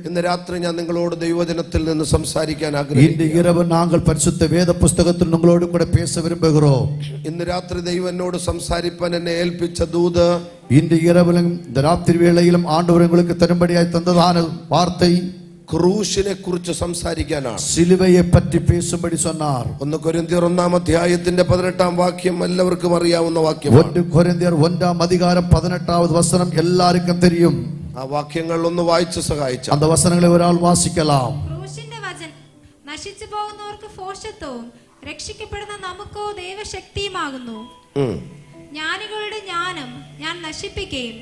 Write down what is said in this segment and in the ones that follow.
ഇന്ന് രാത്രി ഞാൻ നിങ്ങളോട് ദൈവവചനത്തിൽ നിന്ന് സംസാരിക്കാൻ ആഗ്രഹിക്കുന്നു. ഇന്ന് രാത്രി ദൈവം എന്നോട് സംസാരിപ്പാൻ എന്നെ ഏൽപ്പിച്ച ദൂത് രാത്രി വേളയിലും ആണ്ടവർ உங்களுக்கு തരുമ്പടിയായി തന്നതാന വാർത്തൈ ക്രൂശിനെ കുറിച്ച് സംസാരിക്കാനാണ്. സിലുവയെ പറ്റി പേസുമ്പടി சொன்னார். 1 കൊരിന്ത്യർ 1-ാം അധ്യായത്തിന്റെ 18-ാം വാക്യം എല്ലാവർക്കും അറിയാവുന്ന വാക്യമാണ്. 1 കൊരിന്ത്യർ 1-ാം അധികാരം 18-ാമത് വചനം എല്ലാവർക്കും தெரியும். ആ വാക്യങ്ങൾ ഒന്ന് വായിച്ചു സഹായിച്ചു. அந்த വചനങ്ങളെ ഒരാൾ വാസിக்கலாம். ക്രൂശിന്റെ വചനം നശിച്ചു പോകുന്നവർക്ക് ഫോഷത്വവും രക്ഷിക്കപ്പെടുന്ന നമുക്കോ ദൈവശക്തിയുമാകുന്നു. ജ്ഞാനികളുടെ ജ്ഞാനം ഞാൻ നശിപ്പിക്കുകയും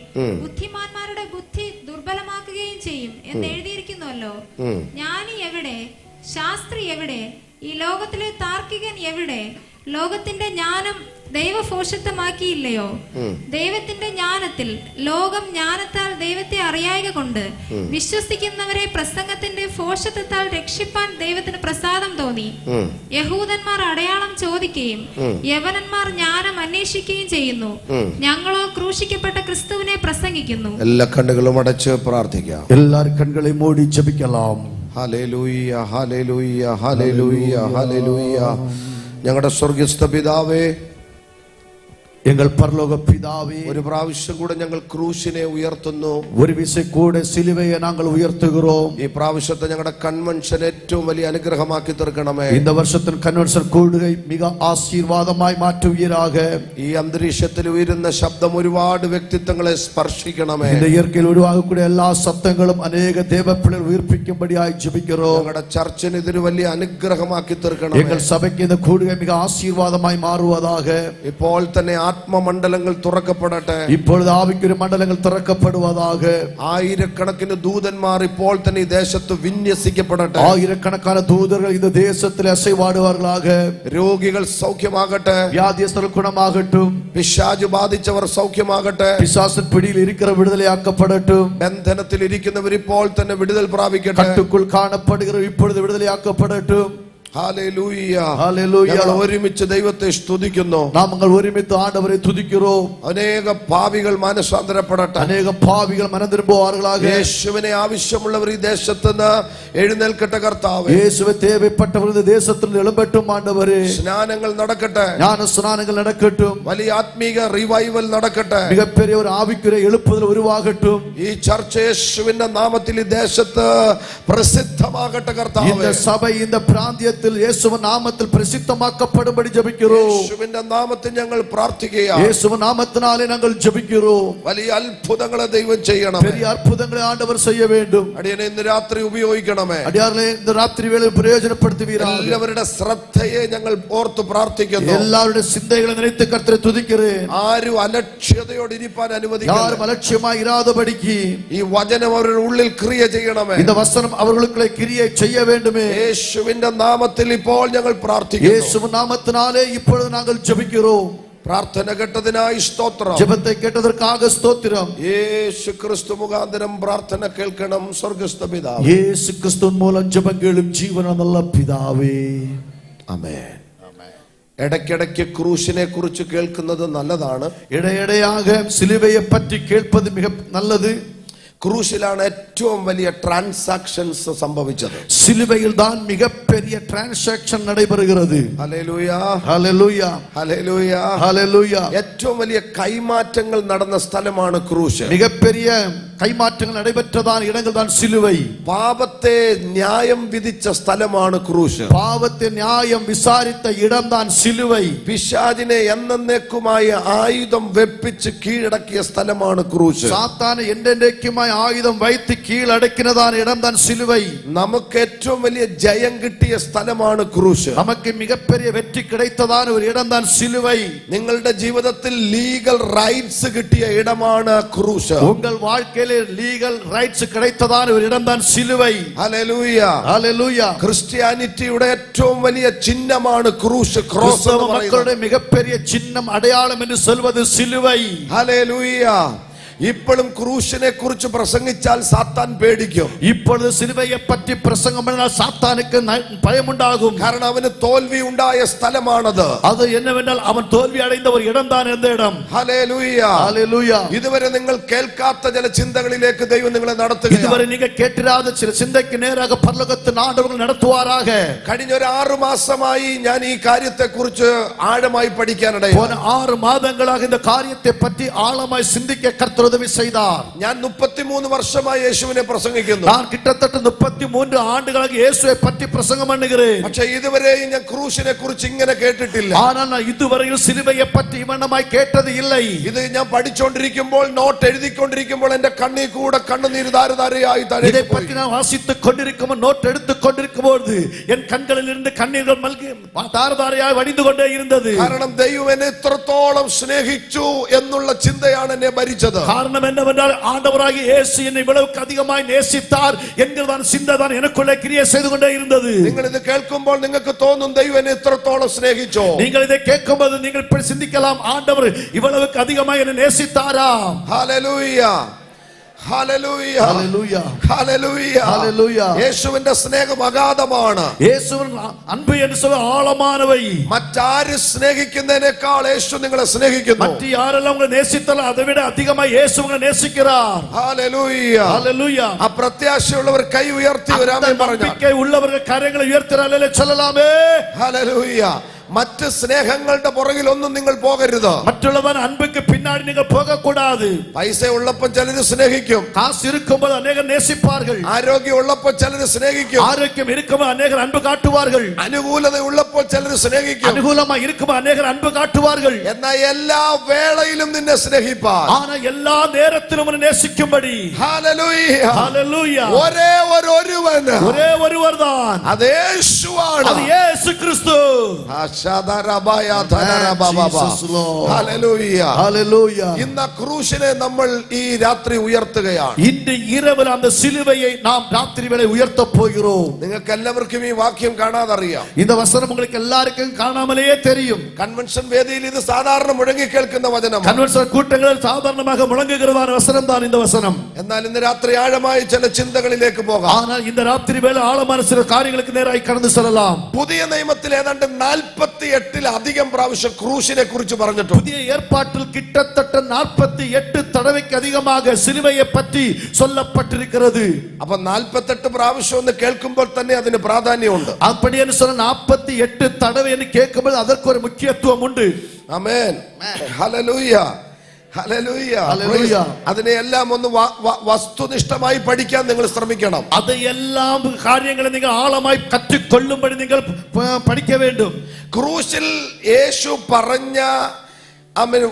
ബുദ്ധിമാന്മാരുടെ ബുദ്ധി ദുർബലമാക്കുകയും ചെയ്യും എന്ന് എഴുതിയിരിക്കുന്നുവല്ലോ. ജ്ഞാനി എവിടെ? ശാസ്ത്രി എവിടെ? ഈ ലോകത്തിലെ താർക്കികൻ എവിടെ? ലോകത്തിന്റെ ജ്ഞാനം ദൈവഫോഷത്വമാക്കിയില്ലയോ? ദൈവത്തിന്റെ ജ്ഞാനത്തിൽ ലോകം ജ്ഞാനത്താൽ ദൈവത്തെ അറിയായക കൊണ്ട് വിശ്വസിക്കുന്നവരെ പ്രസംഗത്തിന്റെ ഫോഷത്വത്താൽ രക്ഷിപ്പാൻ ദൈവത്തിന് പ്രസാദം തോന്നി. യഹൂദന്മാർ അടയാളം ചോദിക്കുകയും യവനന്മാർ ജ്ഞാനം അന്വേഷിക്കുകയും ചെയ്യുന്നു. ഞങ്ങളോ ക്രൂശിക്കപ്പെട്ട ക്രിസ്തുവിനെ പ്രസംഗിക്കുന്നു. എല്ലാ കണ്ണുകളും അടച്ച് പ്രാർത്ഥിക്കാം. എല്ലാവരും കണ്ണുകളെ മൂടി ജപിക്കാം. Hallelujah, hallelujah, hallelujah, hallelujah. ഞങ്ങളുടെ സ്വർഗ്ഗസ്ഥ പിതാവേ, എങ്ങൾ പരലോക പിതാവേ, ഒരു പ്രാവശ്യം കൂടെ ഞങ്ങൾ ക്രൂശിനെ ഉയർത്തുന്നു. ഒരു വിസ കൂടെ സിലുവയെ ഞങ്ങൾ ഉയർത്തുகிறோம். ഈ പ്രാവശ്യത്തെ ഞങ്ങളുടെ കൺവെൻഷൻ ഏറ്റവും വലിയ അനുഗ്രഹമാക്കി തീർക്കണമേ. இந்த வருஷத்தின் கன்வென்ஷன் கூடுகை மிக ஆசீர்வாதமாய் மாற்றுவீராக. ഈ അന്തരീക്ഷത്തിൽ ഉയരുന്ന ശബ്ദം ഒരുപാട് വ്യക്തിത്വങ്ങളെ സ്പർശിക്കണമേ. இந்த இயற்கையில் உருவாகக்கூடிய எல்லா சத்தங்களும் अनेक தேவப்பிள்ளைகள் உயிர்ப்பிக்கும்படியாய் ஜெபிக்கிறோம். ഞങ്ങളുടെ ചർച്ചിന് ഇതൊരു വലിയ അനുഗ്രഹമാക്കി തീർക്കണമേ. എங்கள் സഭയ്ക്ക് இந்த கூடுகை மிக ஆசீர்வாதமாய் மாறுவதாக. ഇപ്പോൾ തന്നെ ആത്മമണ്ഡലങ്ങൾ തുറക്കപ്പെടട്ടെ. இப்பொழுது ആവിക്കുரிய മണ്ഡലങ്ങൾ തുറക്കപ്പെടുവதாக. ആയിരക്കണക്കിന് ദൂതന്മാർ ഇപ്പോൾ തന്നെ ഈ ദേശത്ത് വിന്യസിക്കപ്പെടട്ടെ. ആയിരക്കണക്കാன ദൂതர்கள் இந்த தேசத்தில் அசைவாடுவார்களாக. രോഗികൾ സൗഖ്യമാകട്ടെ. വ്യാധിയസ്ഥർ ഗുണമാകട്டும். പിശാച് ബാധിച്ചവർ സൗഖ്യമാകട്ടെ. പിശാചിൻ പിടിയിൽ ഇരിക്കുന്ന വിടുതലയാക്കപ്പെടട്டும். ബന്ധനത്തിൽ ഇരിക്കുന്നവർ ഇപ്പോൾ തന്നെ വിടുതൽ പ്രാപിക്കട്ടെ. കട്ടുക്കുൾ കാണപ്പെടുന്നവർ ഇപ്പോഴും വിടുതലയാക്കപ്പെടட்டும். Hallelujah, hallelujah. ഞങ്ങൾ ഒരുമിച്ച് ദൈവത്തെ സ്തുതിക്കുന്നു. നാമങ്ങൾ ഒരുമിച്ച് ആണ്ടവരെ തുതിக்கிறோம். അനേക പാപികൾ മനസ്സാന്തരപ്പെടട്ടെ. അനേക പാപികൾ മനം തിരുമ്പുവാர்களாக. യേശുവിനെ ആവശ്യമുള്ളവർ ഈ ദേശത്ത് നിന്ന് എഴുന്നേൽക്കട്ടെ കർത്താവേ. യേശുവേ தேவைப்பட்டவர் இந்த தேசத்தில் எழும்பட்டும் ஆண்டவரே. സ്നാനങ്ങൾ നടക്കട്ടെ. ஞான സ്നാനങ്ങൾ നടക്കட்டும். വലിയ ആത്മീക റിവൈവൽ നടക്കട്ടെ. മികപ്പെരിയ ഒരു ആവിക്കുரிய എളുപ്പത്തിൽ ഉരുവാകട്டும். ഈ ചർച്ച യേശുവിന്റെ നാമത്തിൽ ഈ ദേശത്ത് പ്രസിദ്ധമാകട്ടെ കർത്താവേ. இந்த സഭ இந்த പ്രാന്തയത്തിൽ യേശുവിൻ നാമത്തിൽ പ്രസിദ്ധമാക്കപ്പെടുംപടി ജപിக்கிறோம். യേശുവിന്റെ നാമത്തിൽ ഞങ്ങൾ പ്രാർത്ഥിക്കുകയാണ്. യേശുവിൻ നാമത്തിനാലേ ഞങ്ങൾ ജപിக்கிறோம். വലിയ അത്ഭുതങ്ങളെ ദൈവം ചെയ്യണം. பெரிய അത്ഭുതങ്ങളെ ആണ്ടവർ செய்ய வேண்டும். അടിയനെ ഇന്ന് രാത്രി ഉപയോഗിക്കണമേ. അടിയാർലെ ഇന്ന് രാത്രി വേളയിൽ പ്രയോജനപ്പെടുത്തുവീരാக. എല്ലാവരുടെ ശ്രദ്ധയെ ഞങ്ങൾ ഓർത്ത് പ്രാർത്ഥിക്കുന്നു. എല്ലാവരുടെ ചിന്തകളെ നിனைத்து കർത്തരെ തുതിக்கிறேன். ആരും അലക്ഷ്യതയോടെ ഇരിപ്പാൻ അനുവദിക്കരുത്. யாரும் അലക്ഷ്യമായി ഇരാതപടിക്ക് ഈ വചനം അവരുടെ ഉള്ളിൽ ക്രിയ ചെയ്യണമേ. இந்த വചനം അവர்களுக்குள்ளே ക്രിയ ചെയ്യ വേണ്ടുമേ. യേശുവിന്റെ നാമത്തിൽ ഇപ്പോൾ ഞങ്ങൾ പ്രാർത്ഥിക്കുന്നു. യേശുവിൻ നാമത്തിനാലേ இப்பொழுது நாங்கள் ஜெபிக்கிறோம். പ്രാർത്ഥന കേട്ടതിനായി സ്തോത്രം. ജപത്തെ കേട്ടதற்காக സ്തോത്രം. യേശു ക്രിസ്തു മുഖാന്തരം പ്രാർത്ഥന കേൾക്കണം സ്വർഗ്ഗസ്ഥ പിതാവേ. യേശു ക്രിസ്തു മൂലം ജപം കേളും ജീവനുള്ള പിതാവേ. ആമേൻ. ഇടയ്ക്കിടയ്ക്ക് ക്രൂശിനെ കുറിച്ച് കേൾക്കുന്നത് നല്ലതാണ്. ഇടയിടയാക സിലുവയെ പറ്റി കേൾപ്പത് മിക നല്ലത്. ക്രൂശിലാണ് ഏറ്റവും വലിയ ട്രാൻസാക്ഷൻസ് സംഭവിച്ചത്. സിലുവയിൽ தான் மிகப்பெரிய ട്രാൻസാക്ഷൻ നடைபெறுகிறது. Hallelujah, hallelujah, hallelujah, hallelujah. ഏറ്റവും വലിയ കൈമാറ്റങ്ങൾ നടന്ന സ്ഥലമാണ് ക്രൂശ്. மிகப்பெரிய കൈമാറ്റങ്ങൾ നடைபெற்றதான ഇടങ്ങൾ தான் സിലുവൈ. പാപത്തെ ന്യായം വിധിച്ച സ്ഥലമാണ് ക്രൂശ്. പാപത്തെ ന്യായം വിസാരിച്ച ഇടം தான் സിലുവൈ. പിശാചിനെ എന്നേക്കുമായി ആയുധം വെപ്പിച്ച് കീഴടക്കിയ സ്ഥലമാണ് ക്രൂശ്. സാത്താനെ എന്നേക്കുമായി ആയുധം വൈത്ത് കീഴടക്കുന്നതാണ് ഇടം தான் സിലുവൈ. നമുക്ക് ഏറ്റവും വലിയ ജയം കിട്ടിയ സ്ഥലമാണ് ക്രൂശ്. നമുക്ക് മികപ്പെരിയ വെറ്റി കിടത്തതാണ് ഒരു ഇടം தான் സിലുവൈ. നിങ്ങളുടെ ജീവിതത്തിൽ ലീഗൽ റൈറ്റ്സ് കിട്ടിയ ഇടമാണ് ക്രൂശ്. ഉங்கள் வாழ்க்கையில ലീഗൽ റൈറ്റ്സ് കിടത്തതാണ് ഒരു ഇടം தான் സിലുവൈ. Hallelujah, hallelujah. ക്രിസ്ത്യാനിറ്റിയുടെ ഏറ്റവും വലിയ ചിഹ്നമാണ് ക്രൂശ്. ക്രോസ് മക്കളുടെ മികപ്പെരിയ ചിഹ്നം അടയാളം എന്ന് சொல்வது സിലുവൈ. ഹല്ലേലൂയ. ഇപ്പോഴും ക്രൂശിനെ കുറിച്ച് പ്രസംഗിച്ചാൽ സാത്താൻ പേടിക്കും. இப்பொழுது சிலுவையை பற்றி பிரசங்கம் பண்ணினால் சாத்தானுக்கு பயம் உண்டாகும். കാരണം അവന് തോൽവി ഉണ്ടായ സ്ഥലമാണത്. அது என்னவென்றால் அவன் தோல்வி அடைந்த ஒரு இடம் தான் இந்த இடம். ഹല്ലേലൂയ, ஹல்லேலൂയ. ഇതുവരെ നിങ്ങൾ കേൾക്കാത്ത ചില ചിന്തകളിലേക്ക് ദൈവം നിങ്ങളെ നടത്തുകയാണ്. இதுவரை நீங்க கேட்டிராத சில சிந்தைக்கு நேராக பரலோகத்தின் ஆண்டவர் நடத்துவாராக. കഴിഞ്ഞ ഒരു 6 മാസമായി ഞാൻ ഈ കാര്യത്തെ കുറിച്ച് ആഴമായി പഠിക്കാനിടയായി. போன 6 மாதங்களாக இந்த காரியத்தை பற்றி ஆழமாய் சிந்திக்க கர்த்தர் உதவி செய்தார். ഞാൻ 33 വർഷമായി യേശുവിനെ പ്രസംഗിക്കുന്നു. நான் கிட்டத்தட்ட 33 ஆண்டுகளாக இயேசுவை பற்றி பிரசங்கம் பண்ணுகிறேன். പക്ഷേ ഇതുവരെയും ഞാൻ ക്രൂശിനെ കുറിച്ച് ഇങ്ങനെ കേട്ടിട്ടില്ല. ஆனால் நான் இதுவரையில் சிலுவையை பற்றி இவனமாய் கேட்டது இல்லை. ഇത് ഞാൻ പഠിച്ചുകൊണ്ടിരിക്കുമ്പോൾ നോട്ട് എഴുതിക്കൊണ്ടിരിക്കുമ്പോൾ എന്റെ കണ്ണിൽ കൂടെ കണ്ണുനീർ ധാരധാരയായി இதை பற்றி நான் வாசித்துக் கொண்டிருக்கும் நோட் எடுத்துக் கொண்டிருக்கும் போது என் கண்களில் இருந்து கண்ணீர்கள் மல்கி தாரதாரையாய் வடிந்து கொண்டே இருந்தது. കാരണം ദൈവം എന്നെ എത്രത്തോളം സ്നേഹിച്ചു എന്നുള്ള ചിന്തയാണ് എന്നെ ഭരിച്ചത്. காரணம் என்னவென்றால் ஆண்டவராகிய இயேசு என்னை இவ்வளவுக்கு அதிகமாய் நேசித்தார் என்கிறதான சிந்தைதான் எனக்குள்ளே கிரியை செய்து கொண்டே இருந்தது. നിങ്ങൾ ഇത് കേൾക്കുമ്പോൾ നിങ്ങൾക്ക് തോന്നും ദൈവം എന്നെ എത്രത്തോളം സ്നേഹിച്ചോ. நீங்கள் இதை கேட்கும்போது நீங்கள் இப்படி சிந்திக்கலாம், ஆண்டவர் இவ்வளவுக்கு அதிகமாய் என்னை நேசித்தாரா. ഹല്ലേലൂയ, ഹല്ലേലൂയ, ஹல்லேலூயா, ഹല്ലേലൂയ, ஹல்லேலூயா. യേശുവിന്റെ സ്നേഹം അഗാധമാണ്. இயேசுவின் அன்பு என்று சொல்ல ஆழமானவை. മറ്റാര് സ്നേഹിക്കുന്നതിനേക്കാൾ യേശു നിങ്ങളെ സ്നേഹിക്കുന്നു. மற்ற யாரெல்லாம் உங்களை நேசித்தாலும் அதை விட அதிகமாய் இயேசு உங்களை நேசிக்கிறார். ഹല്ലേലൂയ, ஹல்லேலூயா. ആ പ്രത്യാശയുള്ളവർ കൈ ഉയർത്തി വരാമേ പറഞ്ഞു. நம்பிக்கை உள்ளவர்கள் கரங்களை உயர்த்தினாலே சொல்லலாமே. ഹല്ലേലൂയ. മറ്റ് സ്നേഹങ്ങളുടെ പുറകിൽ ഒന്നും നിങ്ങൾ പോകരുത്. மற்றவன் அன்புக்கு பின்னாடி நீங்கள் போக கூடாது. പൈസ ഉള്ളപ്പോൾ ചിലര് സ്നേഹിക്കും, காசு இருக்கும்போது அநேகர் நேசிப்பார்கள். ആരോഗ്യം ഉള്ളപ്പോൾ ചിലര് സ്നേഹിക്കും, ஆரோக்கியம் இருக்கும்போது அநேகர் அன்பு காட்டுவார்கள். അനുകൂലത ഉള്ളപ്പോൾ ചിലര് സ്നേഹിക്കും, அனுகூலமா இருக்கும்போது அநேகர் அன்பு காட்டுவார்கள். എന്നാൽ എല്ലാ വേളയിലും നിന്നെ സ്നേഹിപ്പാൻ, ஆனா எல்லா நேரத்திலும் உன்னை நேசிக்கும்படி ഹല്ലേലൂയ, ஹல்லேலூயா. ഒരേ ഒരുവൻ, ஒரே ஒருவர் தான், അത് യേശുവാണ്. அது இயேசு கிறிஸ்து. ഹല്ലേലൂയ, ஹல்லேலூயா. ഇന്ന് ക്രൂശിനെ നമ്മൾ ഈ രാത്രി ഉയർത്തുകയാണ്. இன்று இரவில் அந்த சிலுவையை நாம் ராத்திரி வேளை உயர்த்த போகிறோம். നിങ്ങൾക്ക് എല്ലാവർക്കും ഈ വാക്യം കാണാതറിയാം. இந்த வசனம் உங்களுக்கு எல்லாருக்கும் காணாமலேயே தெரியும். കൺവെൻഷൻ വേദിയിൽ ഇത് സാധാരണ മുഴങ്ങി കേൾക്കുന്ന വചനമാണ്. கன்வென்ஷன் கூட்டங்களில் சாதாரணமாக முழங்குகிறதான வசனம் தான் இந்த வசனம். എന്നാൽ ഇന്ന് രാത്രി ആഴമായി ചില ചിന്തകളിലേക്ക് പോകാം. ஆனால் இந்த ராத்திரி வேளை ஆழமான சில காரியங்களுக்கு நேராய் கடந்து செல்லலாம். പുതിയ നിയമത്തിൽ ഏതാണ്ട് 48 പ്രാവശ്യം ക്രൂശിനെ കുറിച്ച് പറഞ്ഞിട്ടുണ്ട്. புதிய ஏற்பாட்டில் கிட்டத்தட்ட 48 தடவைக்கு அதிகமாக சிலுவையை பற்றி சொல்லப்பட்டிருக்கிறது. അപ്പൊ 48 പ്രാവശ്യം എന്ന് കേൾക്കുമ്പോൾ തന്നെ അതിന് പ്രാധാന്യമുണ്ട്. அப்படி என்று சொன்ன 48 தடவை என்று கேட்கும்போது அதற்கு ஒரு முக்கியத்துவம் உண்டு. ആമേൻ, ഹല്ലേലൂയ, ഹല്ലേലൂയ, ഹല്ലേലൂയ. അതിനെല്ലാം ഒന്ന് വസ്തുനിഷ്ഠമായി പഠിക്കാൻ നിങ്ങൾ ശ്രമിക്കണം. അതെല്ലാം കാര്യങ്ങളെ നിങ്ങൾ ആഴമായി കற்றுക്കൊള്ളുമ്പോൾ നിങ്ങൾ പഠിക്ക വേണ്ടും. ക്രൂശിൽ യേശു പറഞ്ഞ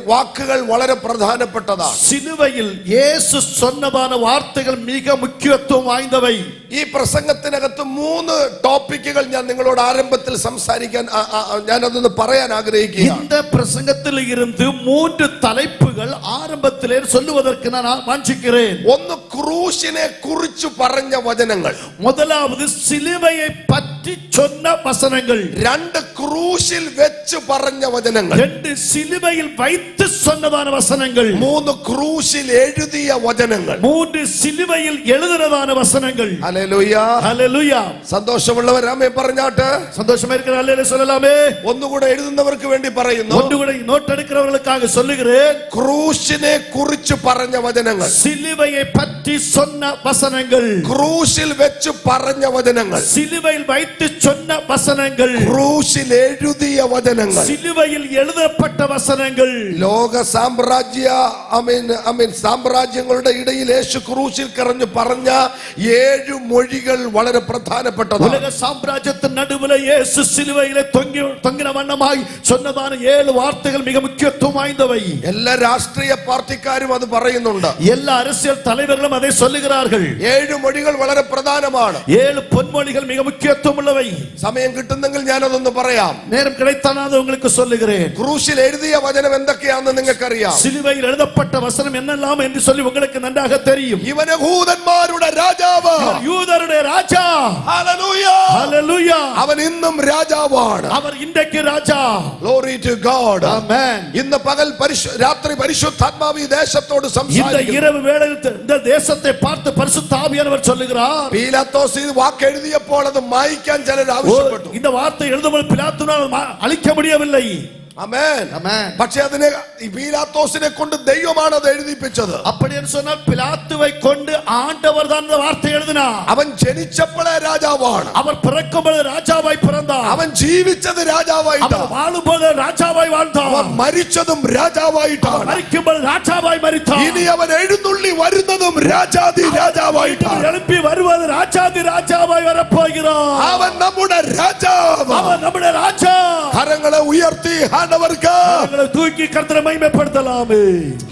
വാക്കുകൾ വളരെ പ്രധാനപ്പെട്ടതാണ്. സിലുവയിൽ യേശു சொன்னதான വാർത്തകൾ மிக முக்கியத்துவம் வாய்ந்தவை. ഈ പ്രസംഗത്തിനകത്ത് 3 ടോപ്പിക്കുകൾ ഞാൻ നിങ്ങളോട് ആരംഭത്തിൽ സംസാരിക്കാൻ ഞാൻ അതൊന്ന് പറയാൻ ആഗ്രഹിക്കുകയാണ്. இந்த பிரசங்கத்தில் இருந்து 3 தலைப்புகள் ஆரம்பத்திலே சொல்லுவதற்கு நான் வாஞ்சிக்கிறேன். ഒന്ന് ക്രൂശിനെ കുറിച്ച് പറഞ്ഞ വചനങ്ങൾ, முதலாவது சிலுவையை பற்றி சொன்ன வசனங்கள். 2 ക്രൂശിൽ വെച്ച് പറഞ്ഞ വചനങ്ങൾ, 2 சிலுவையில் வைத்து சொன்னதான வசனங்கள், 3 ക്രൂശിൽ എഴുതിയ വചനങ്ങൾ, 3 சிலுவையில் எழுதினதான வசனங்கள். ഹല്ലേലൂയ, ஹல்லேலூயா. സന്തോഷമുള്ളവർ ആമേൻ പറഞ്ഞാട്ട്. சந்தோஷமா இருக்கிற அல்லேலூயா சொல்லலாமே. ഒന്നുകൂടെ എഴുതുന്നവർക്ക് വേണ്ടി പറയുന്നു, ஒன்றுകൂടെ நோட் எடுக்கிறவர்களுக்காக சொல்லுகிறேன். ക്രൂശിനെ കുറിച്ച് പറഞ്ഞ വചനങ്ങൾ, சிலுவையை பற்றி சொன்ன வசனங்கள், ക്രൂശിൽ വെച്ച് പറഞ്ഞ വചനങ്ങൾ, சிலுவையில் வைத்து சொன்ன வசனங்கள், ക്രൂശിൽ എഴുതിയ വചനങ്ങൾ, சிலுவையில் எழுதப்பட்ட வசனங்கள். ലോക സാമ്രാജ്യങ്ങളുടെ ഇടയിൽ യേശു ക്രൂശിൽ കരഞ്ഞു പറഞ്ഞ 7 മൊഴികൾ വളരെ പ്രധാനപ്പെട്ടതാണ്. உலக சாம்ராஜ்யத்தின் நடுவில் இயேசு சிலுவையிலே தொங்கின வண்ணமாய் சொன்னதான 7 வார்த்தைகள் மிக முக்கியத்துவம் வாய்ந்தவை. എല്ലാ രാഷ്ട്രീയ പാർട്ടിക്കാരും അത് പറയുന്നുണ്ട്. எல்லா அரசியல் தலைவர்களும் அதை சொல்லுகிறார்கள். 7 മൊഴികൾ വളരെ പ്രധാനമാണ്. 7 பொன்மொழிகள் மிக முக்கியத்துவம் உள்ளவை. സമയം കിട്ടുന്നെങ്കിൽ ഞാനതൊന്ന് പറയാം. நேரம் கிடைத்தால் நான் உங்களுக்கு சொல்லுகிறேன். ക്രൂശിൽ എഴുതിയ വചനം എന്തൊക്കെയാണെന്ന് നിങ്ങൾക്കറിയാം. சிலுவையில் எழுதப்பட்ட வசனம் என்னெல்லாம் என்று சொல்லி உங்களுக்கு நன்றாக தெரியும். ഇവൻ യഹൂദന്മാരുടെ രാജാവ്, யூதருடைய ராஜா. Hallelujah, Hallelujah. അവൻ ഇന്നും രാജാവാണ്. അവർ ഇന്നേക്ക് Raja. Glory to God. Amen. ഇന്ന് പകൽ രാത്രി പരിശുദ്ധാത്മാവ് ഈ ദേശത്തോട് இந்த സംസാരിക്കുന്നു. இரவு வேளையில் இந்த தேசத்தை பார்த்து பரிசுத்த ஆவியானவர் சொல்லுகிறார். പീലാത്തോസ് ഈ വാക്ക് എഴുതിയപ്പോൾ അത് മായ്ക്കാൻ ചിലർ ആവശ്യപ്പെട്ടു. இந்த வார்த்தை எழுதும்போது பிலாத்துவினால் அழிக்க முடியவில்லை. ആമേൻ. പക്ഷേ അതിനെ ഈ പീലാത്തോസിനെ കൊണ്ട് ദൈവമാണ് അത് എഴുതിപ്പിച്ചത്. அப்படி என்று சொன்னால் பிலாத்துவை கொண்டு ஆண்டவர் தான் இந்த வார்த்தை எழுதினார். അവൻ ജനിച്ചപ്പോഴേ രാജാവാണ്. அவர் பிறக்கும்போது ராஜாவாய் பிறந்தார். അവൻ ജീവിച്ചത് രാജാവായിട്ടാണ്. அவர் வாழும்போது ராஜாவாய் வாழ்ந்தார். അവൻ മരിച്ചതും രാജാവായിട്ടാണ്. മരിക്കുമ്പോൾ രാജാവായി മരിத்தார். ഇനി അവൻ എഴുന്നള്ളി വരുന്നതും രാജാതി രാജാവായിട്ടാണ്. எழுப்பி வருவது ராஜாதி ராஜாவாய் வரப்போகிறார். അവൻ നമ്മുടെ രാജാവ്. அவர் நம்முடைய ராஜா. കരങ്ങളെ ഉയർത്തി കരങ്ങളെ തൂക്കി കർത്തരെ മഹിമപ്പെടുത്തലാമേ.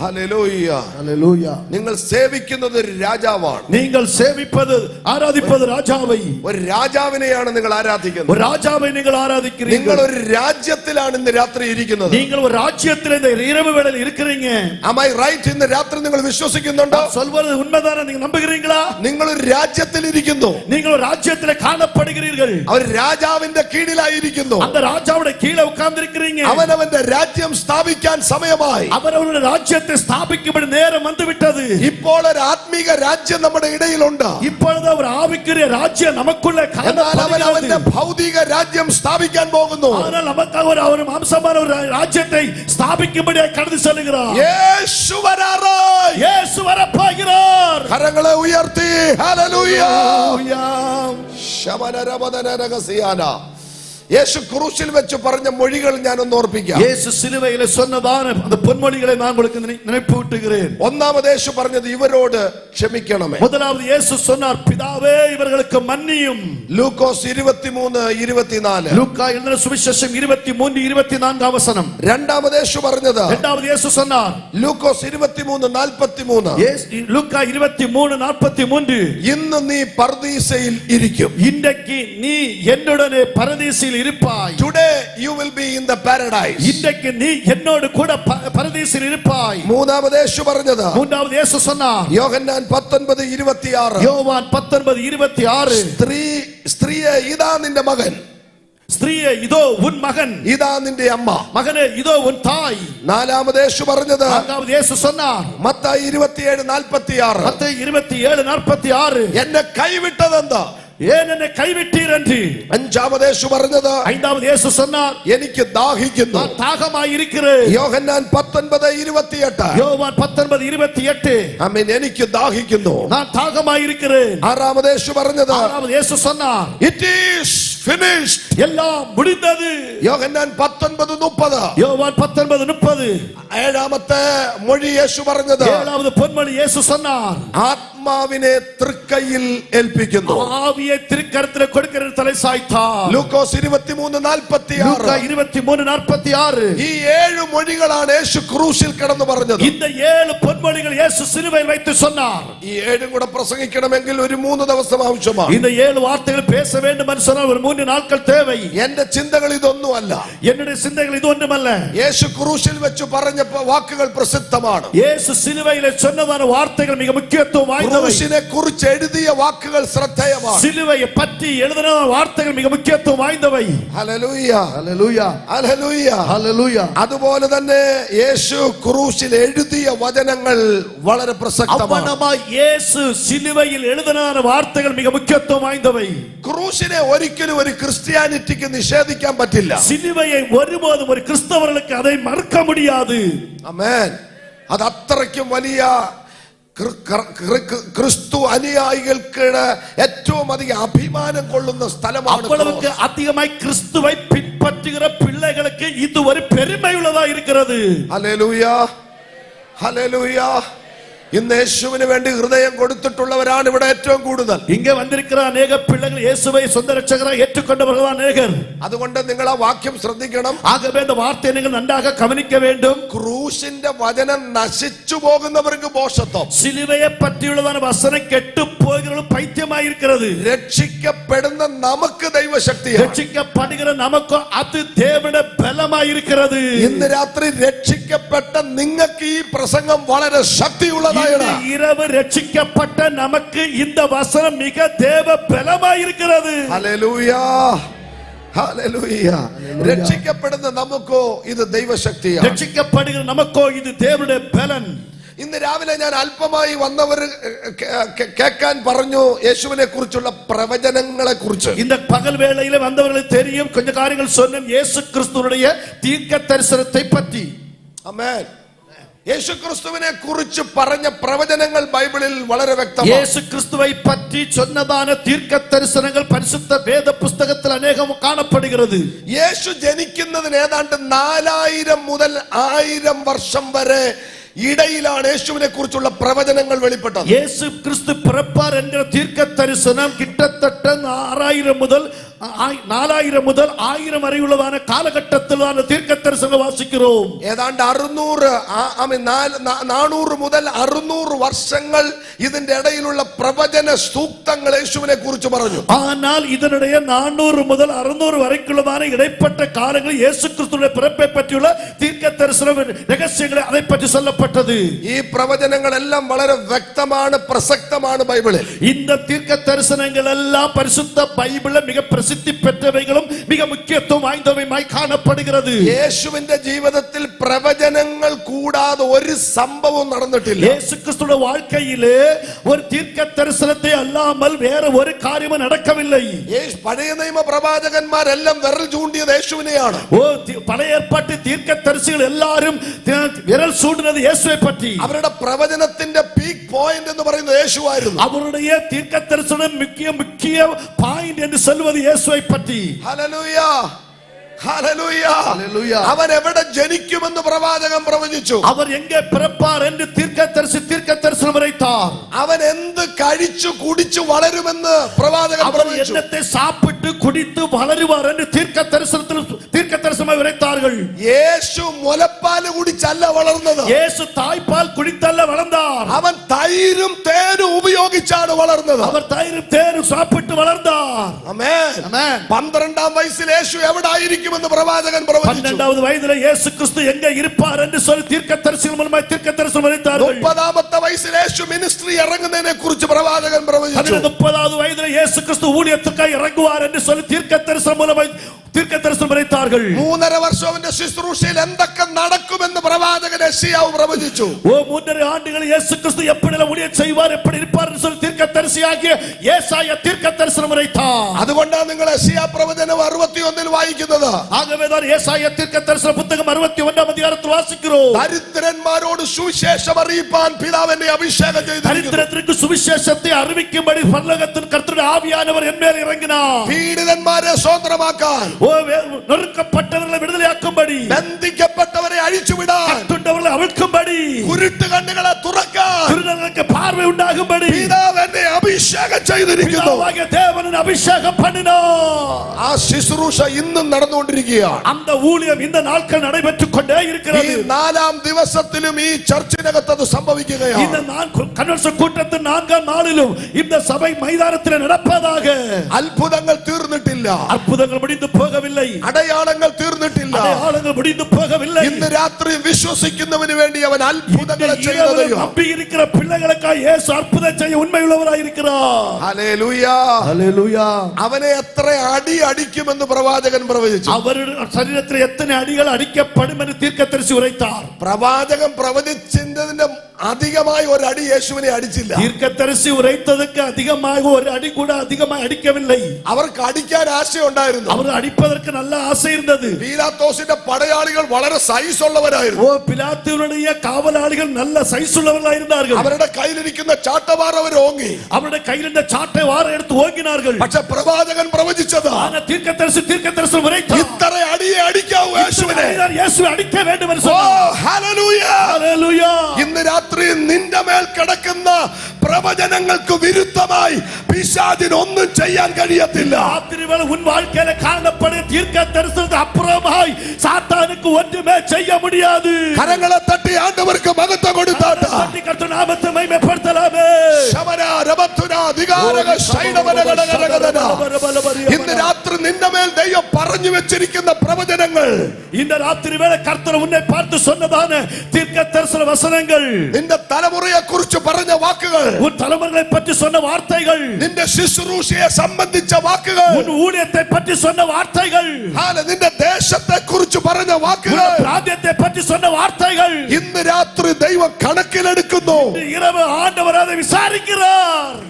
ഹല്ലേലൂയ. ഹല്ലേലൂയ. നിങ്ങൾ സേവിക്കുന്നത് ഒരു രാജാവാണ്. നിങ്ങൾ സേവിപ്പത് ആരാധിപ്പത് രാജാവൈ. ഒരു രാജാവിനെയാണ് നിങ്ങൾ ആരാധിക്കുന്നത്. ഒരു രാജാവൈ നിങ്ങൾ ആരാധിக்கிறீர்கள். നിങ്ങൾ ഒരു രാജ്യത്തിലാണ് ഇന്ന് രാത്രി ഇരിക്കുന്നത്. നിങ്ങൾ ഒരു രാജ്യത്തിൽ இந்த இரவு வேளையில் இருக்கிறீங்க. Am I right? ഇന്ന് രാത്രി നിങ്ങൾ വിശ്വസിക്കുന്നുണ്ടോ? சொல்வது உண்மைதானே? നിങ്ങൾ നമ്പുகிறீங்களா? നിങ്ങൾ ഒരു രാജ്യത്തിൽ ഇരിക്കുന്നു. നിങ്ങൾ ഒരു രാജ്യത്തിൽ കാണപ്പെടുகிறீர்கள். അവർ രാജാവിന്റെ കീഴിലായിരിക്കുന്നു. அந்த ராஜாவுடைய கீழே உட்கார்ந்திருக்கிறீங்க. അവനവന്റെ രാജ്യം സ്ഥാപിക്കാൻ സമയമായി. അവരവരുടെ രാജ്യത്തെ സ്ഥാപിക്കുമ്പോൾ നേരം വന്നുവിട്ടത്. ഇപ്പോൾ ഒരു ആത്മീക രാജ്യം നമ്മുടെ ഇടയിലുണ്ട്. ഇപ്പോഴത്തെ ഒരു ആവിക്കുரிய രാജ്യം നമുക്കുള്ള അവന്റെ ഭൗതിക രാജ്യം സ്ഥാപിക്കാൻ പോകുന്നു. ஆனால் நமக்காக ஒரு மாம்சமான ஒரு ராஜ்யத்தை ஸ்தாபிக்கும்படியாக கடந்து செல்கிறார். യേശു വരാറായി. യേശു வரப்போகிறார். കരങ്ങളെ ഉയർത്തി ഹല്ലേലൂയ. ഹല്ലേലൂയ. യേശു ക്രൂശിൽ വെച്ച് പറഞ്ഞ മൊഴികൾ ഞാൻ ഒന്ന് ഓർപ്പിക്കാം. യേശു സിലുവയിലെ சொன்னதான அந்த பொன்மொழிகளை நான் உங்களுக்கு நினைப்பூட்டுகிறேன். ഒന്നാമത് യേശു പറഞ്ഞത് ഇവരോട് ക്ഷമിക്കണമേ. முதலாவது இயேசு சொன்னார் பிதாவே இவர்களுக்கு மன்னியும். ലൂക്കോസ് 23:24. லூக்கா எழுதின சுவிசேஷம் 23:24 வசனம். രണ്ടാമത് യേശു പറഞ്ഞത് இரண்டாவது இயேசு சொன்னார் ലൂക്കോസ് 23:43. லூக்கா 23:43. ഇന്ന് നീ പർദീസയിൽ ഇരിക്കും. இன்றைக்கு நீ என்னுடனே பரதீசில் இருப்பாய். Today you will be in the paradise. இன்றைக்கு நீ என்னோடு கூட பரதீசில் இருப்பாய். മൂന്നാമത് യേശു പറഞ്ഞത് மூன்றாவது இயேசு சொன்னார் യോഹന്നാൻ 19:26. யோவான் 19:26. സ്ത്രീയെ ഇതാ നിന്റെ മകൻ. സ്ത്രീയെ ഇതോ ഉൻ മകൻ. ഇതാ നിന്റെ അമ്മ. മകനെ ഇതോ ഉൻ തായ്. നാലാമത് യേശു പറഞ്ഞത് നാലാമത് യേശു சொன்னார் മത്തായി 27:46. മത്തായി 27:46. എന്നെ കൈവിട്ടതെന്താ? ஏன் என்னை கைவிட்டீர் என்று. അഞ്ചാമത് യേശു പറഞ്ഞത് ஐந்தாவது இயேசு சொன்னார் എനിക്ക് ദാഹിക്കുന്നു. நான் தாகமாய் இருக்கிறேன். യോഹന്നാൻ 19:28. யோவான் 19:28. ആമേൻ. എനിക്ക് ദാഹിക്കുന്നു. நான் தாகமாய் இருக்கிறேன். ആറാമത് യേശു പറഞ്ഞത് ஆறாவது இயேசு சொன்னார் it is finished. எல்லாம் முடிந்தது. യോഹന്നാൻ 19:30. யோவான் 19:30. ഏഴാമത്തെ മൊഴി യേശു പറഞ്ഞത് ஏழாவது பொன்மொழி இயேசு சொன்னார் ആത്മാവിനെ തൃക്കൈയിൽ ഏൽപ്പിക്കുന്നു. ஆவியை திருக்கரத்தில் கொடுக்கிற தலை சாய்த்தார். ലൂക്കോസ് 23:46. லூக்கா 23:46. ഈ ഏഴ് മൊഴികളാണ് യേശു ക്രൂശിൽ കിടന്ന് പറഞ്ഞത്. இந்த ஏழு பொன்மொழிகள் இயேசு சிலுவையில் வைத்து சொன்னார். ഈ ഏഴും കൂടെ പ്രസംഗിക്കണമെങ്കിൽ ഒരു 3 ദിവസം ആവശ്യമാണ്. இந்த ஏழு வார்த்தைகள் பேச வேண்டும் என்று சொன்னால் ஒரு 3 நாட்கள் தேவை. എന്റെ ചിന്തകൾ ഇതൊന്നുമല്ല. என்னுடைய சிந்தைகள் இது ஒன்றுமல்ல. യേശു ക്രൂശിൽ വെച്ച് പറഞ്ഞ വാക്കുകൾ പ്രസിദ്ധമാണ്. இயேசு சிலுவையில் சொன்னதான வார்த்தைகள் மிக முக்கியத்துவம் வாய்ந்தவை. ക്രൂശിനെ കുറിച്ച് എഴുതിയ വാക്കുകൾ ശ്രദ്ധേയമാണ്. சிலுவையை பற்றி எழுதின வார்த்தைகள் மிக முக்கியத்துவம் வாய்ந்தவை. ഹല്ലേലൂയ. ഹല്ലേലൂയ. ഹല്ലേലൂയ. ഹല്ലേലൂയ. അതുപോലെ തന്നെ യേശു ക്രൂശിൽ എഴുതിയ വചനങ്ങൾ വളരെ പ്രസക്തമാണ്. இயேசு சிலுவையில் எழுதின வார்த்தைகள் மிக முக்கியத்துவம் வாய்ந்தவை. ക്രൂശിനെ ഒരിക്കലും ഒരു ക്രിസ്ത്യാനിറ്റിക്ക് നിഷേധിക്കാൻ പറ്റില്ല. சிலுவையை ஒருபோதும் ஒரு கிறிஸ்தவர்களுக்கு அதை மறுக்க முடியாது. ആമേൻ. അത് അത്രയ്ക്കും വലിയ ക്രിസ്തു അനുയായികൾക്ക് ഏറ്റവും അധികം അഭിമാനം കൊള്ളുന്ന സ്ഥലമാണ്. அவ்வளவுக்கு அதிகமாய் கிறிஸ்துவை பின்பற்றுகிற பிள்ளைகளுக்கு இது ஒரு பெருமையுள்ளதா இருக்கிறது. ഹല്ലേലൂയ. ഹല്ലേലൂയ. ഇന്ന് യേശുവിന് വേണ്ടി ഹൃദയം കൊടുത്തിട്ടുള്ളവരാണ് ഇവിടെ ഏറ്റവും കൂടുതൽ. இங்க வந்திருக்கிற अनेक பிள்ளைகள் இயேசுவை சொந்த இரட்சகராய் ஏற்றுக்கொண்டவர்கள் அநேகர். അതുകൊണ്ട് നിങ്ങൾ ആ വാക്യം ശ്രദ്ധിക്കണം. ஆகவே இந்த வார்த்தையை நீங்கள் நன்றாக கவனிக்க வேண்டும். ക്രൂശിന്റെ വചനം നശിച്ചു പോകുന്നവർക്ക് ബോഷത്വം. சிலுவையை பற்றியுள்ளதான வசனம் கெட்டு போகிறவர்கள் பைத்தியமாய் இருக்கிறது. രക്ഷിക്കപ്പെടുന്ന നമുക്ക് ദൈവശക്തിയാണ്. രക്ഷിക്കപ്പെടുகிற നമുക്ക് അത് தேவனுடைய பலமாய் இருக்கிறது. ഇന്ന് രാത്രി രക്ഷിക്കപ്പെട്ട നിങ്ങൾക്ക് ഈ പ്രസംഗം വളരെ ശക്തിയുള്ളതാണ്. പറയടാ. இரவு ரட்சிக்கப்பட்ட நமக்கு இந்த வசனம் மிக தேவ பலமாய் இருக்கிறது. Hallelujah, hallelujah. രക്ഷിക്കപ്പെടുന്ന നമുക്കോ ഇത് ദൈവശക്തിയാണ്. ரட்சிக்கப்படுகிற நமக்கோ இது தேவனுடைய பலன். ഇന്ന് രാവിലെ ഞാൻ അല്പമായി വന്നവർ കേൾക്കാൻ പറഞ്ഞു യേശുവിനെ കുറിച്ചുള്ള പ്രവചനങ്ങളെ കുറിച്ച്. இந்த பகல் வேளையில வந்தவர்களுக்கு தெரியும் கொஞ்ச காரியங்கள் சொன்னேன் இயேசு கிறிஸ்துவுடைய தீர்க்க தரிசனத்தை பற்றி. ആമേൻ. യേശു ക്രിസ്തുവിനെ കുറിച്ച് പറഞ്ഞ പ്രവചനങ്ങൾ ബൈബിളിൽ വളരെ വ്യക്തമാണ്. இயேசு கிறிஸ்துவை பற்றி சொன்னதான தீர்க்க தரிசனங்கள் பரிசுத்த வேத புஸ்தகத்தில் அநேகம் காணப்படுகிறது. യേശു ജനിക്കുന്നതിന് ഏതാണ്ട് 4000 മുതൽ 1000 വർഷം വരെ ഇടയിലാണ് യേശുവിനെ കുറിച്ചുള്ള പ്രവചനങ്ങൾ വെളിപ്പെട്ടത്. இயேசு கிறிஸ்து பிறப்பார் என்கிற தீர்க்க தரிசனம் கிட்டத்தட்ட 6000 முதல் 4000 முதல் 1000 வரை உள்ளதான காலகட்டத்திலான தீர்க்க தரிசனம் வாசிக்கிறோம். ഏതാണ്ട് 400 മുതൽ 600 വർഷങ്ങൾ ഇതിന്റെ ഇടയിലുള്ള പ്രവചന സൂക്തങ്ങൾ യേശുവിനെ കുറിച്ച് പറഞ്ഞു. ஆனால் இதனுடைய 400 முதல் 600 வரைக்குள்ளதான இடைப்பட்ட காலங்களில் இயேசு கிறிஸ்துவின் பிறப்பை பற்றியுள்ள தீர்க்க தரிசன ரகசியங்களை அதை பற்றி சொல்லப்பட்டது. ഈ പ്രവചനങ്ങളെല്ലാം വളരെ വ്യക്തമാണ്, പ്രസക്തമാണ് ബൈബിളിൽ. இந்த தீர்க்க தரிசனங்கள் எல்லாம் பரிசுத்த பைபிளில் மிக பிரசித்தி பெற்றவைகளும் மிக முக்கியத்துவம் வாய்ந்தவையுமாய் காணப்படுகிறது. യേശുവിന്റെ ജീവിതത്തിൽ പ്രവചനങ്ങൾ കൂടാതെ ഒരു സംഭവം നടന്നിട്ടില്ല. இயேசு கிறிஸ்துவின் வாழ்க்கையிலே ஒரு தீர்க்க தரிசனத்தை அல்லாமல் வேற ஒரு காரியமும் நடக்கவில்லை. പഴയ നിയമ പ്രവാചകന്മാരെല്ലാം വിരൽ ചൂണ്ടിയത് യേശുവിനെയാണ്. பழைய ஏற்பாட்டு தீர்க்க தரிசிகள் எல்லாரும் விரல் சூண்டினது இயேசுவை பற்றி. അവരുടെ പ്രവചനത്തിന്റെ പീക്ക് പോയിന്റ് എന്ന് പറയുന്നത് യേശുവായിരുന്നു. அவருடைய தீர்க்க தரிசனம் முக்கிய பாயிண்ட் என்று சொல்வது இயேசுவை பற்றி. Hallelujah, hallelujah. അവൻ എവിടെ ജനിക്കുമെന്ന് പ്രവാചകൻ പ്രവചിച്ചു. அவர் எங்கே பிறப்பார் என்று தீர்க்க தரிசனம் உரைத்தார். അവൻ എന്ത് കഴിച്ചു കുടിച്ചു വളരുമെന്ന് പ്രവാചകൻ പ്രവചിച്ചു. என்னத்தை சாப்பிட்டு குடித்து வளருவார் என்று தீர்க்க தரிசனம் உரைத்தார்கள். യേശു മുലപ്പാൽ കുടിച്ചല്ല വളർന്നത്. இயேசு தாய்ப்பால் குடித்தல்ல வளர்ந்தார். അവൻ തൈരും തേനും ഉപയോഗിച്ചാണ് വളർന്നത്. அவர் தயிரும் தேனும் சாப்பிட்டு வளர்ந்தார். ആമേൻ. 12ാം വയസ്സിൽ യേശു എവിടായിരിക്കുമെന്ന് പ്രവാചകൻ പ്രവചിച്ചു. 12வது வயதிலே இயேசு கிறிஸ்து எங்கே இருப்பார் என்று சொல்லி தீர்க்க தரிசனம் மூலமாய் தீர்க்க தரிசனம் உரைத்தார்கள். 30ാമത്തെ വയസ്സിൽ യേശു മിനിസ്ട്രി ഇറങ്ങുന്നതിനെ കുറിച്ച് പ്രവാചകൻ പ്രവചിച്ചു. 30வது வயதிலே இயேசு கிறிஸ்து ஊழியத்துக்காய் இறங்குவார் என்று சொல்லி தீர்க்க தரிசனம் மூலமாய் தீர்க்க தரிசனம் உரைத்தார்கள். 3.5 വർഷം അവന്റെ ശുശ്രൂഷയിൽ എന്തൊക്കെ നടക്കുമെന്ന് പ്രവാചകൻ യെശയ്യാവ് പ്രവചിച്ചു. 3.5 ஆண்டுகள் இயேசு கிறிஸ்து எப்படிலாம் ஊழியம் செய்வார், எப்படி இருப்பார் என்று சொல்லி தீர்க்க தரிசியாகிய ஏசாயா தீர்க்க தரிசனம் உரைத்தார். അതുകൊണ്ടാണ് നിങ്ങൾ യെശയ്യാ പ്രവചനം 61 വായിക്കുന്നത്. ஆகவேதான் ஏசாயா தீர்க்க தரிசன புத்தகம் 61ஆம் அதிகாரத்தில் வாசிக்கிறோம். ദരിദ്രന്മാരോട് സുവിശേഷം അറിയിപ്പാൻ പിതാവ് എന്നെ അഭിഷേകം ചെയ്തിരിക്കുന്നു. ദരിദ്രർക്ക് സുവിശേഷത്തെ അറിയിക്കുம்படி പരലോകത്തിൽ കർത്തരുടെ ആവിയാനവർ എന്മേൽ ഇറങ്ങിനാർ. പീഡിതന്മാരെ സ്വതന്ത്രമാക്കാൻ, நொறுக்கப்பட்டவர்களை விடுதலையாக்கும்படி, ബന്ധിക്കപ്പെട്ടവരെ അഴിച്ചുവിടാൻ, கட்டுண்டவர்களை அவிழ்க்கும்படி, കുരുട്ട് കണ്ണുകളെ തുറക്കാൻ திருடர்களுக்கு பார்வை உண்டாகும்படி പിതാവ് എന്നെ അഭിഷേകം ചെയ്തിരിക്കുന്നു. பிதாவாகிய தேவன் அபிஷேகம் பண்ணினார். ആ ശുശ്രൂഷ ഇന്നും നടന്നുകൊണ്ടിരിക്കുകയാണ്. அந்த ஊழியம் இந்த நாட்கள் நடைபெற்றுக் கொண்டே ഈ இருக்கிறது. 4ാം ദിവസത്തിലും ഈ ചർച്ചിനകത്ത് അത് സംഭവിക്കുകയാണ്. இந்த கன்வென்ஷன் கூட்டத்தின் 4ஆம் நாளிலும் இந்த சபை மைதானத்தில் நடப்பதாக. അത്ഭുതങ്ങൾ തീർന്നിട്ടില്ല, அற்புதங்கள் முடிந்து போகவில்லை, അടയാളങ്ങൾ തീർന്നിട്ടില്ല. அடையாளங்கள் முடிந்து போகவில்லை. ഇന്ന് രാത്രി വിശ്വസിക്കുന്നവന് വേണ്ടി അവൻ അത്ഭുതങ്ങളെ ചെയ്യുന്നത്. நம்பி இருக்கிற பிள்ளைகளுக்காக இயேசு அற்புதம் செய்ய உண்மையுள்ளவராய் இருக்கிறார். Hallelujah, hallelujah. അവനെ എത്ര അടി അടിക്കുമെന്ന് പ്രവാചകൻ പ്രവചിച്ചു. அவருடைய சரீரத்தில் எத்தனை அடிகள் அடிக்கப்படும் என்று தீர்க்கதரிசி உரைத்தார். പ്രവാചകൻ പ്രവചിച്ചതിന്റെ அதிகമായി ഒരു അടി യേശുവിനെ അടിച്ചില്ല. தீர்க்கதரிசி உரைத்ததற்கு அதிகமாக ஒரு அடி கூட அதிகமாக அடிக்கவில்லை. അവർക്ക് അടിക്കാൻ ആശയുണ്ടായിരുന്നു. அவர் அடிப்பதற்கு நல்ல ஆசை இருந்தது. പീലാത്തോസിന്റെ പടയാളികൾ വളരെ സൈസ് ഉള്ളവരായിരുന്നു. பிலாத்துவினுடைய காவலாளிகள் நல்ல சைஸ் உள்ளவர்களாக இருந்தார்கள். അവരുടെ കയ്യിലിരിക്കുന്ന ചാട്ടവാർ അവർ ഓങ്ങി. அவருடைய கையில் இருந்த சாட்டை வார எடுத்து ஓங்கினார்கள். പക്ഷെ പ്രവാചകൻ പ്രവചിച്ചത്, தீர்க்கதரிசி உரைத்தார், ഇത്ര അടിയെ അടിക്കാവൂ യേശുവിനെ. இயேசுவை அடிக்க வேண்டும் என்று ഓ சொன்னார். ഹല്ലേലൂയ. ഹല്ലേലൂയ. ഇന്ന് രാത്രി നിന്റെ മേൽ കിടക്കുന്ന പ്രവചനങ്ങൾക്ക് വിരുദ്ധമായി പിശാചിന് ഒന്നും ചെയ്യാൻ കഴിയത്തില്ല. ராத்திரி வேளை உன் வாழ்க்கையில காணப்படும் தீர்க்க தரிசனத்துக்கு அப்புறமாய் சாத்தானுக்கு ஒன்றுமே செய்ய முடியாது. കരങ്ങളെ തട്ടി ആണ്ടവർക്ക് മഹത്വം കൊടുത്താട്ടെ. தட்டி கர்த்தர் நாமத்தை மகிமைப்படுத்தலாமே. ശമന രമത്തുന അധികാരക ശൈനവനഗണഗണഗണന. ഇന്ന് രാത്രി നിന്റെ മേൽ ദൈവം പറഞ്ഞു പറഞ്ഞു വെച്ചിരിക്കുന്ന പ്രവചനങ്ങൾ, இந்த ராத்திரி வேளை கர்த்தர் உன்னை பார்த்து சொன்னதான தீர்க்கதரிசன வசனங்கள், നിന്റെ തലമുറയെ കുറിച്ച് പറഞ്ഞ വാക്കുകൾ, உன் தலைமுறைகளை பற்றி சொன்ன வார்த்தைகள், നിന്റെ ശുശ്രൂഷയെ സംബന്ധിച്ച വാക്കുകൾ, உன் ஊழியத்தை பற்றி சொன்ன வார்த்தைகள், നിന്റെ ദേശത്തെ കുറിച്ച് പറഞ്ഞ உன் വാക്കുകൾ, பிராந்தியத்தை பற்றி சொன்ன வார்த்தைகள் ഇന്ന് രാത്രി ദൈവം കണക്കിലെടുക്കുന്നു. இரவு ஆண்டவர் அதை விசாரிக்கிறார்.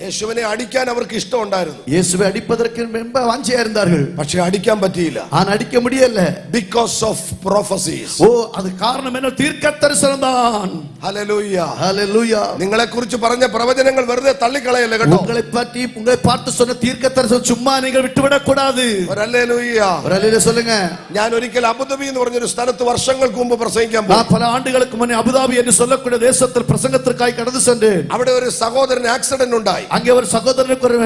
യേശുവിനെ അടിക്കാൻ അവർക്ക് ഇഷ്ടമുണ്ടായിരുന്നു, இயேசுவை அடிப்பதற்கு ரொம்ப வாஞ்சியா இருந்தார்கள். പക്ഷെ അടിക്കാൻ പറ്റിയില്ല. ஆனா அடிக்க முடியல. Because of prophecies. ஓ, அது காரணம் என்ன? தீர்க்கதரிசனம் தான். ഹല്ലേലൂയ. ஹல்லேலூயா. നിങ്ങളെ കുറിച്ച് പറഞ്ഞ പ്രവചനങ്ങൾ വെറുതെ തള്ളിക്കളയല്ല കേട്ടോ. உங்களை பார்த்து சொன்ன தீர்க்கதரிசனம் சும்மா நீங்கள் விட்டுவிடக் கூடாது. ഹല്ലേലൂയ. ஒரு அல்லேலூயா சொல்லுங்க. ഞാൻ ഒരിക്കൽ അബുദാബി എന്ന് പറഞ്ഞൊരു സ്ഥലത്ത് വർഷങ്ങൾക്ക് മുമ്പ് പ്രസംഗിക്കാൻ പോയി. நான் பல ஆண்டுகளுக்கு முன்னே அபுதாபி என்று சொல்லக்கூடிய தேசத்தில் பிரசங்கத்திற்காய் கடந்து சென்றேன். അവിടെ ഒരു സഹോദരൻ ആക്സിഡന്റ് ഉണ്ടായി. அங்கே ஒரு சகோதரனுக்கு ஒரு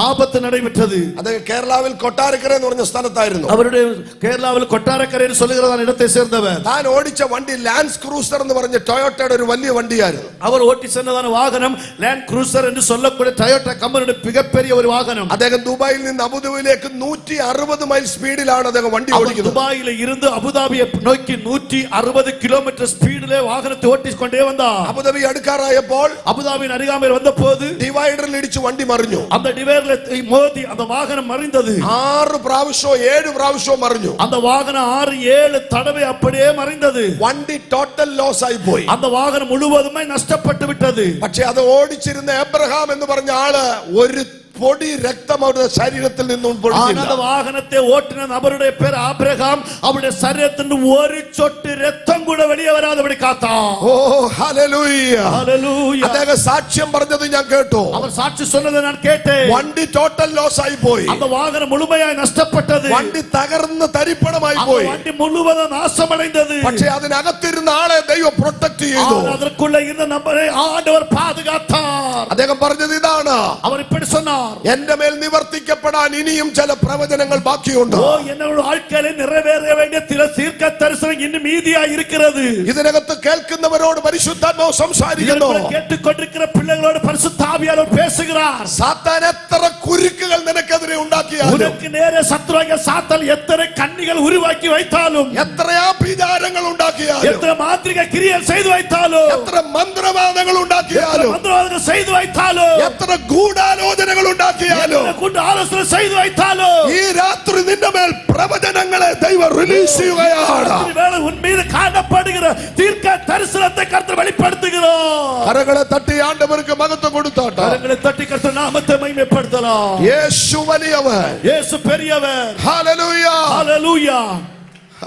ஆபத்து நடைபெற்றது. അത് കേരളാവിൽ കൊട്ടാരക്കര എന്ന് പറഞ്ഞ സ്ഥലത്തായിരുന്നു. அவருடைய கேரளாவில் கொட்டாரக்கரை என்று சொல்லுகிறதான இடத்தை சேர்ந்தவர். താൻ ഓടിച്ച വണ്ടി ലാൻഡ് ക്രൂസർ എന്ന് പറഞ്ഞ ടൊയോട്ടയുടെ ഒരു വലിയ വണ്ടിയായിരുന്നു. அவர் ஓட்டி சென்றதான வாகனம் லேண்ட் க்ரூசர் என்று சொல்லக்கூடிய டொயோட்டா கம்பெனிയുടെ மிகப்பெரிய ஒரு வாகனம். അദ്ദേഹം ദുബായിൽ നിന്ന് അബുദാബിയിലേക്ക് 160 മൈൽ സ്പീഡിലാണ് അദ്ദേഹം വണ്ടി ഓടിക്കുന്നത്. துபாயில இருந்து அபுதாபியை நோக்கி 160 கிலோமீட்டர் ஸ்பீடிலே வாகனத்தை ஓட்டிக் கொண்டே வந்தார். അബുദാബി അടുക്കാറായപ്പോൾ அபுதாபியின் அருகாமையில் வந்தபோது ഡിവൈഡറിൽ ഇടിച്ച് വണ്ടി മറിഞ്ഞു. அந்த டிவைடரில் மோதி அந்த வாகனம் மறைந்தது. 6 പ്രാവശ്യമോ 7 പ്രാവശ്യമോ മറിഞ്ഞു. அந்த வாகனம் 6-7 தடவை அப்படியே மறைந்தது. വണ്ടി ടോട്ടൽ ലോസ് ആയി പോയി. அந்த வாகனம் முழுவதுமே നഷ്ടപ്പെട്ടു விட்டது. പക്ഷെ അത് ഓടിച്ചിരുന്ന എബ്രഹാം എന്ന് പറഞ്ഞ ആള് ഒരു പൊടി രക്തം അവരുടെ ശരീരത്തിൽ നിന്നും அந்த வாகனத்தை ஓட்டின நபருடைய பேர் ஆபிரகாம். அவருடைய சரீரத்திலிருந்து ஒரு சொட்டு ரத்தம் கூட வெளியே வராதபடி காத்தான். ഓ ഹല്ലേലൂയ. ഹല്ലേലൂയ. അദ്ദേഹം സാക്ഷ്യം പറഞ്ഞത് ഞാൻ കേട്ടു. அவர் சாட்சி சொன்னதை நான் கேட்டேன். വണ്ടി ടോട്ടൽ ലോസ് ആയി പോയി. அந்த வாகனம் முழுமையாய் നഷ്ടപ്പെട്ടது. വണ്ടി തകർന്ന് തരിപ്പണമായി அந்த പോയി. வண்டி முழுவதும் നാശമடைந்தது. പക്ഷെ അതിനകത്തിരുന്ന ആളെ ദൈവം പ്രൊട്ടക്ട് ചെയ്തു. அதற்குள்ள இருந்த நபரை ஆண்டவர் பாதுகாத்தார். അദ്ദേഹം പറഞ്ഞത് ഇതാണ്, அவர் இப்படி சொன்னார், എന്റെ മേൽ നിവർത്തിക്കപ്പെടാൻ ഇനിയും ചില പ്രവചനങ്ങൾ ബാക്കിയുണ്ട്. ஓ, என்னோட வாழ்க்கையில நிறைவேற வேண்டிய சில தீர்க்க தரிசனம் இன்னும் மீதியா இருக்கிறது. ഇതിനകത്ത് കേൾക്കുന്നവരോട് പരിശുദ്ധാത്മാവ് സംസാരിക്കുന്നു. கேட்டுக்கொண்டிருக்கிற பிள்ளைகளோடு பரிசுத்த ஆவியானவர் பேசுகிறார். സാത്താൻ എത്ര കുരുക്കുകൾ നിനക്കെതിരെ ഉണ്ടാക്കിയാലും, உனக்கு நேரே சத்துருவாகிய சாத்தான் எத்தனை கண்ணிகள் உருவாக்கி வைத்தாலும், എത്ര ആഭിചാരങ്ങൾ ഉണ്ടാക്കിയാലും, எத்தனை மாந்திரிக கிரியைகள் செய்து வைத்தாலும், എത്ര മന്ത്രവാദങ്ങൾ எத்தனை ഉണ്ടാക്കിയാലും, மந்திரவாதங்கள் செய்து வைத்தாலும், എത്ര ഗൂഢാലോചനകൾ ഉണ്ടാക്കിയാലും, எத்தனை குண்டு ஆலோசனை செய்து வைத்தாலும், ഈ രാത്രി നിന്റെ മേൽ പ്രവചനങ്ങളെ ദൈവം റിലീസ് ചെയ്യുകയാണ്. ஒருவேளை உன் மீது காணப்படுகிற தீர்க்க தரிசனத்தை கர்த்தர் வெளிப்படுத்துகிறார். കരങ്ങളെ തട്ടി ആണ്ടവർക്ക് മഹത്വം കൊടുത്തോട്ടെ. கரங்களை தட்டி கர்த்தர் நாமத்தை மகிமைப்படுத்தலாம். യേശു വലിയവൻ. இயேசு பெரியவர். ഹല്ലേലൂയ. ஹல்லேலூயா.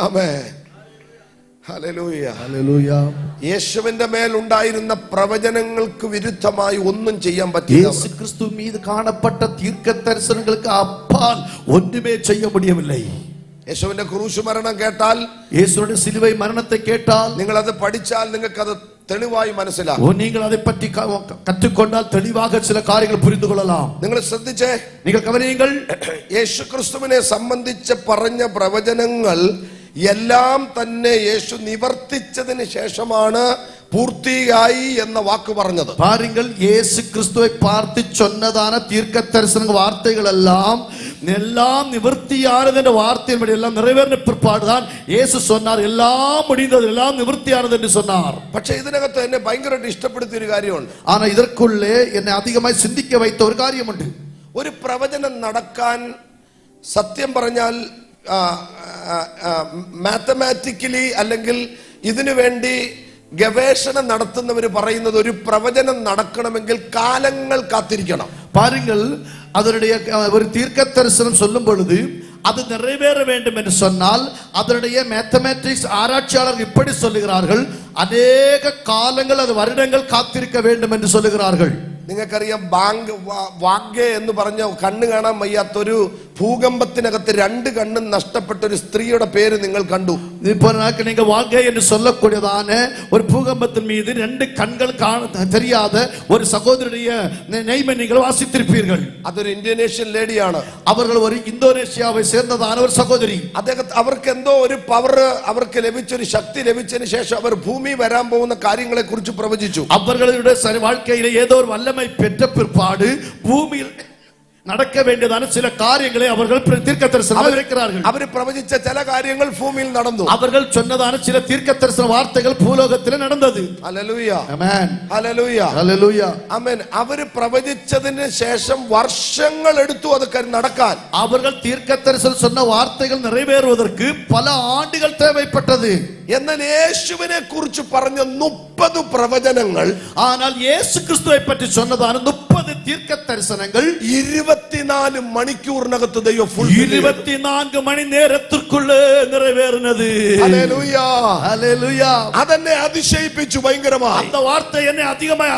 ആമേൻ. ഹല്ലേലൂയ. ஹல்லேலூயா. യേശുവിന്റെ മേൽ ഉണ്ടായിരുന്ന പ്രവചനങ്ങൾക്ക് വിരുദ്ധമായി ഒന്നും ചെയ്യാൻ പറ്റില്ല. இயேசு கிறிஸ்து மீது காணப்பட்ட தீர்க்க தரிசனங்களுக்கு அப்பால் ஒன்றுமே செய்ய முடியவில்லை. യേശുവിന്റെ ക്രൂശ് മരണം കേട്ടാൽ, இயேசுவுடைய சிலுவை மரணத்தை கேட்டால், നിങ്ങൾ അത് പഠിച്ചാൽ നിങ്ങൾക്ക് അത് തെളിവായി മനസ്സിലാകും. நீங்கள் அதை பற்றி கற்றுக்கொண்டால் தெளிவாக சில காரியங்கள் புரிந்து கொள்ளலாம். നിങ്ങൾ ശ്രദ്ധിച്ചേ, நீங்கள் கவனியுங்கள். യേശു ക്രിസ്തുവിനെ സംബന്ധിച്ച് പറഞ്ഞ പ്രവചനങ്ങൾ എല്ലാം തന്നെ യേശു നിവർത്തിച്ചതിന് ശേഷമാണ് പൂർത്തിയായി എന്ന വാക്ക് പറഞ്ഞത്. பாருங்கள், இயேசு கிறிஸ்துவை பார்த்து சொன்னதான தீர்க்க தரிசன வார்த்தைகள் எல்லாம் நிவர்த்தியானது என்ற வார்த்தையின்படி எல்லாம் நிறைவேறின பிற்பாடுதான் இயேசு சொன்னார், எல்லாம் முடிந்தது, எல்லாம் நிவர்த்தியானது என்று சொன்னார். പക്ഷെ ഇതിനകത്ത് എന്നെ ഭയങ്കരമായിട്ട് ഇഷ്ടപ്പെടുത്തിയ ഒരു കാര്യമുണ്ട്. ஆனா இதற்குள்ளே என்னை அதிகமாய் சிந்திக்க வைத்த ஒரு காரியம் உண்டு. ഒരു പ്രവചനം നടക്കാൻ സത്യം പറഞ്ഞാൽ മാത്തമാറ്റിക്കലി അല്ലെങ്കിൽ ഇതിനു വേണ്ടി ഗവേഷണം നടത്തുന്നവർ പറയുന്നത് ഒരു പ്രവചനം നടക്കണമെങ്കിൽ കാലങ്ങൾ കാത്തിരിക്കണം. பாருங்கள், அதனுடைய ஒரு தீர்க்க தரிசனம் சொல்லும் பொழுது அது நிறைவேற வேண்டும் என்று சொன்னால் அதனுடைய மேத்தமேட்டிக்ஸ் ஆராய்ச்சியாளர்கள் இப்படி சொல்லுகிறார்கள், அநேக காலங்கள், அது வருடங்கள் காத்திருக்க வேண்டும் என்று சொல்லுகிறார்கள். നിങ്ങൾക്കറിയാം, വാഗ്യ എന്ന് പറഞ്ഞ കണ്ണ് കാണാൻ വയ്യാത്തൊരു ഭൂകമ്പത്തിനകത്ത് 2 കണ്ണും നഷ്ടപ്പെട്ട ഒരു സ്ത്രീയുടെ പേര് നിങ്ങൾ കണ്ടു. இப்போ நீங்க வாகை என்று சொல்லக்கூடியதான ஒரு பூகம்பத்தின் மீது 2 கண்கள் தெரியாத ஒரு சகோதரியுடைய நெய்மை நீங்கள் வாசித்திருப்பீர்கள். അതൊരു ഇന്തോനേഷ്യൻ ലേഡിയാണ്. அவர்கள் ஒரு இந்தோனேஷியாவை சேர்ந்ததான ஒரு சகோதரி. അവർക്ക് എന്തോ ഒരു പവർ അവർക്ക് ലഭിച്ചൊരു ശക്തി ലഭിച്ചതിന് ശേഷം അവർ ഭൂമി വരാൻ പോകുന്ന കാര്യങ്ങളെ കുറിച്ച് പ്രവചിച്ചു. அவர்களுடைய வாழ்க்கையிலே ஏதோ ஒரு வல்லமை பெற்ற பிற்பாடு பூமியில் நடக்க வேண்டியதான சில காரியங்களை அவர்கள் தீர்க்கதரிசனம் இருக்கிறார்கள். അവര് പ്രവചിച്ച ചില കാര്യങ്ങൾ ഭൂമിയിൽ നടന്നു. அவர்கள் சொன்னதான சில தீர்க்கதரிசன வார்த்தைகள் பூலோகத்தில் நடந்தது. ഹല്ലേലൂയ, ആമേൻ, ഹല്ലേലൂയ, ഹല്ലേലൂയ, ആമേൻ. അവര് പ്രവചിച്ചതിന് ശേഷം വർഷങ്ങൾ എടുത്തു അത് നടക്കാൻ. அவர்கள் தீர்க்கதரிசனம் சொன்ன வார்த்தைகள் நிறைவேறுவதற்கு பல ஆண்டுகள் தேவைப்பட்டது. എന്നാൽ യേശുവിനെ കുറിച്ച് പറഞ്ഞ 30 പ്രവചനങ്ങൾ, ஆனால் இயேசு கிறிஸ்துவை பற்றி சொன்னதான 30 தீர்க்கதரிசனங்கள் 24 മണിക്കൂറിനകത്ത് ദൈവം 24 മണി നേരത്തിற்குள்ளே நிறைவேறினது. Hallelujah, hallelujah. അതെന്നെ അതിശയിപ്പിച്ചു ഭയങ്കരമായി. அந்த வார்த்தை என்னை அதிகമായി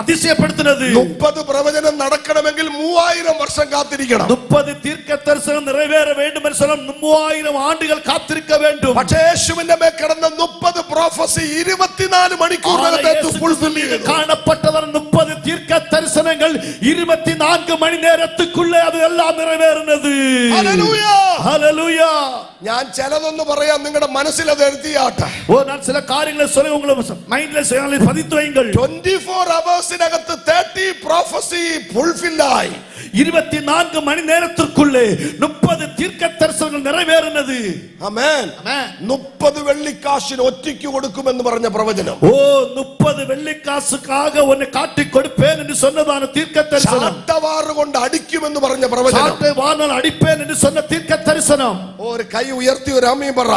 அதிசயப்படுத்தினது. 30 പ്രവചനം നടക്കണമെങ്കിൽ 3000 വർഷം കാത്തിരിക്കണം. 30 தீர்க்கதரிசனம் நிறைவேற வேண்டும் என்று சொன்னால் 3000 ஆண்டுகள் காத்திருக்க வேண்டும். പക്ഷേ യേശുവിന്റെ മേൽ കിടന്ന 30 പ്രോഫസി 24 മണിക്കൂറിനകത്ത് ഫുൾഫിൽ ചെയ്തു. കാണപ്പെട്ടതാണ് 30 தீர்க்கதரிசனங்கள் 24 മണി നേരത്തിற்குள்ளே അത് എല്ലാം നിറവേറുന്നത്. Hallelujah, hallelujah. ഞാൻ ചിലതൊന്ന് പറയാം, നിങ്ങളുടെ മനസ്സിൽ അത് എഴുതിയാട്ടെ. நான் சில காரியங்களை சொல்லி உங்களை மைண்ட்ல பதித்து வைங்கள். 24 അവേഴ്സിനകത്ത് 30 പ്രോഫസി ഫുൾഫിൽ ആയി. 24 മണി നേരത്തിற்குள்ளே 30 தீர்க்கதரிசனங்கள் நிறைவேறினது. ആമേൻ. 30 വെള്ളിക്കാശിന് ഒറ്റയ്ക്ക് കൊടുക്കുമെന്ന് പറഞ്ഞ പ്രവചനം. 30 വെള്ളിക്കാശുക്കാக உன்னை காட்டி கொடுப்பேன் என்று சொன்னதான தீர்க்கதரிசனம். ചാട്ടവാറ് കൊണ്ട് അടിക്കുമെന്ന് പറഞ്ഞ പ്രവചനം. ചാട്ടവാറിനാൽ അടിப்பேன் என்று சொன்ன தீர்க்கதரிசனம். ഒരു കൈ ഉയർത്തി ഒരു ആമേൻ പറ.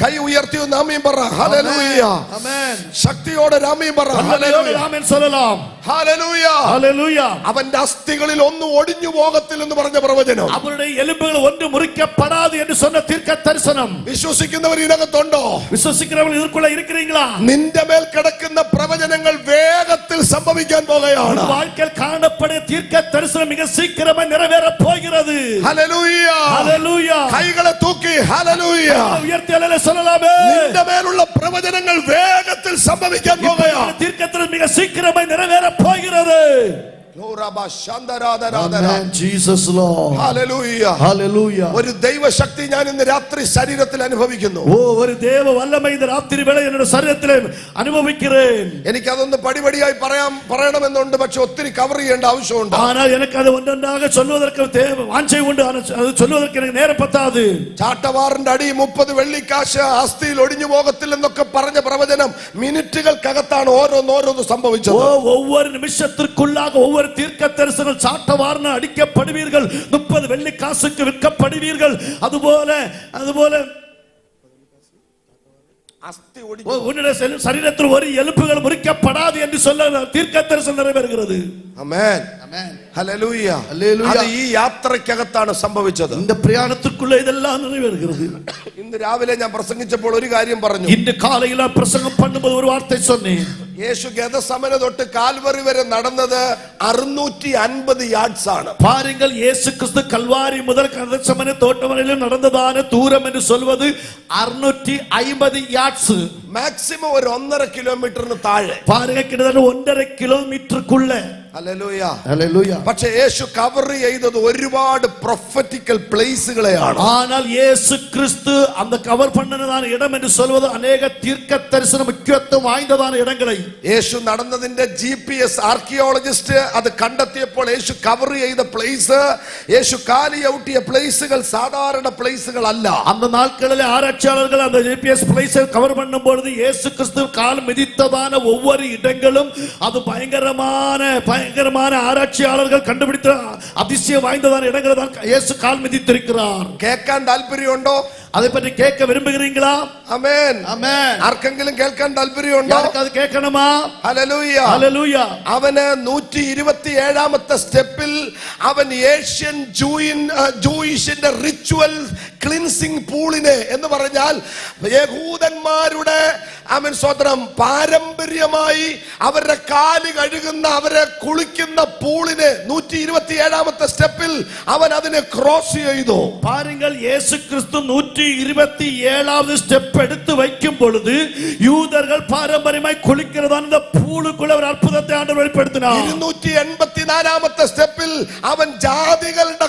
കൈ ഉയർത്തി ഒന്ന് ആമേൻ പറ. ഹല്ലേലൂയ, ആമേൻ. ശക്തിയോടെ ആമേൻ പറ. ഹല്ലേലൂയ, ആമേൻ சொல்லலாம். Hallelujah, hallelujah. അവന്റെ അസ്ഥികളിൽ ഒന്നും ഒടിഞ്ഞു പോകത്തില്ലെന്ന് പറഞ്ഞ പ്രവചനം. അവരുടെ എലുമ്പുകൾ ഒന്നും മുറിക്കപ്പെടാതെ എന്ന് சொன்ன தீர்க்கதரிசனம். വിശ്വസിക്കുന്നവർ ഇതിനകത്തുണ്ടോ? വിശ്വസിക്കുന്നവർ ഇതിൽക്കുള്ള ഇരിக்கிறீங்களா? നിന്റെ മേൽ കിടക്കുന്ന പ്രവചനങ്ങൾ വേഗത്തിൽ സംഭവിക്കാൻ പോകുകയാണ്. வாழ்க்கையில் കാണപ്പെടുന്ന தீர்க்கதரிசனம் மிக சீக்கிரமாக நிறைவேற போகிறது. Hallelujah, hallelujah. കൈകളെ തൂക്കി ഹല്ലേലൂയ. ഉയർത്തി ഹല്ലേലൂയ சொல்லலாமே. നിന്റെ മേലുള്ള പ്രവചനങ്ങൾ വേഗത്തിൽ സംഭവിക്കാൻ പോകുകയാണ്. தீர்க்கதரிசனம் மிக சீக்கிரமாக நிறைவேற போகிறது. Amen. Jesus Lord. Hallelujah, Hallelujah. ഒരു ദൈവശക്തി ഞാൻ ഇന്ന് രാത്രി ശരീരത്തിൽ അനുഭവിക്കുന്നു. ഒരു ദേവ വല്ലമ இந்த രാത്രി വേള എന്റെ ശരീരത്തിൽ അനുഭവിக்கிறேன். എനിക്ക് അതൊന്ന് പടിപടിയായി പറയണമെന്നുണ്ട്, പക്ഷെ ഒത്തിരി കവർ ചെയ്യേണ്ട ആവശ്യമുണ്ട്. ஆனால் எனக்கு அது ஒன்றொன்றாக சொல்வதற்கு வாஞ்சை உண்டு, அது சொல்வதற்கு எனக்கு நேரம் பத்தாது. ചാട്ടവാറിന്റെ അടി 30 വെള്ളിക്കാശ് അസ്ഥിയിൽ ഒടിഞ്ഞു പോകത്തില്ലെന്നൊക്കെ പറഞ്ഞ പ്രവചനം മിനിറ്റുകൾക്കകത്താണ് ഓരോന്നോരോന്ന് സംഭവിച്ചത്. ஒவ்வொரு நிமிஷத்திற்குள்ளாக ஒவ்வொரு தீர்க்கதரிசனம் சாட்டவார்னு அடிக்கப்படுவீர்கள். 30 வெள்ளிக்காசுக்கு விற்கப்படுவீர்கள். அதுபோல உன்னுடைய சரீரத்தில் ஒரு எலும்புகள் முறிக்கப்படாது என்று சொல்ல தீர்க்கதரிசனம் நிறைவேறுகிறது. ആമേൻ, ഹല്ലേലൂയ, ഹല്ലേലൂയ. അത് ഈ യാത്രയ്ക്കകത്താണ് സംഭവിച്ചത്. இந்த பிரயாணத்துக்குள்ள இதெல்லாம் நிறைவேறுகிறது. ഇന്ന് രാവിലെ ഞാൻ പ്രസംഗിച്ചപ്പോൾ ഒരു കാര്യം പറഞ്ഞു. இன்று காலையில் பிரசங்கம் பண்ணும்போது ஒரு வார்த்தை சொன்னேன். യേശു ഗെത്സമനെ തൊട്ട് കാൽവറി വരെ നടന്നത് 650 യാർഡ്സ് ആണ്. பாருங்கள், இயேசு கிறிஸ்து கல்வாரி முதல் கெத்செமனே தோட்டம் வரையிலும் நடந்ததான தூரம் என்று சொல்வது 650 யார்ட்ஸ். മാക്സിമം ഒരു 1.5 കിലോമീറ്ററിന് താഴെ. பாருங்க, கிட்டத்தட்ட 1.5 കിലോമീറ്ററുக்குள்ள. Hallelujah, Hallelujah. പക്ഷേ യേശു കവർ ചെയ്തത് ഒരുപാട് പ്രൊഫറ്റിക്കൽ പ്ലേസുകളെയാണ്. ஆனால் இயேசு கிறிஸ்து அந்த கவர் பண்ணதான இடம் என்று சொல்வது அநேக தீர்க்கதரிசன முக்கியத்துவம் வாய்ந்ததான இடங்களை. യേശു നടന്നതിന്റെ GPS ആർക്കിയോളജിസ്റ്റ് അത് കണ്ടെത്തിയപ്പോൾ യേശു കവർ ചെയ്ത പ്ലേസ്, യേശു കാലി ഔട്ടിയ പ്ലേസുകൾ സാധാരണ പ്ലേസുകൾ അല്ല. அந்த நாட்களில் ஆராய்ச்சியாளர்கள் அந்த GPS பிளேஸை கவர் பண்ணும் பொழுது இயேசு கிறிஸ்து கால் மிதித்ததான ஒவ்வொரு இடங்களும் அது பயங்கரமான ஆராய்ச்சியாளர்கள் கண்டுபிடித்த அதிசயம் வாய்ந்ததான இடங்களை தான் இயேசு கால் மிதித்திருக்கிறார். കേൾക്കാൻ താല്പര്യമുണ്ടോ? அதை பற்றி கேட்க விரும்புகிறீங்களா? ആമേൻ, ஆமென். ആർക്കെങ്കിലും കേൾക്കാൻ താല്പര്യമുണ്ടോ? அது கேட்கணுமா? Hallelujah, hallelujah. അവന് 127ാമത്തെ സ്റ്റെപ്പിൽ അവൻ ഏഷ്യൻ ജൂയിഷിന്റെ റിച്വൽ ക്ലിൻസിംഗ് പൂളിനെ എന്ന് പറഞ്ഞാൽ യഹൂദന്മാരുടെ അവൻ സ്വതന്ത്രം പാരമ്പര്യമായി അവരുടെ കാല് കഴുകുന്ന അവരെ കുളിക്കുന്ന പൂളിനെ 127ാമത്തെ സ്റ്റെപ്പിൽ അവൻ അതിനെ ക്രോസ് ചെയ്തു. பாருங்கள், இயேசு கிறிஸ்து 127வது ஸ்டெப் எடுத்து வைக்கும் பொழுது யூதர்கள் பாரம்பரியமாய் குளிக்கிறதான இந்த பூளுக்குள்ள ஒரு அற்புதத்தை ஆண்டவர் வெளிப்படுத்தினார். 284ാമത്തെ സ്റ്റെപ്പിൽ അവൻ ജാതികളുടെ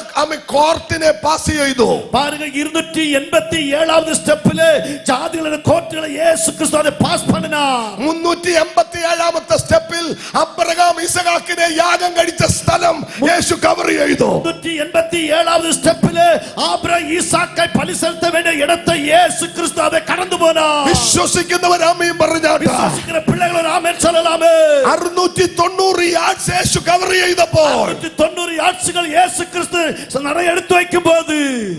കോർട്ടിനെ പാസ് ചെയ്തു. பாருங்க, 287வது ஸ்டெப்பிலே ஜாதிகளோட கோர்ட்டுகளை இயேசு கிறிஸ்து அதை பாஸ் பண்ணினார். 387ാമത്തെ സ്റ്റെപ്പിൽ അബ്രഹാം ഇസഹാക്കിനെ യാഗം കഴിച്ച സ്ഥലം യേശു കവർ ചെയ്തു. 387வது ஸ்டெப்பிலே ஆபிரகாம் ஈசாக்கை பலி செலுத்த வேண்டிய இடத்தை இயேசு கிறிஸ்து அதை கடந்து போனார். വിശ്വസിക്കുന്നവർ ആമേൻ പറഞ്ഞാട്ടെ. വിശ്വസിക്കുന്ന പിള്ളകൾ ഒരു ആമേൻ ചൊല്ലലാമേ. 690 യാർഡ്സ് യേശു കവർ ചെയ്തപ്പോൾ 690 യാർഡ്സുകൾ യേശു ക്രിസ്തു നട എടുത്തു വയ്ക്കുമ്പോൾ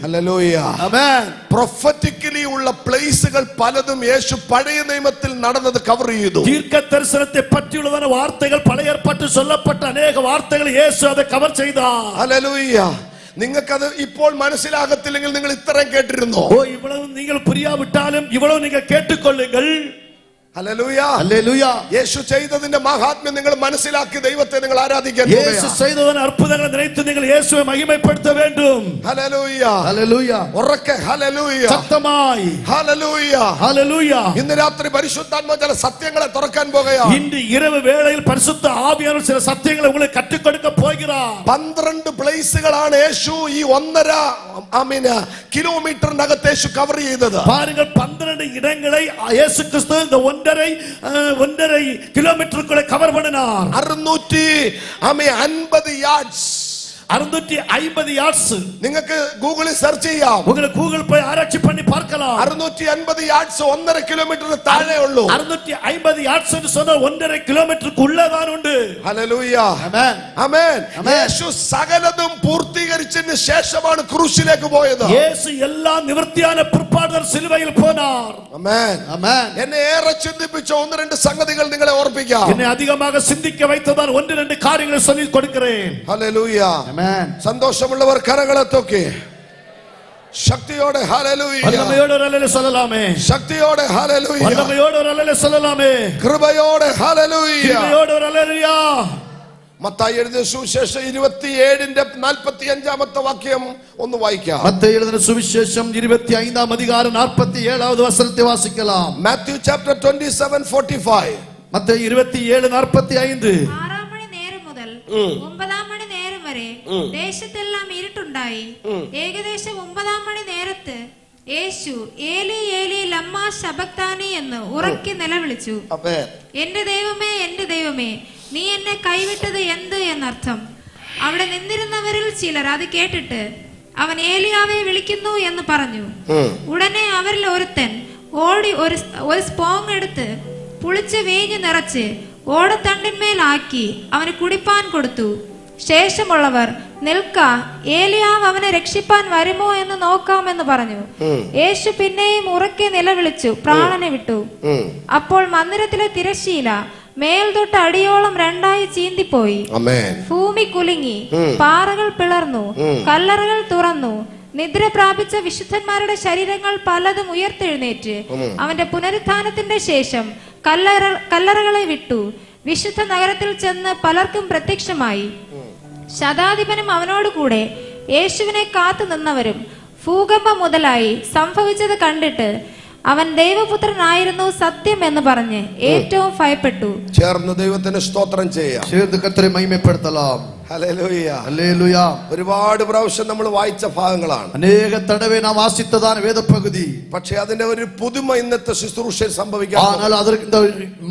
ഹല്ലേലൂയ ആമേൻ പ്രൊഫറ്റിക്കലി ഉള്ള പ്ലേസുകൾ പലതും യേശു പഴയ നിയമത്തിൽ നടന്നത് കവർ ചെയ്തു. ദീർഘ ദർശനത്തെ പറ്റിയുള്ളതായ വാർത്തകൾ പഴയ ഏർപ്പാട്ടിൽ ചൊല്ലപ്പെട്ട അനേക വാർത്തകൾ യേശു അത് കവർ ചെയ്താർ. ഹല്ലേലൂയ. നിങ്ങൾക്കത് ഇപ്പോൾ മനസ്സിലാകത്തില്ലെങ്കിൽ നിങ്ങൾ ഇത്രയും കേട്ടിരുന്നോ? ഇവളവും നിങ്ങൾ പുരിയാവിട്ടാലും ഇവളവും നിങ്ങൾ കേട്ടുകൊള്ളുകൾ. Hallelujah hallelujah. യേശു ചെയ്തതിന്റെ മഹാത്മ്യം നിങ്ങൾ മനസ്സിലാക്കി ദൈവത്തെ നിങ്ങൾ ആരാധിക്കാൻ യേശു ചെയ്തതിന്റെ അത്ഭുതങ്ങൾ നിனைத்து നിങ്ങൾ യേശുവെ മഹിമപ്പെടുത്ത வேண்டும். Hallelujah hallelujah. ഉറക്കെ ഹല്ലേലൂയ ശക്തമായി ഹല്ലേലൂയ ഹല്ലേലൂയ. ഇന്ന് രാത്രി പരിശുദ്ധാത്മാവ് ചില സത്യങ്ങളെ തുറക്കാൻ പോകുകയാണ്. ഇന്ന് இரவு വേളയിൽ പരിശുദ്ധ ആവിയാനവർ ചില സത്യങ്ങളെ உங்களுக்கு കற்றுக் കൊടുக்க போகிறார். 12 പ്ലേസുകളാണ് യേശു ഈ 1.5 കിലോമീറ്ററിനകത്ത് യേശു കവർ ചെയ്തത്. பாருங்கள் 12 இடங்களை இயேசு கிறிஸ்து இந்த 1.5 കിലോമീറ്ററുകളെ കവർ பண்ணினார். 650 യാർഡ്സ് 650 യാർഡ്സ് നിങ്ങൾക്ക് ഗൂഗിളിൽ സെർച്ച് ചെയ്യാം. உங்களுக்கு கூகுள் போய் ஆராய்ச்சி பண்ணி பார்க்கலாம். 650 യാർഡ്സ് 1.5 കിലോമീറ്ററിന് താഴെ ഉള്ളൂ. 650 യാർഡ്സ് എന്ന് சொன்னால் 1.5 കിലോമീറ്റർക്ക് ഉള്ളതാണ് ഉണ്ട്. ഹല്ലേലൂയ ആമേൻ ആമേൻ. യേശു സകലതും പൂർത്തീകരിച്ചതിന് ശേഷമാണ് ക്രൂശിലേക്ക് പോയത്. യേശു എല്ലാം നിവൃത്തിயான പിற்பாடு സിലുവയിൽ പോனார். ആമേൻ ആമേൻ. എന്നെ ഏറെ ചിന്തിപ്പിച്ച 1-2 സംഗതികൾ നിങ്ങളെ ഓർപ്പിക്കാം. എന്നെ അധികமாக சிந்திக்க வைத்ததால் 1-2 காரியங்களை சொல்லி கொடுக்கிறேன். ഹല്ലേലൂയ ആമേൻ. സന്തോഷമുള്ളവർ കരങ്ങളെ തൂക്കി ശക്തിയോടെ ഹല്ലേലൂയ. വല്ലമയോടെ ഒരു ഹല്ലേലൂയ சொல்லலாமே. ശക്തിയോടെ ഹല്ലേലൂയ. വല്ലമയോടെ ഒരു ഹല്ലേലൂയ சொல்லலாமே. കൃപയോടെ ഹല്ലേലൂയ. കൃപയോടെ ഒരു ഹല്ലേലൂയ. മത്തായി എഴുതിയ സുവിശേഷം 27ന്റെ 45ാമത്തെ വാക്യം ഒന്ന് വായിക്കാം. മത്തായി എഴുതിയ സുവിശേഷം 25-ാം അധികാരം 47ാவது വചനത്തെ വാസിக்கலாம். Matthew chapter 27:45. മത്തായി 27:45. 6 മണി നേരം മുതൽ 9 മണി നേരം വരെ ദേശത്തെല്ലാം ഇരുട്ടുണ്ടായി. ഏകദേശം 9 മണി നേരത്ത് യേശു ഏലി ഏലി ലമ്മാ ശബക്താനി എന്ന് ഉറക്കെ നിലവിളിച്ചു. എന്റെ ദൈവമേ നീ എന്നെ കൈവിട്ടത് എന്ത് എന്നർത്ഥം. അവിടെ നിന്നിരുന്നവരിൽ ചിലർ അത് കേട്ടിട്ട് അവൻ ഏലിയാവെ വിളിക്കുന്നു എന്ന് പറഞ്ഞു. ഉടനെ അവരിൽ ഒരുത്തൻ ഓടി ഒരു സ്പോങ് എടുത്ത് പുളിച്ച വീഞ്ഞ് നിറച്ച് ഓടത്തണ്ടിന്മേലാക്കി അവന് കുടിപ്പാൻ കൊടുത്തു. ശേഷമുള്ളവർ നിൽക്ക, ഏലിയാവ് അവനെ രക്ഷിപ്പാൻ വരുമോ എന്ന് നോക്കാമെന്ന് പറഞ്ഞു. യേശു പിന്നെയും ഉറക്കെ നിലവിളിച്ചു പ്രാണനെ വിട്ടു. അപ്പോൾ മന്ദിരത്തിലെ തിരശ്ശീല മേൽ തൊട്ട് അടിയോളം 2ആയി ചീന്തിപ്പോയി. ഭൂമി കുലുങ്ങി, പാറകൾ പിളർന്നു, കല്ലറകൾ തുറന്നു. നിദ്ര പ്രാപിച്ച വിശുദ്ധന്മാരുടെ ശരീരങ്ങൾ പലതും ഉയർത്തെഴുന്നേറ്റ് അവന്റെ പുനരുത്ഥാനത്തിന്റെ ശേഷം കല്ലറകളെ വിട്ടു വിശുദ്ധ നഗരത്തിൽ ചെന്ന് പലർക്കും പ്രത്യക്ഷമായി. ശതാധിപനും അവനോട് കൂടെ യേശുവിനെ കാത്തു നിന്നവരും ഭൂകമ്പം മുതലായി സംഭവിച്ചത് കണ്ടിട്ട് അവൻ ദൈവപുത്രനായിരുന്നു സത്യം എന്ന് പറഞ്ഞ് ഏറ്റവും ഭയപ്പെട്ടു. ചേർന്ന് ദൈവത്തിന് സ്തോത്രം ചെയ്യാം. ചേർന്ന് കർത്തരെ മഹിമപ്പെടുത്തലാം. Hallelujah hallelujah. ഒരുപാട് പ്രാവശ്യം നമ്മൾ വായിച്ച ഭാഗങ്ങളാണ്. അനേക തടവേ നാം വാസിത്തതാണ് വേദപകുതി. പക്ഷേ അതിന്റെ ഒരു പുതുമ ഇന്നത്തെ ശുശ്രൂഷയിൽ സംഭവിക്കാം. ஆனால் அதற்கு இந்த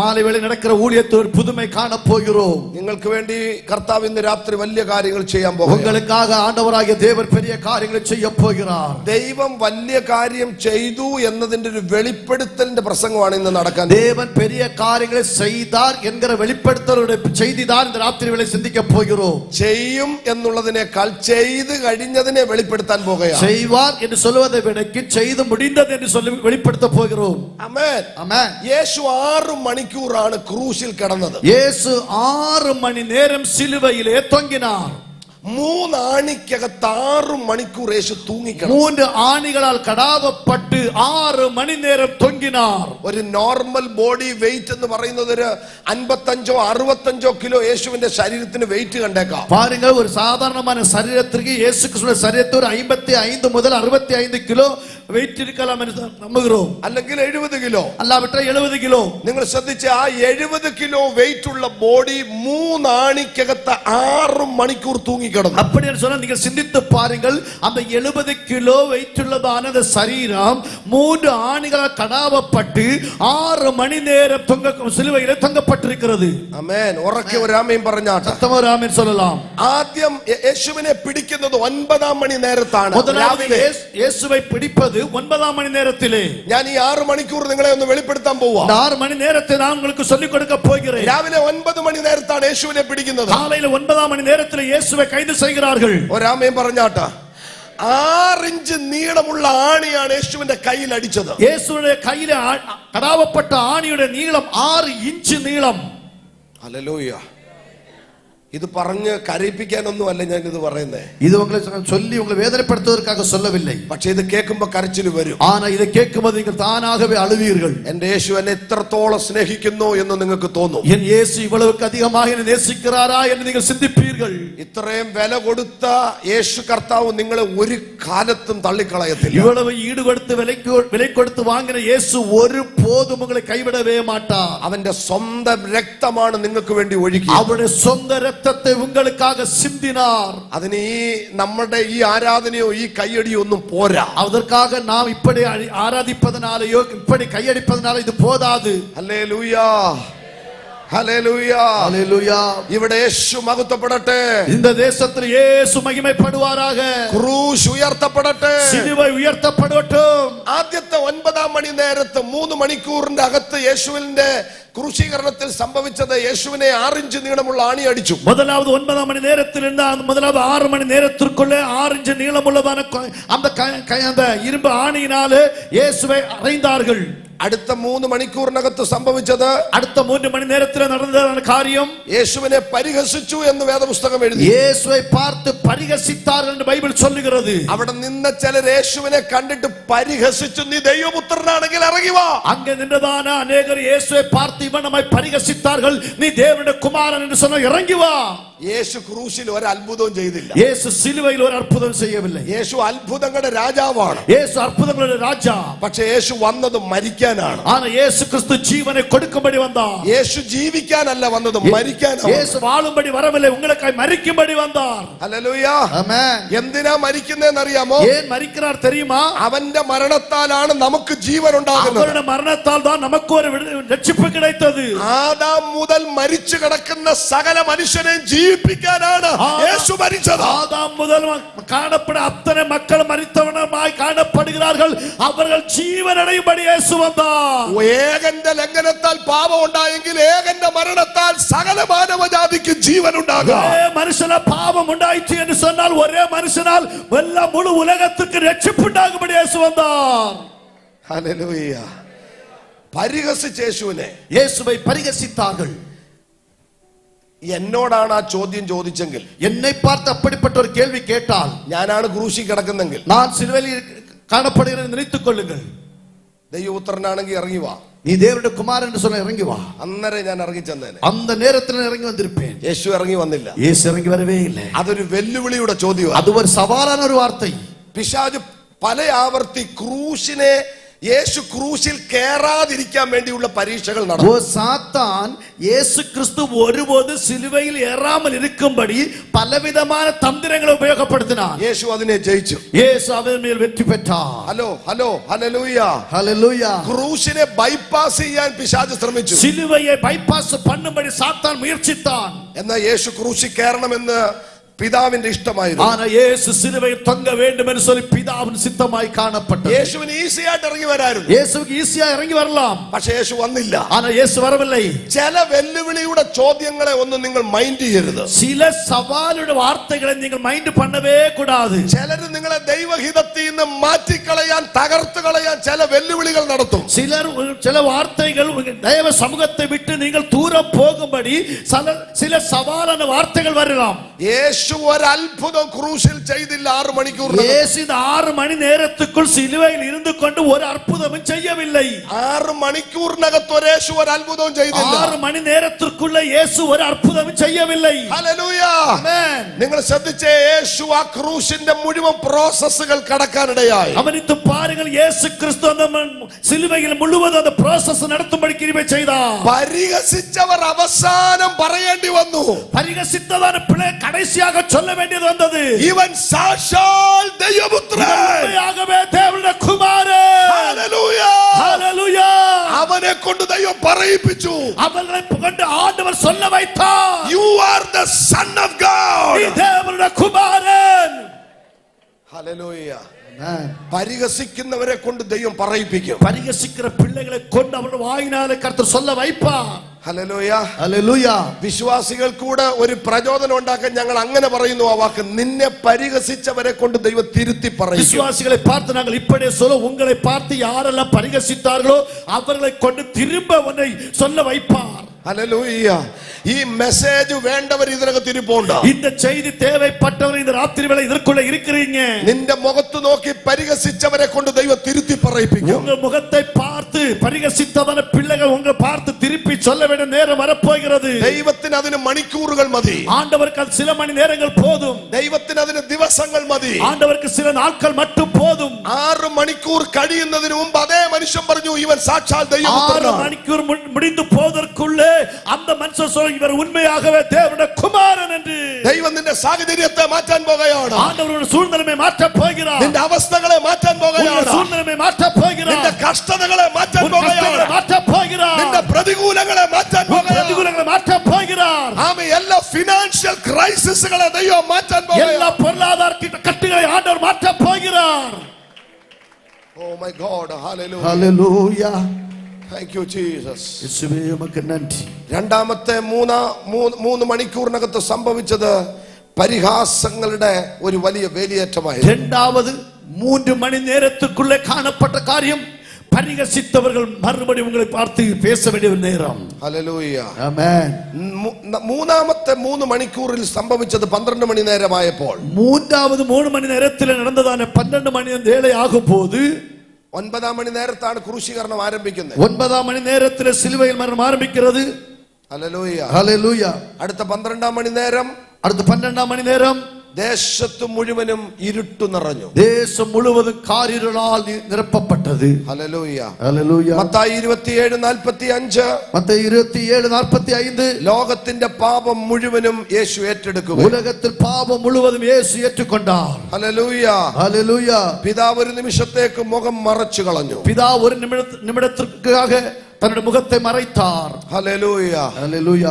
மாலைவேளை நடக்கிற ஊழியத்தில் ஒரு புதுமை காண போகிறோம். നിങ്ങൾക്ക് വേണ്ടി കർത്താവ് ഇന്ന് രാത്രി വലിയ കാര്യങ്ങൾ ചെയ്യാൻ പോകുന്നു. உங்களுக்காக ஆண்டவராகிய தேவன் பெரிய காரியங்களை செய்ய போகிறார். ദൈവം വലിയ കാര്യം ചെയ്തു എന്നതിന്റെ ഒരു വെളിപ്പെടുത്തലിന്റെ പ്രസംഗമാണ് ഇന്ന് നടക്കാൻ. தேவன் பெரிய காரியங்களை செய்தார் என்கிற வெளிப்படுத்தலுடைய செய்தி தான் இந்த ராத்திரி வேளை சிந்திக்க போகிறோம். ചെയ്യും എന്നുള്ളതിനേക്കാൾ ചെയ്ത് കഴിഞ്ഞതിനെ വെളിപ്പെടുത്താൻ പോകുകയാണ്. செய்வார் என்று சொல்வதை விடக்கு செய்து முடிந்தது என்று சொல்லி வெளிப்படுத்த போகிறோம். ആമേൻ ആമേൻ. യേശു 6 മണിക്കൂറാണ് ക്രൂശിൽ കിടന്നത്. യേശു 6 മണി നേരം സിലുവയിലെ തൊങ്ങിനാർ. 3 ആണിക്കകത്ത് 6 മണിക്കൂർ യേശു തൂങ്ങിക്കിടന്നു. 3 ആണികളാൽ കടാവപ്പെട്ട് 6 മണി നേരം തൊങ്ങിനാർ. ഒരു നോർമൽ ബോഡി വെയിറ്റ് എന്ന് പറയുന്നത് ഒരു 55-65 കിലോ യേശുവിന്റെ ശരീരത്തിന് വെയിറ്റ് കണ്ടേക്കാം. பாருங்கள், ஒரு சாதாரணமான சரீரத்திற்கு இயேசு கிறிஸ்துவின் சரீரத்தில் 55 முதல் 65 கிலோ വെയിറ്റ് എടുக்கலாம் എന്ന് നമ്പുகிறோம். അല്ലെങ്കിൽ 70 കിലോ. അല്ലാവിട്ട 70 കിലോ. നിങ്ങൾ ശ്രദ്ധിച്ച ആ 70 കിലോ വെയിറ്റ് ഉള്ള ബോഡി 3 ആണിക്കകത്ത് 6 മണിക്കൂർ തൂങ്ങിക്കിടന്നു. அப்படி என்று சொன்னா நீங்கள் சிந்தித்து பாருங்கள், அந்த 70 கிலோ வெயிட் உள்ளதான அந்த சரீரம் 3 ஆணிகளால் கடாவப்பட்டு 6 மணி நேரம் சிலுவையிலே தொங்கப்பட்டிருக்கிறது. ആമേൻ. ഉറക്കെ ഒരു ആമേൻ പറഞ്ഞാട്ടെ. சத்தமா ஆமென் சொல்லலாம். ആദ്യം യേശുവിനെ പിടിക്കുന്നത് 9 മണി നേരത്താണ്. முதலாவது இயேசுவை பிடிப்பது 9 மணி நேரத்திலே. ഞാൻ ഈ 6 മണിക്കൂർ നിങ്ങളെ ഒന്ന് വെളിപ്പെടുത്താൻ പോവാ. 6 மணி நேரத்தை நான் உங்களுக்கு சொல்லிக் കൊടുக்க போகிறேன். രാവിലെ 9 മണി നേരത്താണ് യേശുവിനെ പിടിക്കുന്നത്. காலையில 9 மணி நேரத்திலே இயேசுவை கைது செய்கிறார்கள். ഒരു ആമേൻ പറഞ്ഞാട്ടെ. 6 ഇഞ്ച് നീളമുള്ള ആണിയാണ് യേശുവിന്റെ കയ്യിൽ അടിച്ചത്. യേശുവിന്റെ കയ്യിലെ കടാവപ്പെട്ട ആണിയുടെ നീളം 6 ഇഞ്ച് നീളം. ഹല്ലേലൂയ. ഇത് പറഞ്ഞ് കരയിപ്പിക്കാനൊന്നും അല്ല ഞാൻ ഇത് പറയുന്നേ. இது உங்களை சொல்லி உங்களை வேதனைப்படுத்துவதற்காக சொல்லவில்லை. പക്ഷെ ഇത് കേൾക്കുമ്പോൾ കരച്ചിൽ വരും. ஆனா இதை கேட்கும்போது நீங்கள் தானாகவே அழுவீர்கள். എന്റെ യേശു എന്നെ എത്രത്തോളം സ്നേഹിക്കുന്നു എന്ന് നിങ്ങൾക്ക് തോന്നും. என் இயேசு இவ்வளவுக்கு அதிகமாக என்னை நேசிக்கிறாரா என்று நீங்கள் சிந்திப்பீர்கள். ഇത്രയും വില കൊടുത്ത യേശു കർത്താവ് നിങ്ങളെ ഒരു കാലത്തും തള്ളിക്കളയത്തില്ല. இவ்வளவு ஈடு கொடுத்து விலை கொடுத்து வாங்கின இயேசு ஒரு போதும் உங்களை கைவிடவே மாட்டார். അവന്റെ സ്വന്തം രക്തമാണ് നിങ്ങൾക്ക് വേണ്ടി ഒഴുകിയത്. அவருடைய சொந்த രക്തത്തെ உங்களுக்காக சிந்தினார். അതിന് ഈ നമ്മുടെ ഈ ആരാധനയോ ഈ കൈയടിയോ ഒന്നും പോരാ. அதற்காக நாம் இப்படி ஆராதிப்பதனாலயோ இப்படி கையடிப்பதனால இது போதாது. ഹല്ലേലൂയാ, ഹല്ലേലൂയാ, ஹல்லேலூயா. ഇവിടെ യേശു മഹത്വപ്പെടട്ടെ. இந்த தேசத்தில் இயேசு மகிமைப்படுவாராக. ക്രൂശ് ഉയർത്തപ്പെടട്ടെ. சிலுவை உயர்த்தப்படட்டும். ആദ്യത്തെ 9 മണി നേരത്ത് 3 മണിക്കൂറിന്റെ അകത്ത് യേശുവിന്റെ ക്രൂശീകരണത്തിൽ സംഭവിച്ചത് യേശുവിനെ 6 ഇഞ്ച് നീളമുള്ള ആണി അടിച്ചു. முதலாவது 9 மணி நேரத்தில் இருந்து அந்த முதலாவது 6 மணி நேரத்திற்குள்ளே 6 இன்ச் நீளமுள்ளதான அந்த இரும்பு ஆணியினாலே இயேசுவை அறைந்தார்கள். അടുത്ത 3 മണിക്കൂറിനകത്ത് സംഭവിച്ചത്, அடுத்த 3 மணி நேரத்தில் நடந்த காரியம், യേശുവിനെ പരിഹസിച്ചു എന്ന് വേദപുസ്തകം എഴുതി. இயேசுவை பார்த்து பரிகசித்தார்கள் என்று பைபிள் சொல்லுகிறது. അവിടെ നിന്ന ചിലർ യേശുവിനെ കണ്ടിട്ട് പരിഹസിച്ചു, നീ ദൈവപുത്രനാണെങ്കിൽ ഇറങ്ങി വാ. அங்கே நின்றதான அநேகர் இயேசுவை பார்த்து இவன் நம்மை பரிகசித்தார்கள், நீ தேவனுடைய குமாரன் என்று சொன்ன இறங்கி வா. യേശു ക്രൂശിൽ ഒരു അത്ഭുതവും ചെയ്തില്ല. இயேசு சிலுவையில் ஒரு அற்புதம் செய்யவில்லை. യേശു അത്ഭുതങ്ങളുടെ രാജാവാണ്. இயேசு அற்புதங்களுடைய ராஜா. പക്ഷേ യേശു വന്നത് മരിക്കാനാണ്. ஆனா இயேசு கிறிஸ்து ஜீவனை கொடுக்கும்படி வந்தார். യേശു ജീവിക്കാനല്ല വന്നത്, മരിക്കാനാണ്. இயேசு வாழும்படி வரவில்லை, உங்களுக்காய் மரிக்கும்படி வந்தார். ഹല്ലേലൂയ. ஆமென். എന്തിനാ മരിക്കുന്നതെന്ന് അറിയാമോ? ஏன் மரிக்கிறார் தெரியுமா? അവന്റെ മരണത്താലാണ് നമുക്ക് ജീവൻ ഉണ്ടാകുന്നത്. அவருடைய மரணத்தால் தான் நமக்கு ஒரு രക്ഷപ്പ് கிடைத்தது. ആദാം മുതൽ മരിച്ചു കിടക്കുന്ന സകല മനുഷ്യരെയും ജീവിപ്പിക്കാനാണ് യേശു മരിച്ചത്. ஆதாம் முதல் காணப்பட அத்தனை மக்கள் மரித்தவனமாய் காணப்படுகிறார்கள், அவர்கள் ஜீவனடையும்படி இயேசு வந்தார். ഏകന്റെ ലംഘനത്താൽ പാപം ഉണ്ടായെങ്കിൽ ഏകന്റെ മരണത്താൽ സകല മാനവജാതിക്ക് ജീവൻ ഉണ്ടാകും. ஒரே மனுஷன பாவம் உண்டாயிற்று என்று சொன்னால் ஒரே மனுஷனால் எல்லா முழு உலகத்துக்கு രക്ഷപ്പ് ഉണ്ടാകുம்படி இயேசு வந்தார். ഹല്ലേലൂയ. പരിഹസിച്ച യേശുവിനെ, இயேசுவை பரிகசித்தார்கள். എന്നോടാണ് ആ ചോദ്യം ചോദിച്ചെങ്കിൽ, என்னை பார்த்து அப்படிப்பட்ட ஒரு கேள்வி கேட்டால், ഞാനാണ് ക്രൂശിൽ കിടക്കുന്നെങ്കിൽ, நான் சிலுவையில் காணப்படுகிறேன் நினைத்துக் கொள்ளுங்கள். ദൈവപുത്രനാണെങ്കിൽ ഇറങ്ങി വാ, நீ தேவனுடைய குமாரன் என்று சொன்ன இறங்கி வா. അന്നേരം ഞാൻ ഇറങ്ങി ചെന്നേനെ. அந்த நேரத்தில் நான் இறங்கி வந்திருப்பேன். യേശു ഇറങ്ങി വന്നില്ല. இயேசு இறங்கி வரவே இல்லை. അതൊരു വെല്ലുവിളിയുടെ ചോദ്യമാണ്. அது ஒரு சவாலான ஒரு வார்த்தை. പിശാച് പല ആവർത്തി ക്രൂശിനെ, യേശു ക്രൂശിൽ കേറാതിരിക്കാൻ വേണ്ടിയുള്ള പരീക്ഷകൾ നടന്നു. ஓ சாத்தான் இயேசு கிறிஸ்து ஒருபோது சிலுவையில் ஏறாமல் இருக்கும்படி பலவிதமான தந்திரங்களை உபயோகப்படுத்தினார். യേശു അതിനെ ജയിച്ചു. இயேசு அவன் மேல் வெற்றி பெற்றார். Hello hello hallelujah. ஹல்லேலூயா. ക്രൂശിനെ ബൈപ്പാസ് ചെയ്യാൻ പിശാച് ശ്രമിച്ചു. சிலுவையை பைபாஸ் பண்ணும்படி சாத்தான் முயற்சித்தான். എന്നാൽ യേശു ക്രൂശിൽ കയറണമെന്ന് പിതാവിന്റെ ഇഷ്ടമായിരുന്നു. ஆனா இயேசு சிலுவையில் தொங்க வேண்டும் என்று சொல்லி பிதாவின் சித்தமாய் காணப்பட்டது. യേശുവിന് ഈസി ആയിട്ട് ഇറങ്ങി വരായിരുന്നു. இயேசுவுக்கு ஈஸியா இறங்கி வரலாம். പക്ഷേ യേശു വന്നില്ല. ஆனா இயேசு வரவில்லை. ചില വെല്ലുവിളിയുടെ ചോദ്യങ്ങളെ ഒന്നും നിങ്ങൾ മൈൻഡ് ചെയ്യരുത്. சில சவாலுடைய வார்த்தைகளை நீங்கள் மைண்ட் பண்ணவே கூடாது. ചിലര് നിങ്ങളെ ദൈവഹിതത്തിൽ നിന്ന് മാറ്റിക്കളയാൻ, തകർത്ത് കളയാൻ ചില വെല്ലുവിളികൾ നടത്തും. சில வார்த்தைகள் தேவ சமூகத்தை விட்டு நீங்கள் தூரம் போகும்படி சில சவாலான வார்த்தைகள் வரலாம். യേശു യേശു ഒരു അത്ഭുതം ക്രൂശിൽ ചെയ്തില്ല 6 മണിക്കൂർ. இயேசு இந்த 6 மணி நேரத்துக்குள் சிலுவையில் இருந்து கொண்டு ஒரு அற்புதமும் செய்யவில்லை. 6 മണിക്കൂറിനകത്ത് യേശു ഒരു അത്ഭുതം ചെയ്തില്ല. 6 மணி நேரத்திற்குள்ள இயேசு ஒரு அற்புதமும் செய்யவில்லை. ഹല്ലേലൂയ. ആമേൻ. നിങ്ങൾ ശ്രദ്ധിച്ചേ, യേശു ആ ക്രൂശിന്റെ മുഴുവൻ പ്രോസസ്സുകൾ കടക്കാനിടയായി. கவனித்து பாருங்கள், இயேசு கிறிஸ்து அந்த சிலுவையில் முழுவதும் அந்த process நடத்தும்படி கிருபை செய்தார். പരിഹസിച്ചവർ അവസാനം പറയേണ്ടി വന്നു, பரிகசித்ததான பிள்ளை கடைசியாக சொல்ல வேண்டியது வந்தது, ഇവൻ സാക്ഷാൽ ദൈവപുത്രൻ. உண்மையாகவே தேவனுடைய குமாரன். ഹല്ലേലൂയ. ஹல்லேலூயா. അവനെ കൊണ്ട് ദൈവം പറയിപ്പിച്ചു, அவர்களை கொண்டு ஆண்டவர் சொல்ல வைத்தார், you are the son of God. நீ தேவனுடைய குமாரன். ഹല്ലേലൂയ. പരിഹസിക്കുന്നവരെ കൊണ്ട് ദൈവം പറയിപ്പിക്കും. பரிகசிக்கிற பிள்ளைகளை கொண்டு அவருடைய வாயினாலே கர்த்தர் சொல்ல வைப்பார். ഹല്ലേലൂയ. ഹല്ലേലൂയ. വിശ്വാസികൾ കൂടെ ഒരു പ്രചോദനം ഉണ്ടാക്കാൻ ഞങ്ങൾ അങ്ങനെ പറയുന്നു ആ വാക്ക്, നിന്നെ പരിഹസിച്ചവരെ കൊണ്ട് ദൈവം തിരുത്തി പറയും. விசுவாசிகளை பார்த்து நாங்கள் இப்படியே சொல்ல, உங்களை பார்த்து யாரெல்லாம் பரிகசித்தார்களோ அவர்களை கொண்டு திரும்ப உன்னை சொல்ல வைப்பார். ഹല്ലേലൂയ. ഈ മെസ്സേജ് വേണ്ടവർ ഇതിനകത്ത് ഇരിപ്പുണ്ട്. இந்த செய்தி தேவைப்பட்டவர் இந்த ராத்திரி வேளை இதற்குள்ள இருக்கிறீங்க. നിന്റെ മുഖത്ത് നോക്കി പരിഹസിച്ചവരെ കൊണ്ട് ദൈവം തിരുത്തി പറയിപ്പിക്കും. உங்கள் முகத்தை பார்த்து பரிகசித்தவன பிள்ளைகள் உங்களை பார்த்து திருப்பி சொல்ல வேண்டிய நேரம் வரப்போகிறது. ദൈവത്തിന് അതിന് മണിക്കൂറുകൾ മതി, ஆண்டவருக்கு அது சில மணி நேரங்கள் போதும். ദൈവത്തിന് അതിന് ദിവസങ്ങൾ മതി, ஆண்டவருக்கு சில நாட்கள் மட்டும் போதும். 6 മണിക്കൂർ കഴിയുന്നതിന് മുമ്പ് അതേ മനുഷ്യൻ പറഞ്ഞു, ഇവൻ സാക്ഷാൽ 6 ദൈവപുത്രനാണ്. மணிக்கூர் முடிந்து போவதற்குள்ளே அந்த மனுஷன் சொல்ல, இவர் உண்மையாகவே தேவனுடைய குமாரன் என்று. ദൈവം നിന്റെ സാഹചര്യത്തെ മാറ്റാൻ പോകുകയാണ്. ஆண்டவருடைய சூழ்நிலையை மாற்றப் போகிறார். നിന്റെ അവസ്ഥകളെ മാറ്റാൻ പോകുകയാണ്. சூழ்நிலையை மாற்றப் போகிறார். നിന്റെ കഷ്ടതകളെ മാറ്റാൻ പോകുകയാണ്. மாற்றப் போகிறார். നിന്റെ പ്രതികൂലങ്ങളെ മാറ്റാൻ പോകുകയാണ്. പ്രതികൂലങ്ങളെ മാറ്റப் പോகிறார். ആമേൻ. എല്ലാ ഫിനാൻഷ്യൽ ക്രൈസിസുകളെ ദൈവം മാറ്റാൻ எல்லா പോകുകയാണ്. பொருளாதார கட்டுகளை ஆண்டவர் மாற்றப் போகிறார். Oh my God. Hallelujah. Hallelujah. Thank you Jesus. യേശുവേ ഉമക്ക് നന്ദി. രണ്ടാമത്തെ 3 മണിക്കൂറിനകത്ത് സംഭവിച്ചത് പരിഹാസങ്ങളുടെ ഒരു വലിയ വേലിയേറ്റമായിരുന്നു. இரண்டாவது 3 மணி நேரத்துக்குள்ளே காணப்பட்ட காரியம், பரிகசித்தவர்கள் மறுபடியும் உங்களை பார்த்து பேச வேண்டிய ஒரு நேரம். ഹല്ലേലൂയ. ആമേൻ. മൂന്നാമത്തെ 3 മണിക്കൂറിൽ സംഭവിച്ചത് 12 മണി നേരമായപ്പോൾ, மூன்றாவது 3 மணி நேரத்தில் நடந்ததான 12 மணி வேளை ஆகும் போது, 9 മണി നേരത്താണ് ക്രൂശീകരണം ആരംഭിക്കുന്നത്. 9 மணி நேரத்தில் சிலுவையில் மரணம் ஆரம்பிக்கிறது. ഹല്ലേലൂയ. ഹല്ലേലൂയ. അടുത്ത 12 മണി നേരം, அடுத்த 12 மணி நேரம் ദേശത്ത് മുഴുവനും ഇരുട്ടു നിറഞ്ഞു. தேசம் முழுவதும் காரிருளால் நிரப்பப்பட்டது. ഹല്ലേലൂയ. ഹല്ലേലൂയ. മത്തായി 27:45, മത്തായി 27:45, ലോകത്തിന്റെ പാപം മുഴുവനും യേശു ഏറ്റെടുക്കുക. உலகத்தில் பாவம் முழுவதும் இயேசு ஏற்றுக்கொண்டார். ഹല്ലേലൂയ. ഹല്ലേലൂയ. പിതാവ് ഒരു നിമിഷത്തേക്ക് മുഖം മറച്ചു കളഞ്ഞു. பிதா ஒரு நிமிடத்திற்காக தன்னுடைய முகத்தை மறைத்தார். ഹല്ലേലൂയ. ഹല്ലേലൂയ.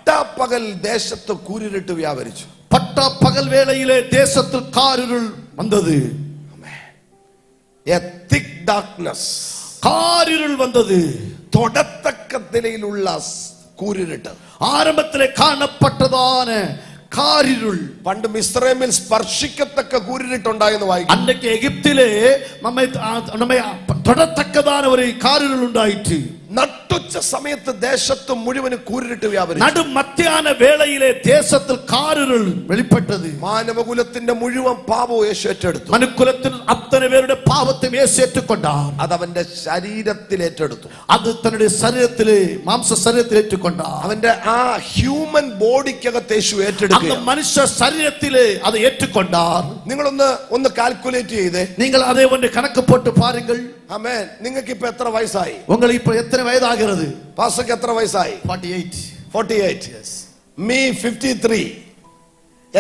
പട്ടാപ്പകൽ ദേശത്ത് കൂരിരുട്ട് വ്യാപരിച്ചു. பட்ட பகல் வேளையிலே தேசத்தில் காரிருள் வந்தது. A thick darkness. காரிருள் வந்தது. തൊടത്തക്ക നിലയിലുള്ള കൂരിരുട്ട്. ஆரம்பத்திலே காணப்பட்டதான காரிருள். പണ്ട് മിസ്രൈമിൽ സ്പർശിക്കത്തക്ക കൂരിരുട്ടുണ്ടായെന്ന് വായിക്കും. அன்றைக்கு எகிப்திலே நம்மை தொடத்தக்கதான ஒரு காரிருள் உண்டாயிற்று. നട്ടുച്ച സമയത്ത് ദേശത്ത് മുഴുവൻ കൂരിരുട്ട് വ്യാപരിച്ചു. நடு மத்தியான வேளையிலே தேசத்தில் காரிருள் வெளிப்பட்டது. മാനവകുലത്തിന്റെ മുഴുവൻ പാപവും യേശു ഏറ്റെടുത്തു. மனுக்குலத்தின் அத்தனை பேருடைய பாவத்தையும் இயேசு ஏற்றுக்கொண்டார். അത് അവന്റെ ശരീരത്തിൽ ഏറ്റെടുത്തു. அது தன்னுடைய சரீரத்திலே, மாம்ச சரீரத்தில் ஏற்றுக்கொண்டார். അവന്റെ ആ ഹ്യൂമൻ ബോഡിക്കകത്ത് യേശു அந்த ഏറ്റെടുക്കുക. மனுஷ சரீரத்திலே அதை ஏற்றுக்கொண்டார். നിങ്ങളൊന്ന് കാൽക്കുലേറ്റ് ചെയ്തേ. நீங்கள் அதை ஒன்று கணக்கு போட்டு பாருங்கள். ആമേൻ. നിങ്ങൾക്ക് ഇപ്പൊ എത്ര വയസ്സായി? உங்களுக்கு இப்ப எத்தனை வயதாகிறது? പാസ്റ്റർക്ക് എത്ര വയസ്സായി? 48. 48. Me 53.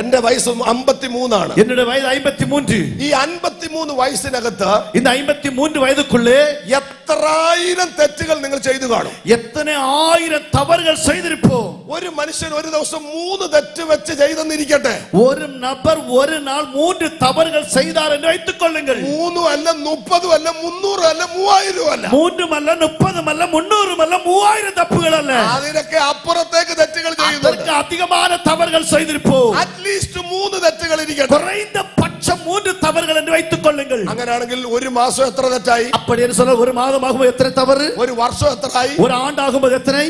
എന്റെ വയസ്സ് 53 என்னுடைய வயது 53. ഈ 53 വയസ്സിനകത്ത് இந்த 53 வயதுக்குள்ளே എത്രായിരം തെറ്റുകൾ നിങ്ങൾ ചെയ്തു കാണും. எத்தனை ஆயிரம் தவறுகள் செய்திருப்போம். ഒരു മനുഷ്യൻ ഒരു ദിവസം 3 തെറ്റ് വെച്ച് ചെയ്തെന്നിരിക്കട്ടെ. ஒரு நபர் ஒரு நாள் 3 தவறுகள் செய்தார் என்று வைத்துக் கொள்ளுங்கள். 3 അല്ല 30 അല്ല 300 അല്ല 3000 അല്ല. 3 அல்ல 30 அல்ல 300 அல்ல 3000 தப்புகள் அல்ல. അതിനൊക്കെ അപ്പുറത്തേക്ക് തെറ്റുകൾ ചെയ്യുന്നു. அதற்கு அதிகமான தவறுகள் செய்திருப்போம். അറ്റ്ലീസ്റ്റ് 3 തെറ്റുകൾ ഇരിക്കട്ടെ. குறைந்த பட்சம் 3 தவறுகள் என்று வைத்துக் கொள்ளுங்கள். അങ്ങനെയാണെങ്കിൽ ഒരു മാസം എത്ര തെറ്റായി? அப்படி என்று சொன்னால் ஒரு மாதம் ஆகும்போது எத்தனை தவறு, ഒരു വർഷം എത്രയായി? ஒரு ஆண்டு ஆகும்போது எத்தனை,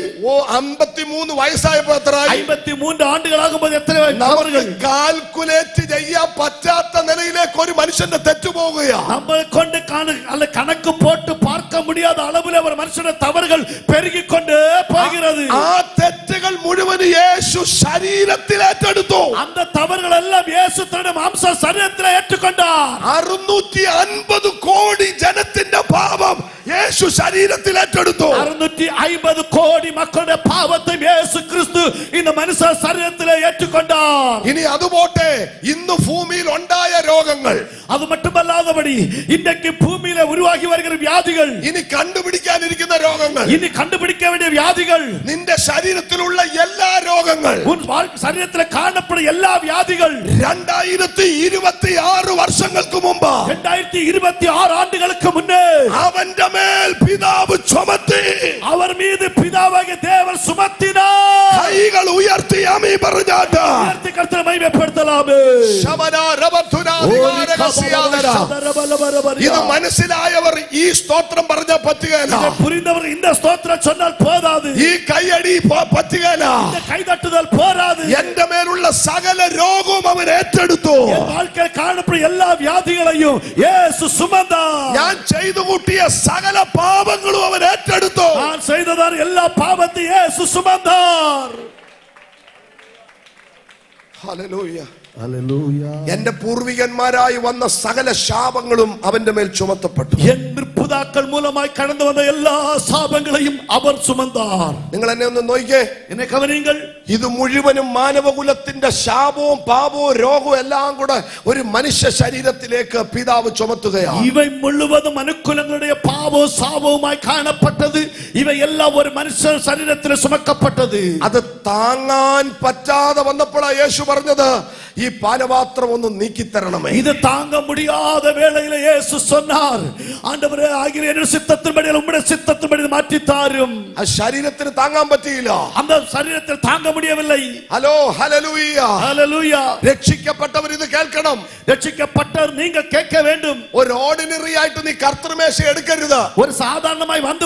53 വയസ്സായപ്പോ എത്രയായി? 53 ആണ്ടുകൾ ആകുമ്പോൾ എത്ര തവറുകൾ. കാൽക്കുലേറ്റ് ചെയ്യാൻ പറ്റാത്ത നിലയിലേക്ക് ഒരു മനുഷ്യന്റെ തെറ്റ് പോകുകയാണ്. നമ്മൾ കൊണ്ട് அல்ல கணக்கு போட்டு பார்க்க முடியாத அளவில் ஒரு மனுஷனுடைய தவறுகள் பெருகிக் கொண்டே போகிறது. ആ തെറ്റുകൾ മുഴുവൻ യേശു ശരീരത്തിൽ ഏറ്റെടുത്തു. அந்த தவறுகள் எல்லாம் இயேசு தன்னுடைய மாம்ச சரீரத்தில் ஏற்றுக்கொண்டார். 650 കോടി ജനത്തിന്റെ പാപം യേശു ശരീരത്തിൽ ഏറ്റെടുത്തു. 650 கோடி மக்களுடைய பாவத்தை இயேசு கிறிஸ்து இந்த மனுஷ சரீரத்திலே ஏற்றுக்கொண்டார். ഇനി അതുപോട്ടെ, ഇന്ന് ഭൂമിയിൽ ഉണ്ടായ രോഗങ്ങൾ, அது மட்டுமல்லாதபடி இன்றைக்கு பூமியில உருவாகி வருகிற வியாதிகள், ഇനി കണ്ടുപിടിക്കാനിരിക്കുന്ന രോഗങ്ങൾ, இனி கண்டுபிடிக்க வேண்டிய வியாதிகள், നിന്റെ ശരീരത്തിലുള്ള എല്ലാ രോഗങ്ങൾ, உன் சரீரத்தில் காணப்படும் எல்லா வியாதிகள் 2026 വർഷങ്ങൾക്ക് മുമ്പ് 2026 ஆண்டுகளுக்கு முன்னே അവന്റെ മേൽ പിതാവ് ചുമത്തി, அவர் மீது பிதாவாகிய தேவன் சுமத்தினார். കൈകൾ ഉയർത്തി ആമീൻ പറഞ്ഞാട്ട് உயர்த்தி கர்த்தரை மகிமைப்படுத்தலாமே. ഇത് മനസ്സിലായവർ ഈ സ്തോത്രം പറഞ്ഞാൽ പറ്റുകയില്ല. புரிந்தவர் இந்த ஸ்தோத்திரம் சொன்னால் போதாது, ഈ കൈയടി പറ്റുകയില്ല. இந்த கைதட்டுதல் போராது. എന്റെ മേലുള്ള സകല രോഗവും അവൻ ഏറ്റെടുത്തു. என் வாழ்க்கையில் காணப்படும் எல்லா வியாதிகளையும் இயேசு சுமந்தார். ഞാൻ ചെയ്തു കൂട്ടിയ സകല പാപങ്ങളും അവൻ ഏറ്റെടുത്തു. நான் செய்ததான எல்லா பாவத்தையும் இயேசு சுமந்தார். ഹല്ലേലൂയ. ഹല്ലേലൂയ. എന്റെ പൂർവികന്മാരായി വന്ന സകല ശാപങ്ങളും അവന്റെ മേൽ ചുമത്തപ്പെട്ടു. என் பிதாக்கள் மூலமாய் கடந்து வந்த எல்லா சாபங்களையும் அவர் சுமந்தார். നിങ്ങൾ എന്നെ ഒന്ന് നോക്കിക്കേ, എന്നെ കവനിങ്ങൾ. ഇത് മുഴുവനും മാനവകുലത്തിന്റെ ശാപവും പാപവും രോഗവും എല്ലാം കൂടെ ഒരു മനുഷ്യ ശരീരത്തിലേക്ക് പിതാവ് ചുമത്തുകയാണ്. இவை முழுவதும் மனுக்குலங்களுடைய பாவம் சாபവുമായി കാണപ്പെട്ടது. இவை எல்லாம் ஒரு மனுஷ சரீரத்தில் சுமக்கப்பட்டது. അത് താങ്ങാൻ പറ്റാതെ വന്നപ്പോഴാണ് യേശു പറഞ്ഞത്, ഈ പാനപാത്രം ഒന്ന് നീക്കിത്തരണമേ. இது தாங்க முடியாத வேளையிலே இயேசு சொன்னார், ஆண்டவரே ஆகிய என் சித்தத்தின்படி உம்முடைய சித்தத்தின்படி மாற்றி தாரும். ആ ശരീരത്തിന് താങ്ങാൻ പറ്റിയില്ല. அந்த சரீரத்தில் தாங்க முடியவில்லை. Hello hallelujah. ஹல்லேலூயா. രക്ഷിക്കപ്പെട്ടവർ ഇത് കേൾക്കണം. രക്ഷിക്കപ്പെട്ടവർ നിങ്ങൾ കേൾക്ക வேண்டும். ഒരു ഓർഡിനറി ആയിട്ട് നീ കർത്തൃമേശ എടുക്കരുത്. ஒரு சாதாரணமாய் வந்து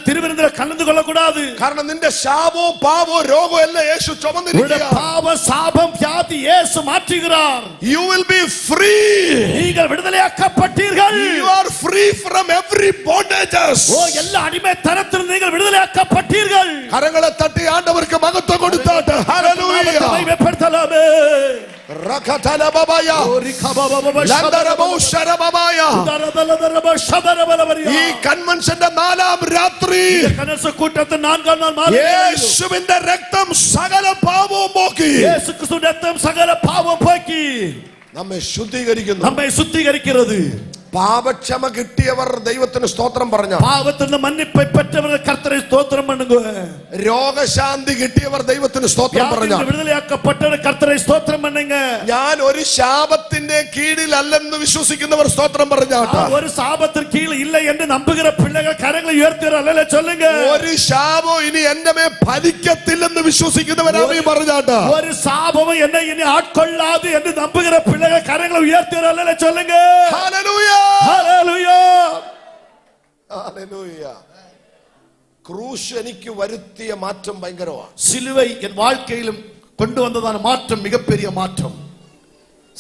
திருவிருந்தில் கலந்து கொள்ள கூடாது. കാരണം നിന്റെ ശാപവും പാപവും രോഗവും എല്ലാം യേശു ചുമന്നിരിക്കുകയാണ്. பாவ சாபம் வியாதி இயேசு மாற்றுகிறார். You will be free. நீங்கள் விடுதலையாக்கப்பட்டீர்கள். You are free from every bondages. ஓ எல்லா அடிமைத்தனத்திலிருந்து நீங்கள் விடுதலையாக்கப்பட்டீர்கள். കരങ്ങളെ തട്ടി ആണ്ടവർക്ക് മഹത്വം കൊടുത്താട്ടെ. ഹല്ലേലൂയ. മഹിമപ്പെടുത്തലാമേ. റഖതല ബബായ ലന്ദരബോ ശരബബായ. ഈ കൺവെൻഷന്റെ 4ാം രാത്രി കൂട്ടത്തിൽ 4ാം നാൾ മാറി യേശുവിന്റെ രക്തം സകല പാപവും പോക്കി. യേശു ക്രിസ്തുവിന്റെ രക്തം സകല പാപവും പോക്കി നമ്മെ ശുദ്ധീകരിക്കുന്നു. നമ്മെ ശുദ്ധീകരിക്കുന്നത്. പാപക്ഷമ കിട്ടിയവർ ദൈവത്തിന് സ്തോത്രം പറഞ്ഞ, പാപത്തിൽ നിന്ന് മன்னிப்பை பெற்றவர் கர்த்தரை ஸ்தோத்திரம் பண்ணுங்க. രോഗശാന്തി കിട്ടിയവർ ദൈവത്തിന് സ്തോത്രം പറഞ്ഞ, വിടുതലയാക്കപ്പെട്ടവർ കർത്തരെ സ്തോത്രം பண்ணுங்க. ഞാൻ ഒരു ശാപത്തിന്റെ കീഴിൽ അല്ലെന്ന് വിശ്വസിക്കുന്നവർ സ്തോത്രം പറഞ്ഞാട്ടെ. ഒരു സാപത്തിന് കീഴിൽ ഇല്ല എന്ന് നമ്പുകിற പിള്ളകൾ കരങ്ങൾ ഉയർത്തിയവർ അല്ലേ ചൊല്ലുங்க. ഒരു ശാപം ഇനി എന്റെ മേൽ ഫലിക്കത്തില്ലെന്ന് വിശ്വസിക്കുന്നവരാമീൻ പറഞ്ഞാട്ടെ. ഒരു സാപവും എന്നെ ഇനി ആட்கொள்ளாது എന്ന് നമ്പുകിற പിള്ളകൾ കരങ്ങൾ ഉയർത്തിയവർ അല്ലേ ചൊല്ലുங்க. ഹല്ലേലൂയ. ഹല്ലേലൂയ. ഹല്ലേലൂയ. ക്രൂശ് എനിക്ക് വരുത്തിയ മാറ്റം ഭയങ്കരമാണ്. சிலுவை என் வாழ்க்கையிலும் கொண்டு வந்ததான மாற்றம் மிகப்பெரிய மாற்றம்.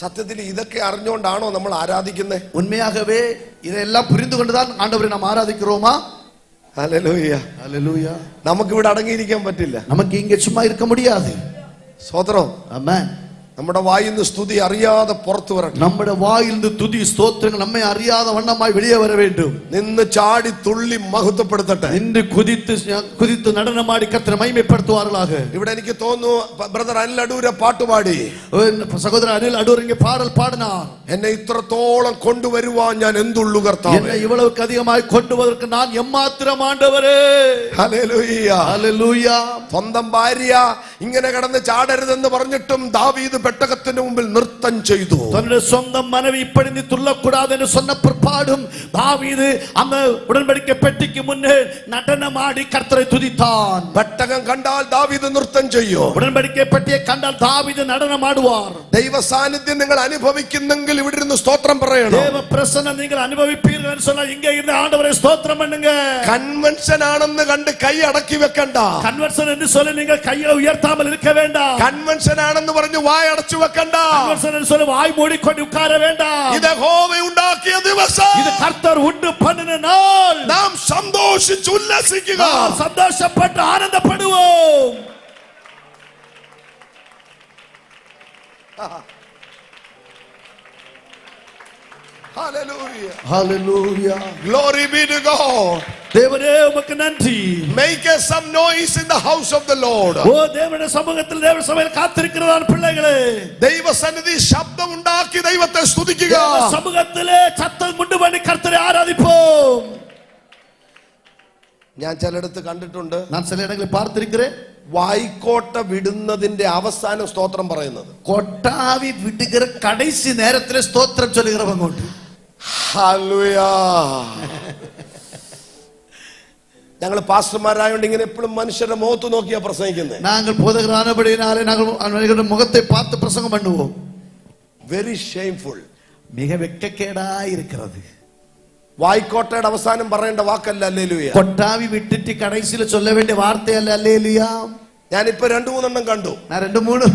സത്യത്തിൽ ഇതൊക്കെ അറിഞ്ഞുകൊണ്ടാണോ നമ്മൾ ആരാധിക്കുന്നത്? உண்மையாகவே இதையெல்லாம் புரிந்து கொண்டுதான் ஆண்டவரை நாம் ஆராதிக்கிறோமா? ഹല്ലേലൂയ. ஹல்லேலூயா. നമുക്ക് ഇവിടെ അടങ്ങിയിരിക്കാൻ പറ്റില്ല. நமக்கு இங்கே சும்மா இருக்க முடியாது. സ്തോത്രം. ஆமென். നമ്മുടെ വായിൽ നിന്ന് സ്തുതി അറിയാതെ പുറത്തു വരട്ടെ. നമ്മുടെ വായിൽ നിന്ന് തുതി സ്തോത്രങ്ങൾ നമ്മെ അറിയാതെ വണ്ണമായി വെളിയെ വര வேண்டும். നിന്ന് ചാടി തുള്ളി മഹത്വപ്പെടുത്തട്ടെ. നിന്ന് കുതിത്ത് നടനമാടി കർത്തരെ മഹിമപ്പെടുത്തുവാர்களாக. ഇവിടെ എനിക്ക് തോന്നുന്നു ബ്രദർ അനിൽ അടൂര് പാട്ടുപാടി, സഹോദരൻ അനിൽ അടൂരിന്റെ പാടൽ പാടിനാർ. എന്നെ ഇത്രത്തോളം കൊണ്ടുവരുവാൻ ഞാൻ എന്തുള്ളു കർത്താവേ. എന്നെ ഇവളவுக்கு அதிகമായി കൊണ്ടുവരുവാൻ ഞാൻ എമ്മാത്രം ആണ്ടവരേ. ഹല്ലേലൂയ. ഹല്ലേലൂയ. സ്വന്തം ഭാര്യ ഇങ്ങനെ കിടന്ന് ചാടരുതെന്ന് പറഞ്ഞിട്ടും ദാവീദ് പെട്ടകത്തിന്റെ മുമ്പിൽ നൃത്തം ചെയ്തു. தன்னுடைய சொந்த மனைவி இப்படி நீ துள்ளக்கூடாது என்று சொன்ன பிற்பாடும் தாவீது அந்த உடன்படிக்கை பெட்டிக்கு முன்னே நடனமாடி கர்த்தரை துதித்தான். പെട്ടകം കണ്ടാൽ ദാവീദ് നൃത്തം ചെയ്യും. ഉടன்பടിക്കை പെട്ടിയെ കണ്ടാൽ ദാവീദ് നടനമാടുവാർ. ദൈവ സാന്നിധ്യം നിങ്ങൾ അനുഭവിക്കുന്നെങ്കിൽ ഇവിടെ ഇരുന്ന് സ്തോത്രം പറയണം. தேவ பிரசன்னம் நீங்கள் அனுபவிப்பீர்கள் என்று சொன்னால் இங்கே இருந்து ஆண்டவரை ஸ்தோத்திரம் பண்ணுங்க. കൺവെൻഷൻ ആണെന്ന് കണ്ട് കൈ അടക്കി വെക്കണ്ട. கன்வென்ஷன் என்று சொல்லி நீங்கள் கையை உயர்த்தாமல் இருக்க வேண்டாம். കൺവെൻഷൻ ആണെന്ന് പറഞ്ഞ് വായ അടച്ചു വെക്കണ്ട. கன்வென்ஷன் என்று சொல்லி வாய் மூடிக்கொண்டு உட்கார வேண்டாம். ഇത് യഹോവ ഉണ്ടാക്കിയ ദിവസം, இது கர்த்தர் உண்டு பண்ணின நாள். നാം സന്തോഷിച്ച് ഉല്ലസിക്കുക. நாம் சந்தோஷப்பட்டு ஆனந்தப்படுவோம். Hallelujah. Hallelujah. Glory be to God. தேவனே உமக்கு நன்றி. Make some noise in the house of the Lord. ஓ தேவனுடைய சமூகத்தில் தேவ சபையில் காத்திருக்கிறதான பிள்ளைகளே, ദൈവസന്നിധി ശബ്ദം ഉണ്ടാക്കി ദൈവത്തെ സ്തുതിക്കുക. தேவ சமூகத்திலே சத்தம் உண்டு பண்ணி கர்த்தரை ஆராதிப்போம். ഞാൻ ചിലയിടത്ത് കണ്ടിട്ടുണ്ട്, நான் சில இடங்களில் பார்த்திருக்கிறேன், വായിക്കോട്ട വിടുന്നതിന്റെ അവസാനം സ്തോത്രം പറയുന്നത്. கொட்டாவி விடுகிற கடைசி நேரத்தில் ஸ்தோத்திரம் சொல்லுகிறவங்க உண்டு. ഹല്ലേലൂയ. ഞങ്ങൾ പാസ്റ്റർമാരായോണ്ട് ഇങ്ങനെ എപ്പോഴും മനുഷ്യരുടെ മുഖത്ത് നോക്കിയാ പ്രസംഗിക്കുന്നത്. நாங்கள் போதகரானபடியினாலே நாங்கள் அவர்களுடைய முகத்தை பார்த்து பிரசங்கம் பண்ணுவோம். Very shameful. மிக வெட்கக்கேடாய் இருக்கிறது. വായിക്കോട്ടയുടെ അവസാനം പറയേണ്ട വാക്കല്ല ഹല്ലേലൂയ. கொட்டாவி விட்டுட்டு கடைசியில சொல்ல வேண்டிய வார்த்தை அல்ல அல்லேலூயா. ഞാനിപ്പോ 2-3 കണ്ടു. நான் 2-3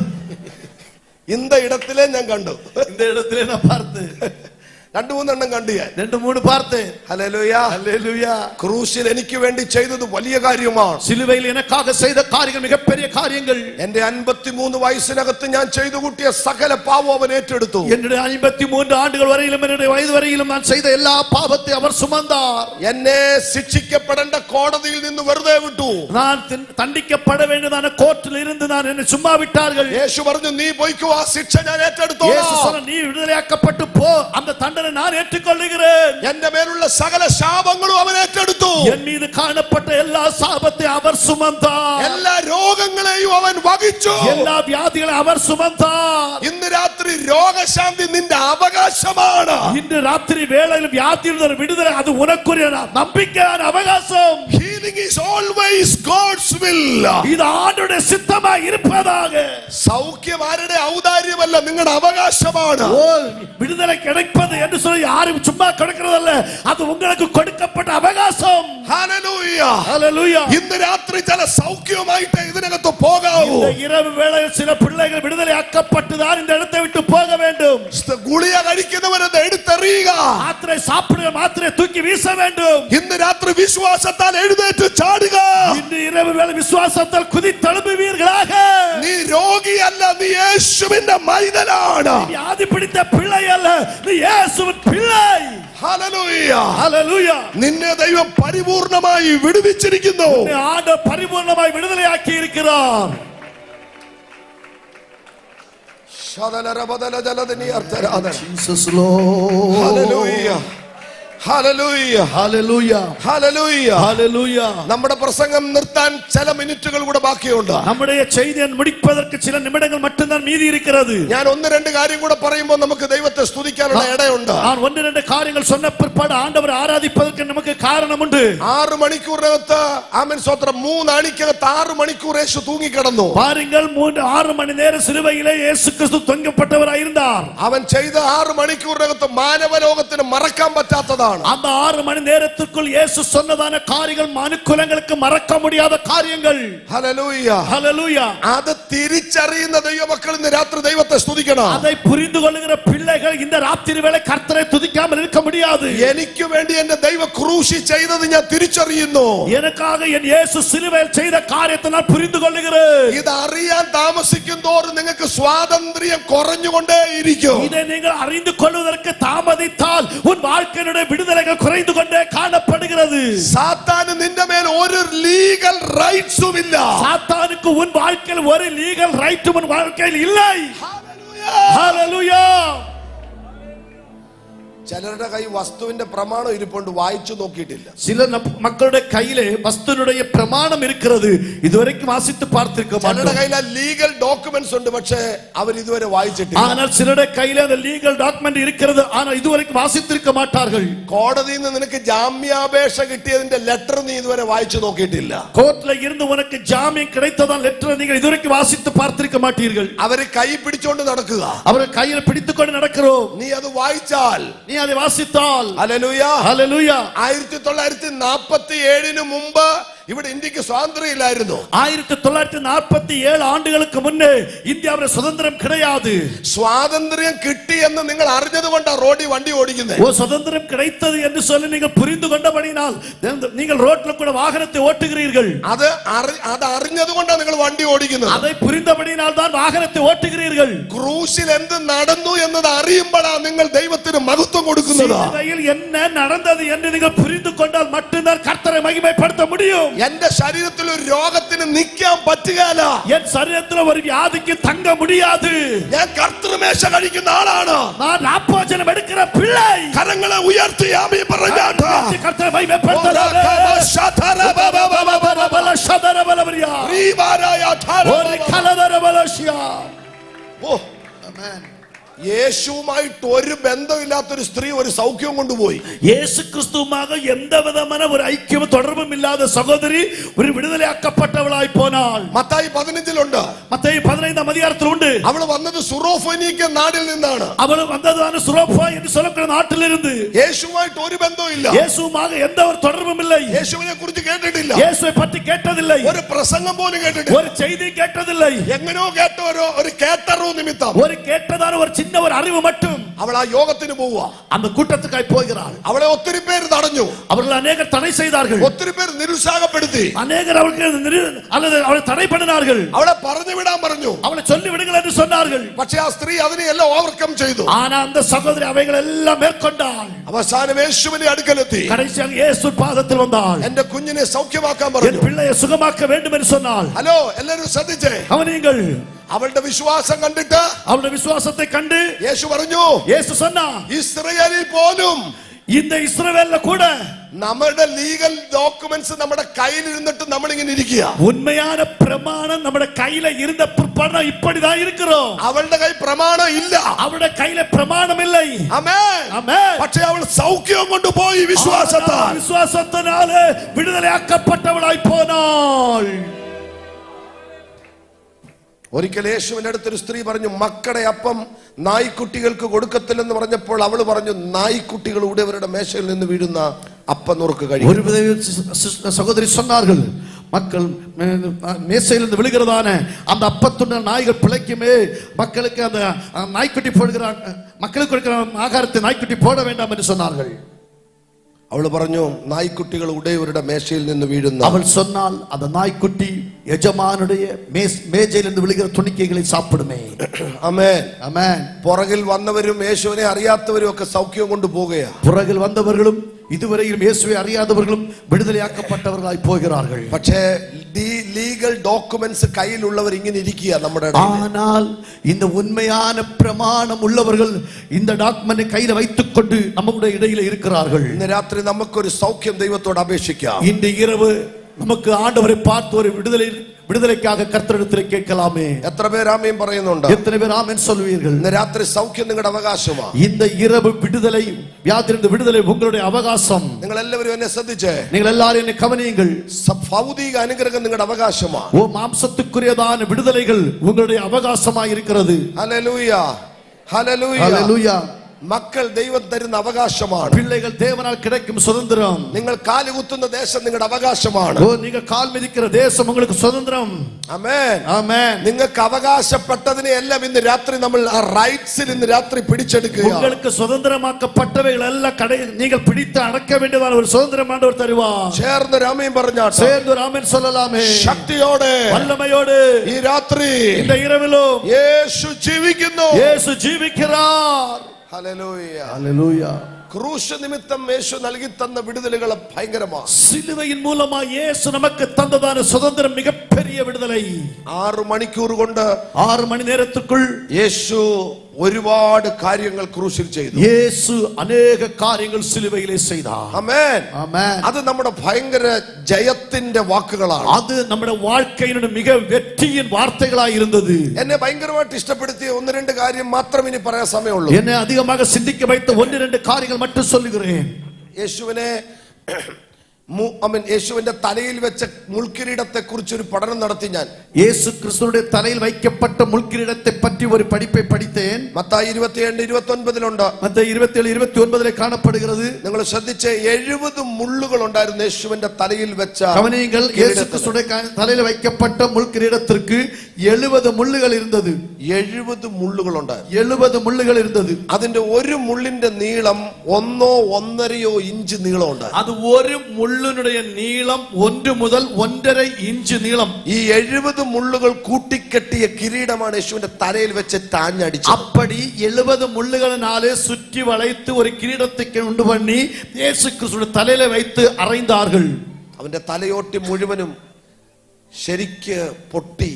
இந்த இடத்திலே ഞാൻ കണ്ടു. இந்த இடத்திலே நான் பார்த்து 2-3 കണ്ടു. ഞാൻ 2-3 பார்த்து. ഹല്ലേലൂയ. அல்லேலூயா. ക്രൂശിൽ എനിക്ക് വേണ്ടി ചെയ്തത് വലിയ കാര്യമാണ്. சிலுவையில் எனக்காக செய்த காரியங்கள் மிகப்பெரிய காரியங்கள். എന്റെ 53 വയസ്സിനകത്ത് ഞാൻ ചെയ്തു കൂട്ടിയ സകല പാവം അവൻ ഏറ്റെടുത്തു. என்னுடைய 53 ஆண்டுகள் வரையிலும் என்னுடைய வயது வரையிலும் நான் செய்த எல்லா பாவத்தை அவர் சுமந்தார். എന്നെ ശിക്ഷിക്കപ്പെടേണ്ട കോടതിയിൽ നിന്ന് വെറുതെ വിട്ടു. நான் தண்டிக்கப்பட வேண்டியதான கோர்ட்டில் இருந்து நான் என்னை சும்மா விட்டார்கள். യേശു പറഞ്ഞു, നീ പോയിക്കോ, ആ ശിക്ഷ ഞാൻ இயேசு ഏറ്റെടുത്തോളാം. சொன்னார், நீ விடுதலையாக்கப்பட்டு போ, அந்த தண்டனை நான் ஏற்றுக்கொள்கிறேன். എന്റെ മേലുള്ള സകല ശാപങ്ങളും അവൻ ഏറ്റെടുത്തു. என் மீது காணப்பட்ட எல்லா சாபத்தை அவர் சுமந்தார். എല്ലാ രോഗങ്ങളെയും അവൻ വഹിച്ചു. எல்லா வியாதிகளையும் அவர் சுமந்தார். ഇന്ന് രാത്രി രോഗശാന്തി നിന്റെ അവകാശമാണ്. இன்று ராத்திரி வேளையில் வியாதியில் விடுதலை அது உனக்குரிய நம்பிக்கையான அவகாசம். Healing is always God's will. இது ஆண்டவருடைய சித்தமாய் இருப்பதாக. സൗഖ്യം ആരുടെ ഔദാര്യമല്ല, നിങ്ങളുടെ അവകാശമാണ്. ஓ விடுதலை கிடைப்பது என்று சொல்லி யாரும் சும்மா கிடைக்கிறதல்ல, அது உங்களுக்கு கொடுக்கப்பட்ட அவகாசம். ഹല്ലേലൂയ. ஹல்லேலூயா. ഇന്ന് രാത്രി ചില സൗഖ്യവുമായിട്ട് ഇതിനകത്ത് പോകാവൂ. இந்த இரவு வேளையில் சில பிள்ளைகள் விடுதலை ஆக்கப்பட்டுதான் இந்த இடத்தை விட்டு போக வேண்டும். ഗുളിക കഴിക്കുന്നവരത് എടുത്തെറിയുക. மாத்திரை சாப்பிடுற மாத்திரை தூக்கி வீச வேண்டும். ഇന്ന് രാത്രി വിശ്വാസത്താൽ എഴുന്നേറ്റ് ചാടുക. இன்று இரவு வேளை விசுவாசத்தால் குதித்தெழும்புவீர்களாக. നീ രോഗിയല്ല, നീ യേശുവിന്റെ മൈതലാണ്. வியாதி பிடித்த பிள்ளை அல்ல, நீ இயேசுவின் பிள்ளை. ഹല്ലേലൂയ. ஹல்லேலூயா. നിന്നെ ദൈവം പരിപൂർണമായി വിടുവിച്ചിരിക്കുന്നു. ஆண்டவர் பரிபூர்ணமாய் விடுதலையாக்கி இருக்கிறார். Jesus Lord. Hallelujah. Hallelujah. Hallelujah. Hallelujah. Hallelujah. നമ്മുടെ പ്രസംഗം നിർത്താൻ ചില മിനിറ്റുകൾ കൂടെ ബാക്കിയുണ്ട്. நம்முடைய செய்தியை முடிப்பதற்கு சில நிமிடங்கள் மட்டும்தான் மீதி இருக்கிறது. ഞാൻ 1-2 കാര്യം കൂടെ പറയുമ്പോൾ നമുക്ക് ദൈവത്തെ സ്തുതിക്കാനുള്ള ഇടയുണ്ട്. நான் 1-2 காரியங்கள் சொன்ன பிற்பாடு ஆண்டவரை ஆராதிப்பதற்கு நமக்கு காரணம் உண்டு. 6 മണിക്കൂറിനകത്ത് ആമേൻ സ്തോത്രം 3 അണിക്കകത്ത് 6 മണിക്കൂർ യേശു തൂങ്ങിക്കിടന്നു. பாருங்கள் 6 மணி நேரம் சிலுவையிலே இயேசு கிறிஸ்து தொங்கப்பட்டவராய் இருந்தார். അവൻ ചെയ്ത 6 മണിക്കൂറിനകത്ത് മാനവലോകത്തിന് മറക്കാൻ പറ്റാത്തതാണ്. அந்த 6 மணி நேரத்துக்குள் இயேசு சொன்னதான காரியங்கள் மனுக்குலங்களுக்கு மறக்க முடியாத காரியங்கள். ഹല്ലേലൂയ. ஹல்லேலூயா. അത് തിരിച്ചറിയുന്ന ദൈവമക്കൾ ഇന്ന് രാത്രി ദൈവത്തെ സ്തുതിക്കണം. அதை புரிந்து கொள்ளுகிற பிள்ளைகள் இந்த ராத்திரி வேளை கர்த்தரை துதிக்காமல் இருக்க முடியாது. എനിക്ക് വേണ്ടി എന്റെ ദൈവ ക്രൂശി ചെയ്തത് ഞാൻ തിരിച്ചറിയുന്നു. எனக்காக என் இயேசு சிலுவையில் செய்த காரியத்தை நான் புரிந்து கொள்ளுகிறேன். ഇത് അറിയാൻ താമസിക്കും തോറും നിങ്ങൾക്ക് സ്വാതന്ത്ര്യം കുറഞ്ഞുകൊണ്ടേയിരിക്കും. இதை நீங்கள் அறிந்து கொள்வதற்கு தாமதித்தால் உன் வாழ்க்கையினுடைய விடுதலைகள் குறைந்து கொண்டே காணப்படுகிறது. സാത്താന് നിന്റെ മേൽ ഒരു ലീഗൽ റൈറ്റ്സും ഇല്ല. சாத்தானுக்கு உன் வாழ்க்கையில் ஒரு லீகல் ரைட் உன் வாழ்க்கையில் இல்லை. ஹல்லேலூயா. ചിലരുടെ കൈ വസ്തുവിന്റെ പ്രമാണം ഇരിപ്പുണ്ട്, വായിച്ചു നോക്കിയിട്ടില്ല. சில மக்களுடைய கையிலே வஸ்துனுடைய பிரமாணம் இருக்கிறது, இதுவரைக்கும் வாசித்து பார்த்திருக்க ചിലരുടെ மாட்டோம். കയ്യിൽ ലീഗൽ ഡോക്യുമെന്റ്സ് ഉണ്ട്, പക്ഷേ അവർ ഇതുവരെ വായിച്ചിട്ടില്ല. ஆனால் சிலருடைய கையிலே அந்த லீகல் டாக்குமெண்ட் இருக்கிறது, ஆனால் இதுவரைக்கும் வாசித்திருக்க மாட்டார்கள். കോടതിയിൽ നിന്ന് നിനക്ക് ജാമ്യാപേക്ഷ കിട്ടിയതിന്റെ ലെറ്റർ നീ ഇതുവരെ വായിച്ചു നോക്കിയിട്ടില്ല. கோர்ட்ல இருந்து உனக்கு ஜாமீன் கிடைத்ததான் லெட்டர் நீங்கள் இதுவரைக்கும் வாசித்து பார்த்திருக்க மாட்டீர்கள். അവര് കൈ പിടിച്ചോണ്ട് നടക്കുക, அவரை கையில பிடித்துக்கொண்டு நடக்கிறோம். നീ അത് വായിച്ചാൽ, நீ அதை வாசித்தால், ഹല്ലേലൂയ, ஹல்லேலூயா. 1947 മുമ്പ് ഇവിടെ ഇന്ത്യക്ക് സ്വാതന്ത്ര്യം ഇല്ലായിരുന്നു. 1947 ആണ്ടുകൾക്ക് മുന്നേ ഇന്ത്യയുടെ സ്വതന്ത്രം கிடையாது. സ്വാതന്ത്ര്യം കിട്ടിയെന്ന് നിങ്ങൾ അറിഞ്ഞത് കൊണ്ടാണ് റോഡിൽ വണ്ടി ഓടിക്കുന്നത്. ஓ சுதந்திரம் கிடைத்தது என்று சொல்லி நீங்கள் புரிந்து கொண்டபடியால் நீங்கள் ரோட்ல கூட வாகனத்தை ஓட்டுகிறீர்கள். അത് അറിഞ്ഞത് കൊണ്ടാണ് നിങ്ങൾ വണ്ടി ഓടിക്കുന്നത്. அதை புரிந்தபடியால் தான் வாகனத்தை ஓட்டுகிறீர்கள். ക്രൂശിൽ എന്ത് നടന്നു എന്നത് അറിയുമ്പോഴാണ് നിങ്ങൾ ദൈവത്തിന് മഹത്വം കൊടുക്കുന്നത്. சிலுவையில் என்ன நடந்தது என்று நீங்கள் புரிந்து கொண்டால் மட்டும்தான் கர்த்தரை மகிமைப்படுத்த முடியும். എന്റെ ശരീരത്തിൽ ഒരു രോഗത്തിന് നിൽക്കാൻ പറ്റുകയില്ല. என் சரீரத்தில் ஒரு வியாதிக்கு தங்க முடியாது. ഞാൻ കർത്തൃമേശ കഴിക്കുന്ന ആളാണ്. நான் രാപ്പോജനം എടുക്കുന്ന പിള്ളை. കരങ്ങളെ ഉയർത്തി ആമേൻ പറഞ്ഞാട്ടെ. കർത്തരെ മഹിമപ്പെടുത്തലാമേ. യേശുവുമായിട്ട് ഒരു ബന്ധമില്ലാത്തൊരു സ്ത്രീ ഒരു സൗഖ്യം കൊണ്ടുപോയി. യേശു ക്രിസ്തുവുமாக எந்த விதமான ஒரு ஐக்கியம் தொடர்பும் இல்லாத சகோதரி ஒரு விடுதலையாக்கப்பட்டவளாய் போனாள். മത്തായി 15 மத்தேயு 15 அதிகாரத்தில் உண்டு. അവൾ വന്നത് സുറോഫോനിക്ക നാട്ടിൽ നിന്നാണ്. அவள் வந்ததான சுரோபா என்று சொல்லக்கூடிய നാട്ടിലിருந்து. യേശുവുമായിട്ട് ഒരു ബന്ധവുമില്ല. യേശുവുமாக எந்த ஒரு தொடர்பும் இல்லை. യേശുവിനെ കുറിച്ച് കേട്ടിട്ടില്ല. യേശുவை பற்றி കേട്ടதில்லை. ഒരു പ്രസംഗം പോലും കേട്ടിട്ടില്ല. ஒரு செய்தி കേട്ടதில்லை. എങ്ങനോ കേട്ട ഒരു കേട്ടറിവ് നിമിത്തം, ஒரு കേട്ടதான ഒരു சின்ன ஒரு அறிவு மட்டும் അവൾ ആ യോഗത്തിന് പോവുക. அந்த கூட்டத்துக்காய் போகிறாள். അവളെ ഒത്തിരി പേര് തടഞ്ഞു. அவர்கள் அநேகர் தடை செய்தார்கள். ഒത്തിരി പേര് നിരുത്സാഹപ്പെടുത്തി. அநேகர் அவளுக்கு அல்லது அவளை தடை பண்ணினார்கள். അവളെ പറഞ്ഞു വിടാൻ പറഞ്ഞു. அவளை சொல்லி விடுங்கள் என்று சொன்னார்கள். പക്ഷേ ആ സ്ത്രീ അതിനെല്ലാം ഓവർകം ചെയ്തു. ஆனா அந்த சகோதரி அவைகள் எல்லாம் மேற்கொண்டாள். അവസാനം യേശുവിന്റെ അടുക്കലെത്തി. கடைசியாக இயேசு பாதத்தில் வந்தாள். എന്റെ കുഞ്ഞിനെ സൗഖ്യമാക്കാൻ என் പറഞ്ഞു. பிள்ளையை சுகமாக்க வேண்டும் என்று சொன்னாள். ഹലോ, എല്ലാവരും ശ്രദ്ധിച്ചേ. கவனியுங்கள். അവളുടെ വിശ്വാസം കണ്ടിട്ട്, அவளுடைய விசுவாசத்தை கண்டு യേശു പറഞ്ഞു, இயேசு சொன்னார், ഇസ്രായേലിൽ പോലും இந்த இஸ்ரவேல்ல கூட നമ്മുടെ ലീഗൽ ഡോക്യുമെന്റ്സ് നമ്മുടെ കയ്യിൽ ഇരുന്നിട്ട് നമ്മൾ ഇങ്ങനെ ഇരിക്കുക. உண்மையான பிரமாணம் നമ്മുടെ கையில இருந்த பிற்பாடு இப்படிதான் இருக்கிறோம். അവളുടെ കൈ പ്രമാണം ഇല്ല. அவருடைய கையில பிரமாணம் இல்லை. ആമേൻ. ஆமென். പക്ഷേ അവൾ സൗഖ്യം കൊണ്ടുപോയി വിശ്വാസത്താൽ. விசுவாசத்தினாலே விடுதலையாக்கப்பட்டவளாய் പോനാൾ. ഒരിക്കൽ യേശുവിന്റെ അടുത്തൊരു സ്ത്രീ പറഞ്ഞു, മക്കളുടെ അപ്പം നായ്ക്കുട്ടികൾക്ക് കൊടുക്കത്തില്ലെന്ന് പറഞ്ഞപ്പോൾ അവൾ പറഞ്ഞു, നായ്ക്കുട്ടികൾ ഉടയവരുടെ മേശയിൽ നിന്ന് വീഴുന്ന அப்பநுறுக்கு കഴിക്കും. ஒரு சகோதரி சொன்னார்கள், மக்கள் மேசையிலிருந்து விழுகிறதான அந்த அப்பத்துடன் நாய்கள் பிழைக்குமே, மக்களுக்கு அந்த நாய்க்குட்டி போடுகிறாங்க, மக்களுக்கு கொடுக்கிற ஆகாரத்தை நாய்க்குட்டி போட வேண்டாம் என்று சொன்னார்கள். അവൾ പറഞ്ഞു, നായ്ക്കുട്ടികൾ ഉടയവരുടെ മേശയിൽ നിന്ന് വീഴുന്ന. அவள் சொன்னால் அந்த நாய்க்குட்டி യജമാനുடைய മേജയിലിருந்து വിളിക്കുന്ന തുണിക്കൈകളെ സാപ്പിടുമേ. ആമേൻ. ആമേൻ. പുറകിൽ വന്നവരും യേശുവിനെ അറിയാത്തവരും ഒക്കെ സൗഖ്യം കൊണ്ട് പോകുകയാ. പുറകിൽ വന്നവர்களும் இதுவரையிலும் இயேசுவை அறியாதவர்களும் விடுதலையாக்கப்பட்டவர்களாய் போகிறார்கள். പക്ഷേ ലീഗൽ ഡോക്യുമെന്റ്സ് കയ്യിലുള്ളവർ ഇങ്ങനെ ഇരിക്കുക നമ്മുടെ ഇടയിൽ. ஆனால் இந்த உண்மையான பிரமாணம் உள்ளவர்கள் இந்த டாக்குமெண்ட் கையில வைத்துக்கொண்டு நம்முடைய இடையில இருக்கிறார்கள். ഇന്ന് രാത്രി നമുക്കൊരു സൗഖ്യം ദൈവത്തോട് അപേക്ഷിക്കാം. இன்று இரவு நமக்கு ஆண்டவரை பார்த்து ஒரு விடுதலைக்காக கர்த்தரிடத்தில் கேட்கலாமே. എത്ര പേർ ആമേൻ പറയുന്നുണ്ട്? எத்தனை பேர் ஆமென் சொல்வீர்கள்? ഇന്ന് രാത്രി സൗഖ്യം നിങ്ങളുടെ അവകാശമാണ്. இந்த இரவு விடுதலை, வியாதியிலிருந்து விடுதலை உங்களுடைய அவகாசம். നിങ്ങൾ എല്ലാവരും എന്നെ ശ്രദ്ധിച്ചേ. நீங்கள் எல்லாரும் என்னை கவனியுங்கள். ഭൗതിക അനുഗ്രഹം നിങ്ങളുടെ അവകാശമാണ്. ஓ மாம்சத்துக்குரியதான விடுதலைகள் உங்களுடைய அவகாசமாய் இருக்கிறது. Hallelujah, hallelujah. ஹல்லேலூயா. മക്കൾ ദൈവം തരുന്ന അവകാശമാണ്. பிள்ளைகள் தேவனால் கிடைக்கும் சுதந்திரம். നിങ്ങൾ കാലുകുത്തുന്ന ദേശം നിങ്ങളുടെ അവകാശമാണ്. ஓ நீங்க கால் மிதிக்கிற தேசம் உங்களுக்கு சுதந்திரம். ആമേൻ. ஆமென். നിങ്ങൾക്ക് അവകാശപ്പെട്ടതിനെ എല്ലാം ഇന്ന് രാത്രി നമ്മൾ ആ റൈറ്റ്സിൽ ഇന്ന് രാത്രി പിടിച്ചെടുക്കുക. உங்களுக்கு சுதந்திரமாக்கப்பட்டவைகள் எல்லாம் நீங்கள் பிடித்து அடக்க வேண்டியதான ஒரு சுதந்திரம் ஆண்டவர் தருவார். ചേർന്ന് ആമേൻ പറഞ്ഞാട്ടെ. சேர்ந்து ஆமென் சொல்லலாமே. ശക്തിയോടെ வல்லமையோடு ഈ രാത്രി இந்த இரவிலும் യേശു ജീവിക്കുന്നു. இயேசு ஜீவிக்கிறார். ഹല്ലേലൂയ, ஹல்லேலூயா. ക്രൂശ് നിമിത്തം യേശു നൽകി തന്ന വിടുതലുകൾ ഭയങ്കരമാണ്. சிலுவையின் மூலமா இயேசு நமக்கு தந்ததான சுதந்திரம் மிகப்பெரிய விடுதலை. 6 മണിക്കൂർ കൊണ്ട് 6 மணி நேரத்துக்குள் യേശു ഒരുപാട് കാര്യങ്ങൾ ക്രൂശിൽ ചെയ്തു. യേശു അനേക കാര്യങ്ങൾ സിലുവയിലെ ചെയ്താർ. ആമേൻ. ആമേൻ. അത് നമ്മുടെ ഭയങ്കര ജയത്തിന്റെ വാക്കുകളാണ്. അത് നമ്മുടെ வாழ்க்கையினுடைய மிக வெற்றியின் வார்த்தைகளாய் இருந்தது. എന്നെ ഭയങ്കരമായിട്ട് ഇഷ്ടപ്പെടുത്തിയ ഒന്ന് രണ്ട് കാര്യം മാത്രം ഇനി പറയാൻ സമയമുള്ളൂ. என்னை அதிகமாக சிந்திக்க வைத்த ஒன்று ரெண்டு காரியங்கள் மட்டும் சொல்லுகிறேன். യേശുവിനെ യേശുവിന്റെ തലയിൽ വെച്ച മുൾക്കിരീടത്തെ കുറിച്ച് ഒരു പഠനം നടത്തി ഞാൻ. യേശു ക്രിസ്തുവിന്റെ തലയിൽ വയ്ക്കപ്പെട്ട മുൾക്കിരീടത്തെ പറ്റി ഒരു പഠിപ്പை പഠിத்தேன். മത്തായി 27:29 മത്തായി 27:29 കാണപ്പെടുகிறது. നിങ്ങൾ ശ്രദ്ധിച്ച് 70 മുള്ളുകൾ ഉണ്ടായിരുന്നു യേശുവിന്റെ തലയിൽ വെച്ച. கவனியுங்கள், യേശു ക്രിസ്തുവിന്റെ തലയിൽ വയ്ക്കപ്പെട്ട മുൾക്കിരീടത്തിற்கு 70 മുള്ളുകൾ ഇരുന്നത്. 70 മുള്ളുകൾ ഉണ്ടായിരുന്നു. 70 മുള്ളുകൾ ഇരുന്നത്. അതിന്റെ ഒരു മുള്ളിന്റെ നീളം 1-1.5 ഇഞ്ച് നീളം ഉണ്ട്. அது ஒரு മുള്ളിനുடைய നീളം 1 മുതൽ 1.5 ഇഞ്ച് നീളം. ഈ 70 മുള്ളുകൾ കൂട്ടിക്കെട്ടിയ കിരീടമാണ് യേശുവിന്റെ തലയിൽ വെച്ച് താഞ്ഞടിച്ചത്. அப்படி 70 முள்ளுகளினாலே சுற்றி வளைத்து ஒரு கிரீடத்தை உண்டு பண்ணி இயேசு கிறிஸ்துவின் தலையில வைத்து அறைந்தார்கள். അവന്റെ തലയോട്ടി മുഴുവനും ശരിക്ക് പൊട്ടി.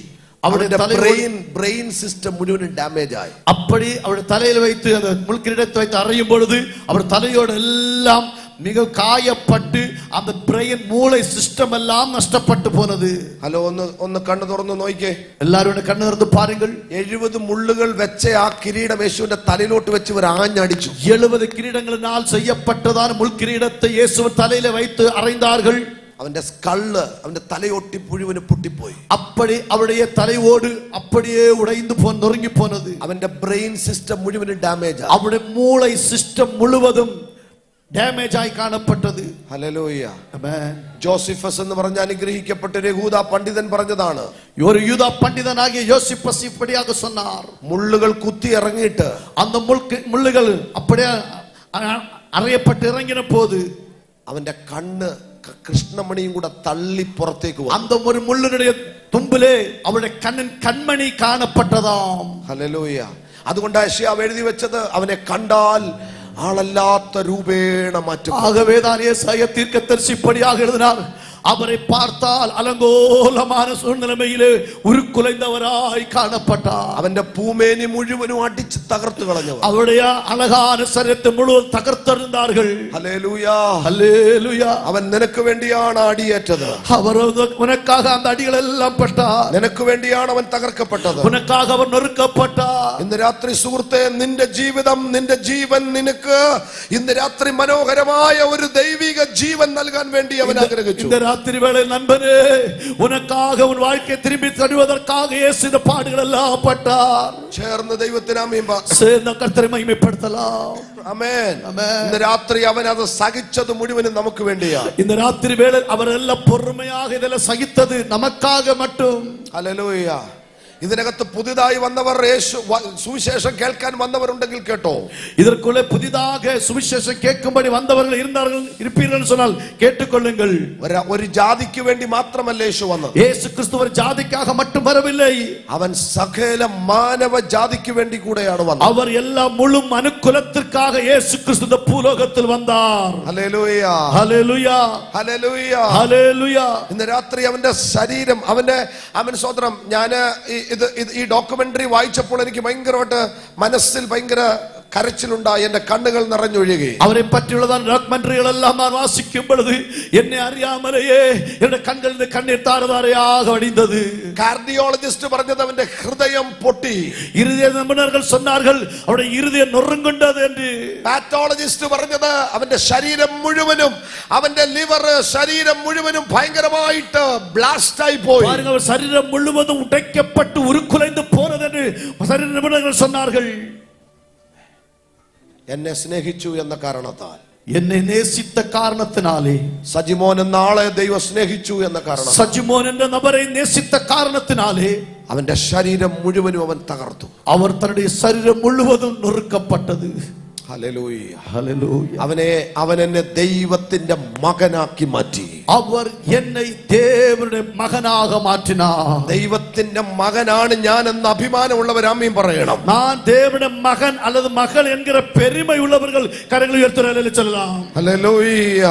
അവരുടെ ബ്രെയിൻ സിസ്റ്റം മുഴുവനും ഡാമേജ് ആയി. அப்படி அவருடைய தலையில வைத்து அந்த முள்கிரீடத்தை வைத்து அறையும் பொழுது அவர் தலையோடு எல்லாம் மிக காயப்பட்டு அந்த பிரெயின் மூளை சிஸ்டம் எல்லாம் நஷ்டப்பட்டு போனது. ഹലോ, ഒന്ന് കണ്ണു തുറന്നു നോക്കിക്കേ. എല്ലാവരും കണ്ണു തുറന്ന് പാരുங்கள். 70 മുള്ളുകൾ വെച്ച ആ കിരീടം യേശുവിന്റെ തലയിലോട്ട് വെച്ച് ഇവർ ആഞ്ഞടിച്ചു. 70 കിരീടങ്ങളിനാൽ ചെയ്യപ്പെട്ടതാണ് മുൾകിരീടത്തെ യേശുവിൻ തലയില வைத்து அறைந்தார்கள். അവന്റെ സ്കള്ള്, അവന്റെ തലയൊട്ടി മുഴുവനും പൊട്ടിപ്പോയി. அப்படி அவருடைய தலையோடு அப்படியே உடைந்து நொறுங்கி போனது. അവന്റെ ബ്രെയിൻ സിസ്റ്റം മുഴുവനും ഡാമേജ് ആയി. அவருடைய மூளை சிஸ்டம் முழுவதும் ഡാമേജ് ആയി കാണപ്പെട്ടത്. ഹല്ലേലൂയ. ആമേൻ. ജോസിഫസ് എന്ന് പറഞ്ഞ അനുഗ്രഹിക്കപ്പെട്ട ഒരു യഹൂദ പണ്ഡിതൻ പറഞ്ഞതാണ്. ഒരു യൂദ പണ്ഡിതനാകിയ യോസിഫസ് இப்படியாக சொன்னார். മുള്ളുകൾ കുത്തി ഇറങ്ങിയിട്ട് அந்த മുള്ളുകൾ அப்படியே അറയപ്പെട്ട് ഇറങ്ങിന പോது അവന്റെ കണ്ണ് കൃഷ്ണമണിയും കൂടെ തള്ളി പുറത്തേക്ക് വന്നു. அந்த ஒரு முள்ளினுடைய തുമ്പിലെ അവരുടെ കൺമണി കാണപ്പെട്ടതാം. ഹല്ലേലൂയ. അതുകൊണ്ട് യെശയ്യാവ് എഴുതി വെച്ചത് അവനെ കണ്ടാൽ ആളല്ലാത്ത രൂപേണ മാറ്റും. ஆகவேதான் ஏசாயா தீர்க்கதரிசி இப்படியாக எழுதினார். அவரை பார்த்தால் அலங்கோலமான சூழ்நிலையிலே உருக்குலைந்தவராய் காணப்பட்டார். അവന്റെ പൂമേനി മുഴുവനും അടിച്ച് തകർത്തു കളഞ്ഞവർ. அவருடைய അழகான ശരീരത്തെ മുഴുവൻ തകർത്തെറിഞ്ഞാர்கள். ഹല്ലേലൂയ. ഹല്ലേലൂയ. അവൻ നിനക്ക് വേണ്ടിയാണ് അടിയേറ്റത്. അവർ ഉനക്കാக அந்த അടികൾ എല്ലാം പെട്ടാർ. നിനക്ക് വേണ്ടിയാണ് അവൻ തകർക്കപ്പെട്ടത്. ഉനക്കാக അവൻ നൊറുക്കപ്പെട്ടാർ. ഇന്ന് രാത്രി സുഹൃത്തേ, നിന്റെ ജീവിതം, നിന്റെ ജീവൻ നിനക്ക് ഇന്ന് രാത്രി മനോഹരമായ ഒരു ദൈവിക ജീവൻ നൽകാൻ വേണ്ടി അവൻ ആഗ്രഹിച്ചു. ராத்திரி வேளை நண்பனே, உனக்காக உன் வாழ்க்கை திரும்பி தருவதற்காக இயேசு இந்த பாடுகள் எல்லாம் பட்டார். ചേർന്ന് ദൈവത്തിന് ആമേൻ പറ. சேர்ந்த கர்த்தரை மகிமைப்படுத்தலாம். ആമേൻ. ഇന്ന് രാത്രി അവൻ അത് സഹിച്ചത് മുഴുവനും നമുക്ക് വേണ്ടിയാ. இந்த ராத்திரி வேளை அவர் எல்லாம் பொறுமையாக இதெல்லாம் சகித்தது நமக்காக மட்டும். ഹല്ലേലൂയ. ഇതിനകത്ത് പുതിയതായി വന്നവർ, സുവിശേഷം കേൾക്കാൻ വന്നവരുണ്ടെങ്കിൽ കേട്ടോ. இதற்குள்ளே புதிதாக சுவிசேஷம் கேட்கும்படி வந்தவர்கள் இருப்பீர்கள் சொன்னால் கேட்டுக்கொள்ளுங்கள். ഒരു ജാതിക്ക് വേണ്ടി മാത്രമല്ല യേശു വന്നത്. இயேசு கிறிஸ்து ஒரு ஜாதிக்காக மட்டும் வரவில்லை. അവൻ സകല മാനവ ജാതിക്ക് വേണ്ടി കൂടെയാണ് വന്നത്. அவர் எல்லா முழு மனுக்குலத்திற்காக இயேசு கிறிஸ்து இந்த பூலோகத்தில் வந்தார். ഹല്ലേലൂയ. ഹല്ലേലൂയ. ഹല്ലേലൂയ. ഹല്ലേലൂയ. ഇന്ന് രാത്രി അവന്റെ ശരീരം, അവൻ സ്വതന്ത്രം. ഞാൻ ഈ ഡോക്യുമെന്ററി വായിച്ചപ്പോൾ എനിക്ക് ഭയങ്കരമായിട്ട് മനസ്സിൽ ഭയങ്കര കരച്ചിലുണ്ടായി. എന്റെ കണ്ണുകൾ നിറഞ്ഞൊഴുകി. അവരെ പറ്റിയുള്ളതാണ് ഡോക്യുമെന്ററികളെല്ലാം ഞാൻ വാസിക്കും പൊழுது എന്നെ അറിയാമലേ എന്റെ കണ്ണിൽ കണ്ണീർ താരതാരയാക വടിந்தது. കാർഡിയോളജിസ്റ്റ് പറഞ്ഞത് അവന്റെ ഹൃദയം പൊട്ടി. இருதய நிபுணர்கள் சொன்னார்கள் அவருடைய இருதயம் நொறுங்குண்டது என்று. പാത്തോളജിസ്റ്റ് പറഞ്ഞത് അവന്റെ ശരീരം മുഴുവനും, അവന്റെ ലിവർ, ശരീരം മുഴുവനും ഭയങ്കരമായിട്ട് ബ്ലാസ്റ്റ് ആയി പോയി. பாருங்க, அவர் சரீரம் முழுவதும் உடைக்கப்பட்டு உருக்குலைந்து போனது என்று சரீர நிபுணர்கள் சொன்னார்கள். എന്നെ സ്നേഹിച്ചു എന്ന കാരണത്താൽ, എന്നെ നേസിത്ത കാരണത്തിനാലേ, സജിമോൻ എന്ന ആളെ ദൈവം സ്നേഹിച്ചു എന്ന കാരണം, സജിമോൻ എന്ന നബരെ നേസിത്ത കാരണത്തിനാലേ അവന്റെ ശരീരം മുഴുവനും അവൻ തകർത്തു. അവർ തന്റെ ശരീരം മുഴുവതും നൊറുക്കപ്പെട്ടത്. ഹല്ലേലൂയ. ഹല്ലേലൂയ. അവൻ എന്നെ ദൈവത്തിന്റെ മകനാക്കി മാറ്റി. അവർ എന്നെ ദേവരുടെ മകനാக മാറ്റിனார். ദൈവത്തിന്റെ മകനാണ് ഞാൻ എന്ന അഭിമാനമുള്ളവർ ആമീൻ പറയണം. நான் தேவனுடைய மகன் அல்லது மகள் என்கிற பெருமை உள்ளவர்கள் கரங்களை உயர்த்தி சொல்லலாம். ഹല്ലേലൂയ.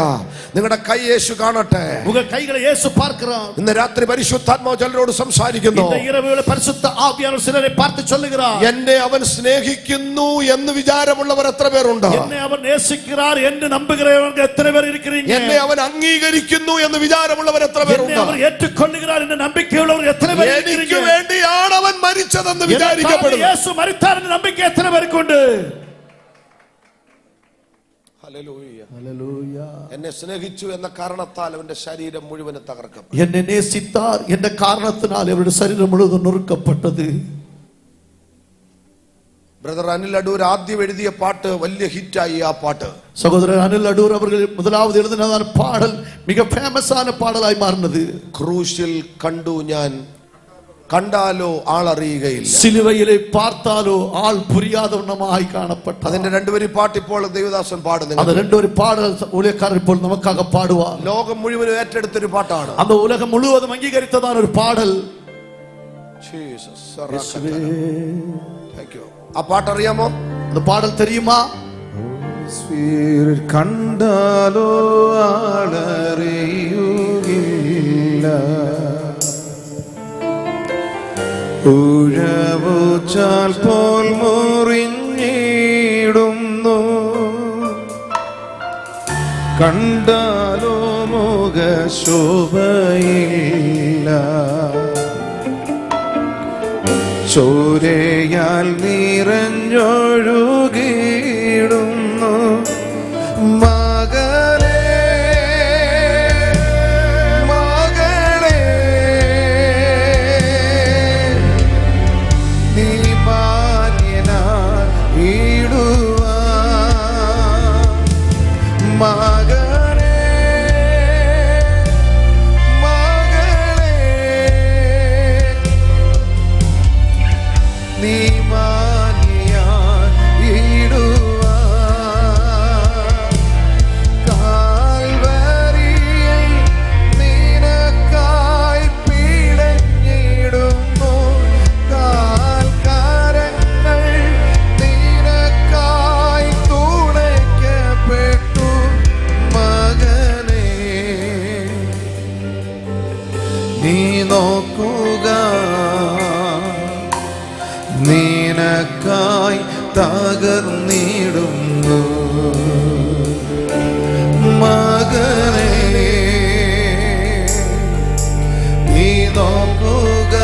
നിങ്ങളുടെ കൈ യേശു കാണട്ടെ. உங்க கைகளை இயேசு பார்க்கிறார். ഇന്ന് രാത്രി പരിശുദ്ധാത്മാവ് ചിലരോട് സംസാരിക്കുന്നു. இந்த இரவுல பரிசுத்த ஆவியானவர் சிலரை பார்த்து சொல்லுகிறார். എന്നെ അവൻ സ്നേഹിക്കുന്നു എന്ന് വിചാരമുള്ളവർ എത്ര പേരുണ്ട്? என்னை அவர் நேசிக்கிறார் என்று நம்புகிறவர்கள் எத்தனை பேர் இருக்கிறீங்க? എന്നെ അവൻ അംഗീകരിക്കുന്നു എന്ന് വിചാരമുള്ളവർ എത്ര പേരുണ്ട്? என்னை அவர் ஏற்றுக்கொள்கிறார் എന്ന നമ്പിക്കയുള്ളവർ എത്ര പേർ എനിക്ക് இருக்கிறீங்க? വേണ്ടിയാണ് അവൻ മരിച്ചതെന്ന് വിചാരിക്കപ്പെടുന്നു. യേശു മരിത്താർ എന്ന നമ്പിക്ക എത്ര പേർക്കുണ്ട്? ഹല്ലേലൂയ. ഹല്ലേലൂയ. എന്നെ സ്നേഹിച്ചു എന്ന കാരണത്താൽ അവന്റെ ശരീരം മുഴുവനും തകർക്കപ്പെട്ടു. എന്നെ നേസിത്താർ എന്ന കാരണത്തിനാൽ അവരുടെ ശരീരം മുഴുവൻ നുറുക്കപ്പെട്ടത്. ബ്രദർ അനിൽ അടൂർ ആദ്യം എഴുതിയ പാട്ട് വലിയ ഹിറ്റായി. ആ പാട്ട് சகோதரர் அனில் அடூர் அவர்கள் முதலாவது எழுதினதான பாடல் மிக ஃபேமஸான பாடலாய் மாறினது. ക്രൂശിൽ കണ്ടു ഞാൻ കണ്ടാലോ ആളറിയുകയില്ല. സിലുവയിലെ பார்த்தாலோ ஆள் புரியாதவனமாய் காணப்பட்டார். അതിന്റെ രണ്ടുപേരി പാട്ട് ഇപ്പോൾ ദേവദാസൻ പാടുന്നു. அந்த ரெண்டு ஒரு பாடல் ஊழியக்காரர் ഇപ്പോൾ நமக்காக பாடுவார். ലോകം മുഴുവനും ഏറ്റെടുത്തൊരു പാട്ടാണ്. அந்த உலகம் முழுவதும் அங்கீகரித்ததான ஒரு பாடல். Thank you. ആ പാട്ട് അറിയാമോ? அந்த பாடல் தெரியுமா? കണ്ടാലോ ആളറിയുകില്ല, ഉഴവുചാൽ പോൽ മുറിഞ്ഞിടുന്നു, കണ്ടാലോ മുഖശോഭയില്ല, ചോരയാൽ നിറഞ്ഞൊഴുകിടുന്നു, മകളെ മകളെ നീ മാന്യനായിടുവാൻ, മകളെ മകളെ നീ മാന്യനായിടുവാൻ, കാൽവരിയിൽ നിനക്കായി പിടഞ്ഞിടുന്നു, കാൽക്കരങ്ങൾ നിനക്കായി തുണയ്ക്കപ്പെട്ടു, മകനേ നീ നോക്കുക, നിനക്കായി തകർന്നിടുന്നു, മകനേ നീ നോക്കുക,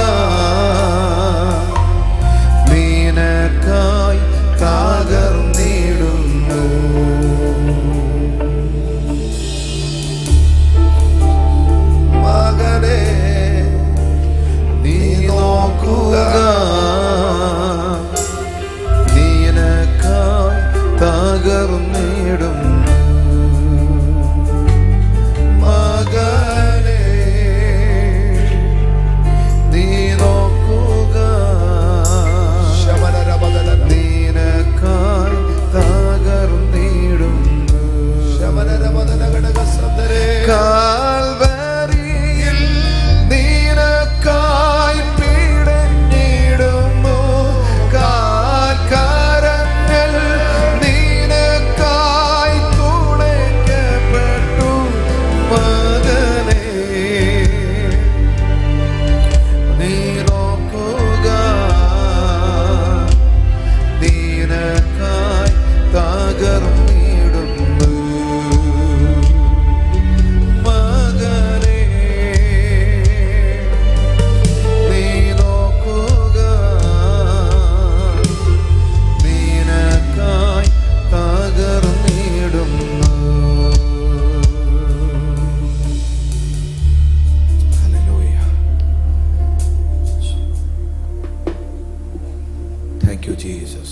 നിനക്കായി തകർന്നിടുന്നു. മകനേ നീ നോക്കുക, നിനക്കായി തകർന്നിടുന്നു, മകനേ നീ നോക്കുക, നിനക്കായി തകർന്നിടുന്നു, കാൽവരിയിൽ നിനക്കായി പിടഞ്ഞിടുന്നു, കാൽക്കരങ്ങൾ നിനക്കായി തുണയ്ക്കപ്പെട്ടു, മകനേ നീ നോക്കുക, നിനക്കായി തകർന്നിടുന്നു, മകനേ നീ നോക്കുക, നിനക്കായി തകർന്നിടുന്നു. Hallelujah. Thank you, Jesus.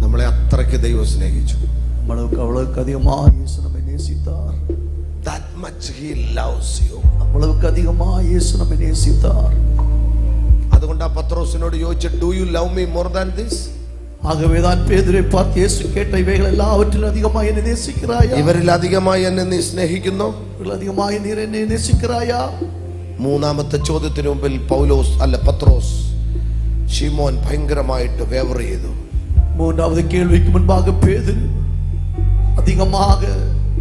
നമ്മളെ അത്രയ്ക്ക് ദൈവം സ്നേഹിച്ചു. அவ்வளவுக்கு அதிகமாக இயேசு நம்மை நேசித்தார். That much he loves you. அவ்வளவுக்கு அதிகமாக இயேசு நம்மை நேசித்தார். അതുകൊണ്ട് ആ പത്രോസിനോട് ചോദിച്ചു, do you love me more than this? ஆகவேதான் பேதுரை பார்த்து இயேசு கேட்ட இவைகள் எல்லாவற்றிலும் அதிகமாய் என்னை நேசிக்கிறாயா? ഇവരിൽ അധികമായി എന്നെ നീ സ്നേഹിക്കുന്നു? இவர்கள் அதிகமாய் நீர் என்னை நேசிக்கிறாயா? മൂന്നാമത്തെ ചോദ്യത്തിന് മുമ്പിൽ പത്രോസ് ശിമോൻ ഭയങ്കരമായിട്ട് വേവർ ചെയ്തു. மூன்றாவது கேள்விக்கு முன்பாக பேதுரு அதிகமாக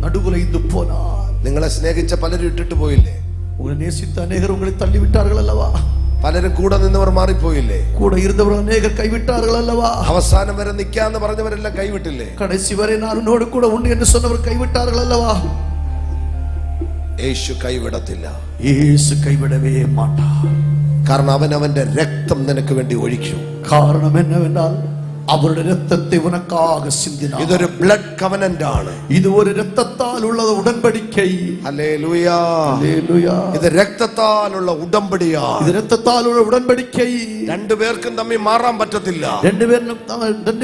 நடுகுலைந்து போனார். നിങ്ങളെ സ്നേഹിച്ച പലരും ഇട്ടിട്ട് പോയില്ലേ? உங்களை நேசித்த அநேகர் உங்களை தள்ளிவிட்டார்கள் அல்லவா? പലരും കൂടെ നിന്നവർ മാറിപ്പോയില്ലേ? கூட இருந்தவர் அநேகர் கைவிட்டார்கள் அல்லவா? അവസാനം വരെ നിൽക്കാന്ന് പറഞ്ഞവരെല്ലാം കൈവിട്ടില്ലേ? கடைசி வரை நான் உன்னோடு கூட உண்டு என்று சொன்னவர் கைவிட்டார்கள் அல்லவா? യേശു കൈവിടത്തില്ല. இயேசு கைவிடவே மாட்டார். കാരണം അവൻ അവന്റെ രക്തം നിനക്ക് വേണ്ടി ഒഴിക്കും. காரணம் என்னவென்றால் அவருடைய രക്തത്തെ உனக்காக சிந்தினார். ഇതൊരു ബ്ലഡ് കവനന്റ് ആണ്. இது ஒரு இரத்தத்தால் உள்ள உடன்படிக்கை. ഹല്ലേലൂയ, ஹல்லேலூயா. ഇത് രക്തത്താലുള്ള ഉടമ്പടിയാണ്. இது இரத்தத்தால் உள்ள உடன்படிக்கை. രണ്ടുപേർക്കും തമ്മിൽ മാറാൻ പറ്റത്തില്ല. ரெண்டு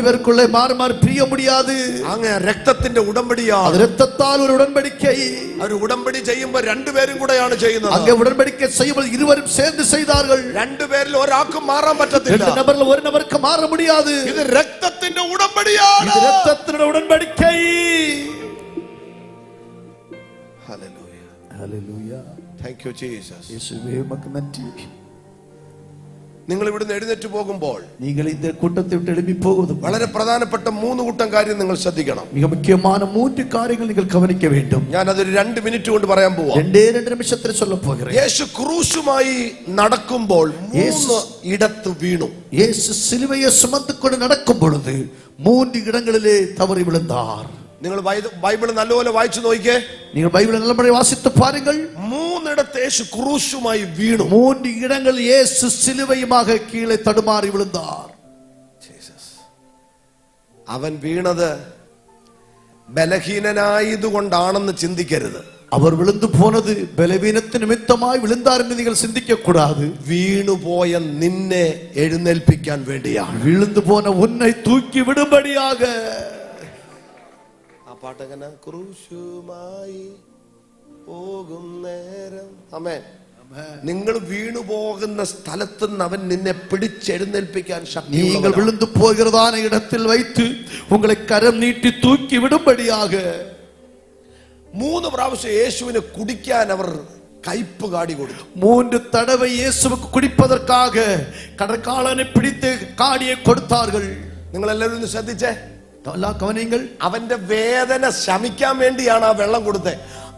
பேருக்குள்ளே மாறி மாறி பிரிய முடியாது. അങ്ങനെ രക്തത്തിന്റെ ഉടമ്പടിയാണ്. அது இரத்தத்தால் ஒரு உடன்படிக்கை. ഒരു ഉടമ്പടി ചെയ്യുമ്പോൾ രണ്ടുപേരും കൂടെയാണ് ചെയ്യുന്നത്. அங்கே உடன்படிக்கை செய்யும்போது இருவரும் சேர்ந்து செய்தார்கள். രണ്ടുപേരിൽ ഒരാൾക്കും മാറാൻ പറ്റത്തില്ല. ரெண்டு நபர்ல ஒரு நபருக்கு மாற முடியாது. ഇത് രക്തത്തിന്റെ ഉടമ്പടിയാണ്. இது இரத்தத்தினுடைய உடன்படிக்கை. Hallelujah, hallelujah. Thank you Jesus. இயேசுவே உமக்கு நன்றி. നിങ്ങൾ ഇവിടുന്ന് എഴുന്നേറ്റ് പോകുമ്പോൾ நீங்கள் இந்த கூட்டத்தை விட்டு எழுப்பி போவது വളരെ പ്രധാനപ്പെട്ട 3 കൂട്ടം കാര്യം നിങ്ങൾ ശ്രദ്ധിക്കണം. மிக முக்கியமான 3 காரியங்கள் நீங்கள் கவனிக்க வேண்டும். ഞാൻ അതൊരു 2 മിനിറ്റ് കൊണ്ട് പറയാൻ പോവാം. 2 நிமிஷத்தில் சொல்ல போகிறேன். യേശു ക്രൂശുമായി നടക്കുമ്പോൾ 3 ഇടത്ത് വീണു. இயேசு சிலுவையை சுமந்து கொண்டு நடக்கும் பொழுது 3 இடங்களிலே தவறி விழுந்தார். നിങ്ങൾ ബൈബിൾ നല്ലപോലെ വായിച്ചു നോക്കിക്കേ. நீங்கள் பைபிளை நல்லபடியாக வாசித்து பாருங்கள். 3 ഇടത്ത് യേശു ക്രൂശുമായി വീണു. 3 இடங்கள் இயேசு சிலுவையுமாக கீழே தடுமாறி விழுந்தார். അവൻ വീണത് ബലഹീനനായതുകൊണ്ടാണെന്ന് ചിന്തിക്കരുത്. அவர் விழுந்து போனது பலவீனத்தின் நிமித்தமாய் விழுந்தார் என்று நீங்கள் சிந்திக்க கூடாது. വീണുപോയ നിന്നെ എഴുന്നേൽപ്പിക്കാൻ വേണ്ടിയാണ്. விழுந்து போன உன்னை தூக்கி விடும்படியாக. ആ പാട്ടങ്ങനെ ക്രൂശുമായി പോകും നേരം. ആമേൻ. നിങ്ങൾ വീണു പോകുന്ന സ്ഥലത്ത് നിന്ന് അവൻ നിന്നെ പിടിച്ചെഴുന്നേൽപ്പിക്കാൻ ശക്തി. நீங்கள் விழுந்து போகிறதான இடத்தில் வைத்து உங்களை கரம் நீட்டி தூக்கி விடும்படியாக. 3 പ്രാവശ്യം യേശുവിന് കുടിക്കാൻ അവർ കയ്പ് കാടി കൊടുത്തു. 3 தடவை இயேசுவுக்கு குடிப்பதற்காக கடற்காலனை பிடித்து காடியை கொடுத்தார்கள். നിങ്ങൾ എല്ലാവരും ശ്രദ്ധിച്ചേ. கவனியுங்கள். അവന്റെ വേദന ശമിക്കാൻ വേണ്ടിയാണ് ആ വെള്ളം കൊടുത്തത്.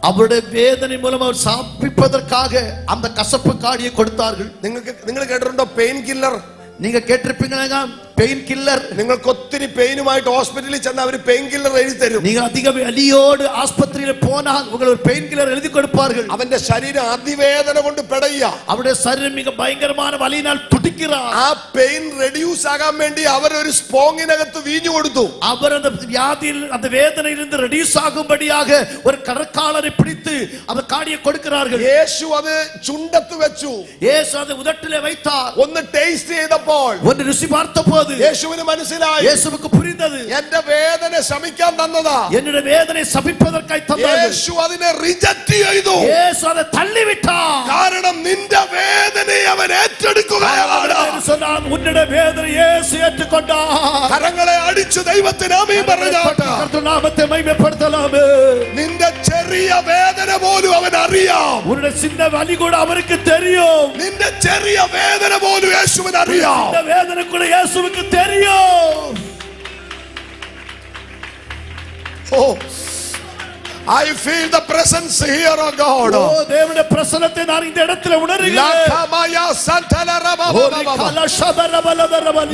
அவருடைய வேதனை மூலம் அவர் சாப்பிப்பதற்காக அந்த கசப்பு காடியை கொடுத்தார்கள். നിങ്ങൾ കേട്ടിട്ടുണ്ടോ പെയിൻ കില്ലർ? நீங்க கேட்டிருப்பீங்களா பெயின் கில்லர்? നിങ്ങൾക്ക് ഒത്തിരി പെയിനുമായിട്ട് ഹോസ്പിറ്റലിൽ ചെന്ന് അവർ പെയിൻ കില്ലർ എഴുതി തരും. நீங்க அதிக வலியோடு ஆஸ்பத்திரியில் போனால் உங்களுக்கு ஒரு பெயின் கில்லர் எழுதி கொடுப்பார்கள். അവന്റെ ശരീരം അതിവേദന കൊണ്ട് പെടയുക. அவருடைய சரீரம் மிக பயங்கரமான வலியினால் துடிக்கிறார். ആ പെയിൻ റെഡ്യൂസ് ആകാൻ വേണ്ടി അവർ ഒരു സ്പോങ്ങിനകത്ത് വീഞ്ഞു കൊടുത്തു. அவர் அந்த வியாதியில் அந்த வேதனையிலிருந்து ரெடியூஸ் ஆகும்படியாக ஒரு கடற்காலரை பிடித்து அந்த காடியை கொடுக்கிறார்கள். യേശു അത് ചുണ്ടത്ത് വെച്ചു. இயேசு அதை உதட்டிலே வைத்தார். ഒന്ന് ടേസ്റ്റ് ചെയ്തപ്പോൾ ஒன்று ருசி பார்த்தபோது യേശുവിന് മനസ്സിലായി. இயேசுவுக்கு புரிந்தது, എന്റെ വേദന ശമിക്കാൻ തന്നതാ. என்னுடைய வேதனை சபிப்பதற்காய் தந்தார்கள். യേശു അതിനെ റിജക്ട് ചെയ്തു. இயேசு அதை தள்ளிவிட்டார். കാരണം നിന്റെ വേദനയെ അവൻ ഏറ്റെടുക്കുകയാണ്. சொன்னான், உன்னுடைய வேதனை இயேசு ஏற்றுக்கொண்டார். കരങ്ങളെ അടിച്ചു ദൈവത്തിന് ആമേൻ പറഞ്ഞാട്ടെ. கர்த்தர் നാമത്തെ മഹിമപ്പെടുത്തலாமே. നിന്റെ ചെറിയ വേദന പോലും അവൻ അറിയാം. உன்னுடைய சின்ன வலி கூட அவருக்கு தெரியும். നിന്റെ ചെറിയ വേദന പോലും യേശുവിന് അറിയാം. இந்த வேதனை கூட இயேசுவுக்கு தெரியும். Oh, I feel the presence here, oh God. ஓ தேவனுடைய பிரசன்னத்தை நான் இந்த இடத்துல உணர்கிறேன். ലഖമയ സന്തലരബബബബ.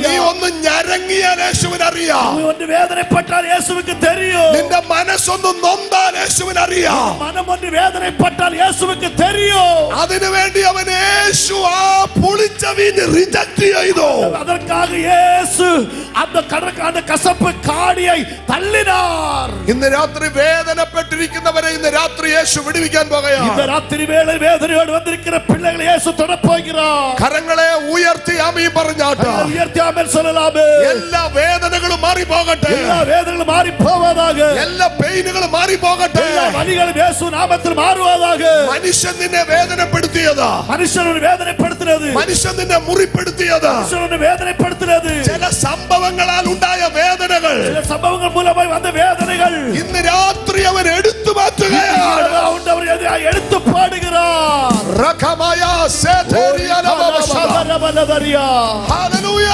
നീ ഒന്ന് ഞരങ്ങിയാൽ യേശുവിന് അറിയാം. ஒன்று வேதனைப்பட்டால் இயேசுவுக்கு தெரியும். നിന്റെ മനസ്സൊന്ന് നൊന്താൽ യേശുവിന് അറിയാം. மனம் ஒன்று வேதனைப்பட்டால் இயேசுவுக்கு தெரியும். അതിനുവേണ്ടി അവൻ യേശു ആ പുളിച്ച വീഞ്ഞ് റിജക്ട് ചെയ്തു. அதற்காக இயேசு அந்த கசப்பு காடியை தள்ளினார். ഇന്ന് രാത്രി വേദനപ്പെട്ടിരിക്കുന്നവരെ ഇന്ന് രാത്രി യേശു വിടുവിക്കാൻ പോകുകയാണ്. இந்த ராத்திரி வேளை வேதனையோடு வந்திருக்கிற பிள்ளைகளை இயேசு தொடப் போகிறார். കരങ്ങളെ ഉയർത്തി ആമേൻ പറഞ്ഞാട്ടെ. உயர்த்தி ஆமென் சொல்லலாமே. എല്ലാ വേദനകളും മാറി പോകട്ടെ. எல்லா வேதனைகளும் மாறி போவதாக. மாறுவதாக. എല്ലാ പെയിനുകളും മാറി പോകട്ടെ. எல்லா வலிகளும் இயேசு நாமத்தில் மாறுவதாக. മനുഷ്യൻ നിന്നെ വേദനപ്പെടുത്തിയത്, மனுஷனை வேதனைப்படுத்தினது, മനുഷ്യൻ നിന്നെ മുറിപ്പെടുത്തിയത്, மனுஷனை வேதனைப்படுத்தினது, ചില സംഭവങ്ങളാൽ ഉണ്ടായ വേദനകൾ சில சம்பவங்கள் மூலமாய் வந்த வேதனைகள் ഇന്ന് രാത്രി അവൻ എടുത്തു മാറ്റുകയാണ്. அவர் எதிராக எடுத்து பாடுகிறார். റഖമായ സേതേരിയ ലബബബ. ഹല്ലേലൂയ.